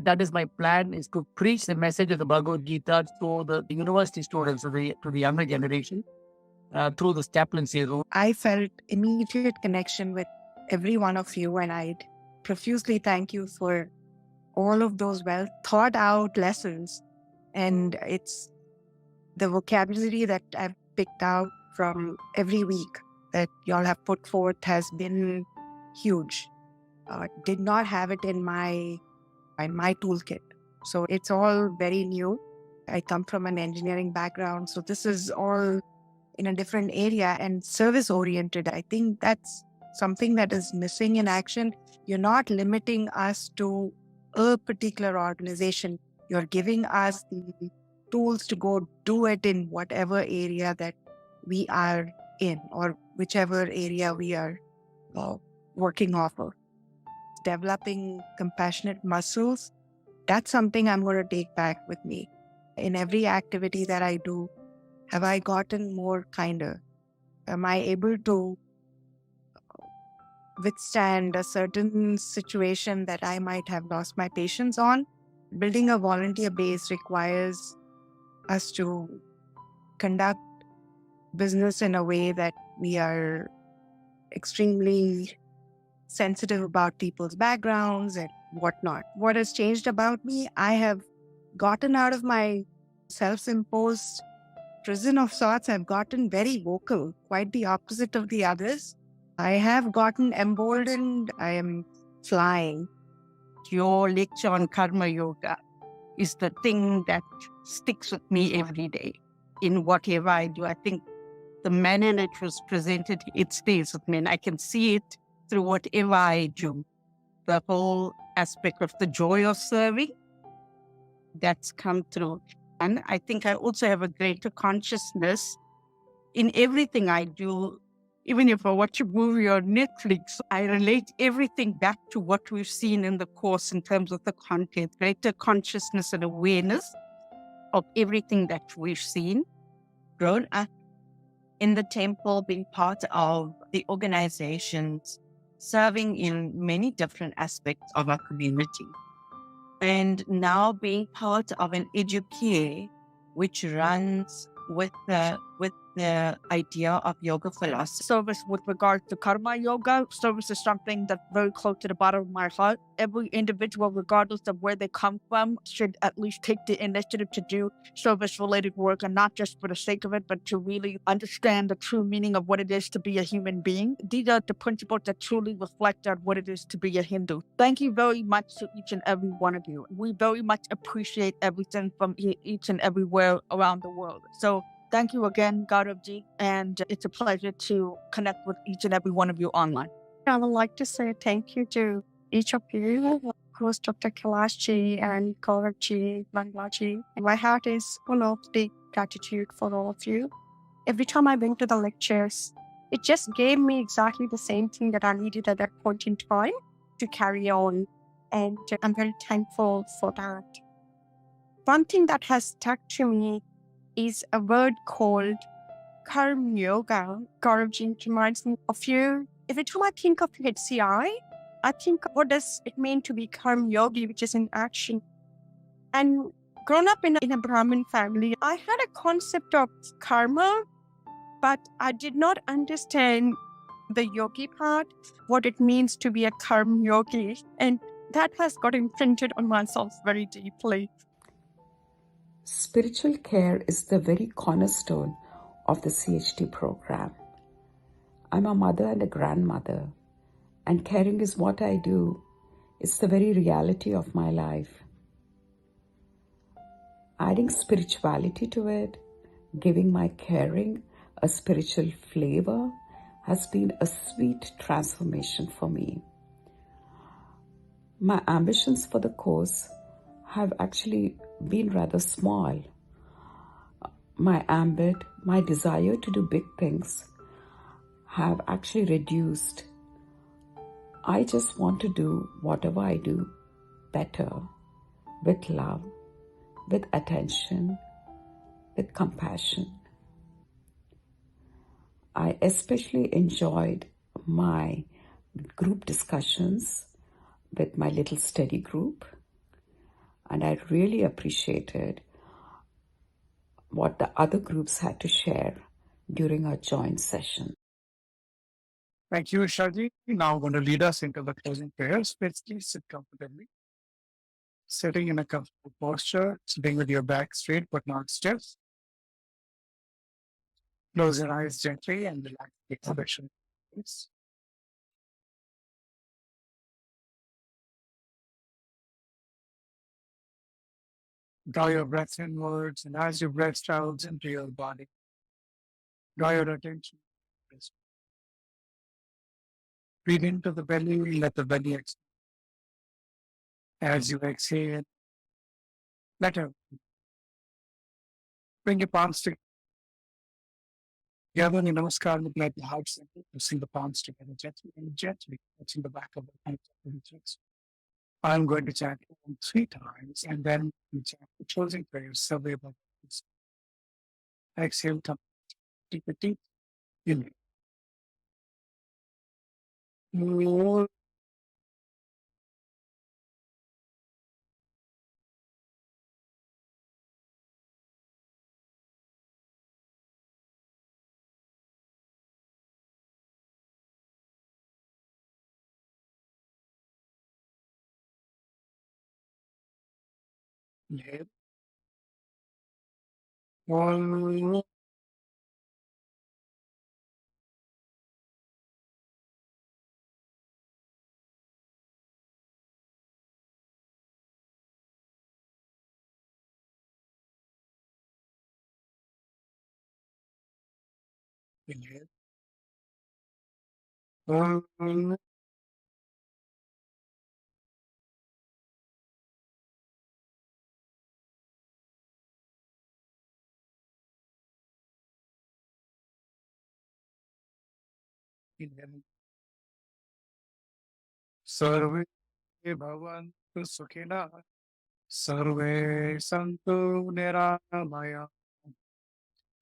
That is my plan, is to preach the message of the Bhagavad Gita to the university students, to the younger generation, through this chaplaincy route. I felt immediate connection with every one of you, and I'd profusely thank you for all of those well thought out lessons. And it's the vocabulary that I've picked out from every week that y'all have put forth has been huge. Did not have it in my toolkit. So it's all very new. I come from an engineering background, so this is all in a different area and service oriented. I think that's something that is missing in action. You're not limiting us to a particular organization. You're giving us the tools to go do it in whatever area that we are in or whichever area we are working off of. Developing compassionate muscles, that's something I'm going to take back with me. In every activity that I do, have I gotten more kinder? Am I able to withstand a certain situation that I might have lost my patience on? Building a volunteer base requires us to conduct business in a way that we are extremely sensitive about people's backgrounds and whatnot. What has changed about me? I have gotten out of my self-imposed prison of sorts. I've gotten very vocal, quite the opposite of the others. I have gotten emboldened. I am flying. Your lecture on karma yoga is the thing that sticks with me every day in whatever I do. I think the manner in it was presented, it stays with me, and I can see it through whatever I do. The whole aspect of the joy of serving, that's come through. And I think I also have a greater consciousness in everything I do. Even if I watch a movie on Netflix, I relate everything back to what we've seen in the course in terms of the content, greater consciousness and awareness of everything that we've seen. Grown up in the temple, being part of the organizations, serving in many different aspects of our community. And now being part of an educare which runs with the idea of yoga philosophy. Service with regard to karma yoga. Service is something that's very close to the bottom of my heart. Every individual, regardless of where they come from, should at least take the initiative to do service-related work, and not just for the sake of it, but to really understand the true meaning of what it is to be a human being. These are the principles that truly reflect on what it is to be a Hindu. Thank you very much to each and every one of you. We very much appreciate everything from each and everywhere around the world. So thank you again, Gauravji, and it's a pleasure to connect with each and every one of you online. I would like to say thank you to each of you, host Dr. Kailashji and Gauravji, Banglaji. My heart is full of deep gratitude for all of you. Every time I went to the lectures, it just gave me exactly the same thing that I needed at that point in time to carry on. And I'm very thankful for that. One thing that has stuck to me is a word called karma yoga. Gauravji reminds me of you. Every time I think of HCI, I think, what does it mean to be karma yogi, which is in action? And grown up in a Brahmin family, I had a concept of karma, but I did not understand the yogi part, what it means to be a karma yogi. And that has got imprinted on myself very deeply. Spiritual care is the very cornerstone of the CHT program. I'm a mother and a grandmother, and caring is what I do. It's the very reality of my life. Adding spirituality to it, giving my caring a spiritual flavor, has been a sweet transformation for me. My ambitions for the course have actually been rather small. My ambit, my desire to do big things have actually reduced. I just want to do whatever I do better, with love, with attention, with compassion. I especially enjoyed my group discussions with my little study group, and I really appreciated what the other groups had to share during our joint session. Thank you, Shaji. Now going to lead us into the closing prayers. Please sit comfortably. Sitting in a comfortable posture, sitting with your back straight but not stiff. Close your eyes gently and relax the expression. Please. Draw your breath inwards, and as your breath travels into your body, draw your attention. Breathe into the belly, let the belly exhale. As you exhale, let it bring your palms together in Namaskar, look like the heart center. Pressing the palms together gently and gently, touching the back of the hands. I'm going to chant 3 times and then we chant the closing prayers. Survey about this. Exhale, come deep, deep. Inhale. Hold. Inhale. Hold. Inhale. Hold. Inhale. Sarve bhavantu sukhina. Sarve santu niramaya.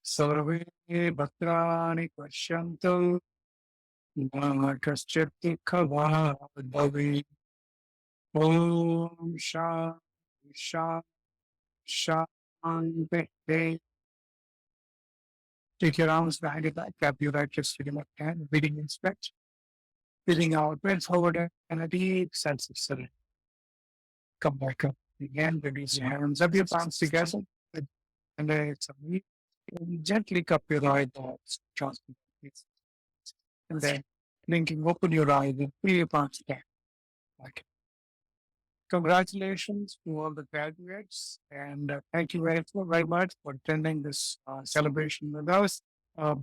Sarve bhadrani pasyantu. Ma kaschit dukha bhavi. Om Shanti Shanti. Take your arms behind your back, grab your right wrist with your left hand, breathing in stretch, breathing out, bend forward and a deep sense of serenity. Come back up again, release your hands, rub your palms together, and then it's a gently cup your eyeballs, and then blinking, open your eyes and feel your palms down. Like congratulations to all the graduates, and thank you very much for attending this celebration with us.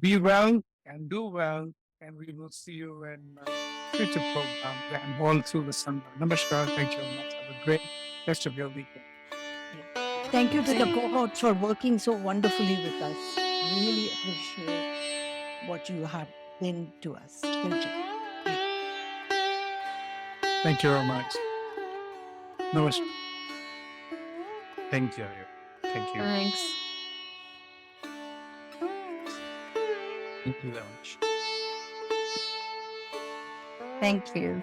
Be well and do well, and we will see you in future programs and all through the Sangha. Namaskar. Thank you very much. Have a great rest of your weekend. Thank you to the cohorts for working so wonderfully with us. Really appreciate what you have been to us. Thank you. Thank you very much. Namaskar. Thank you. Thank you. Thanks. Thank you very much. Thank you.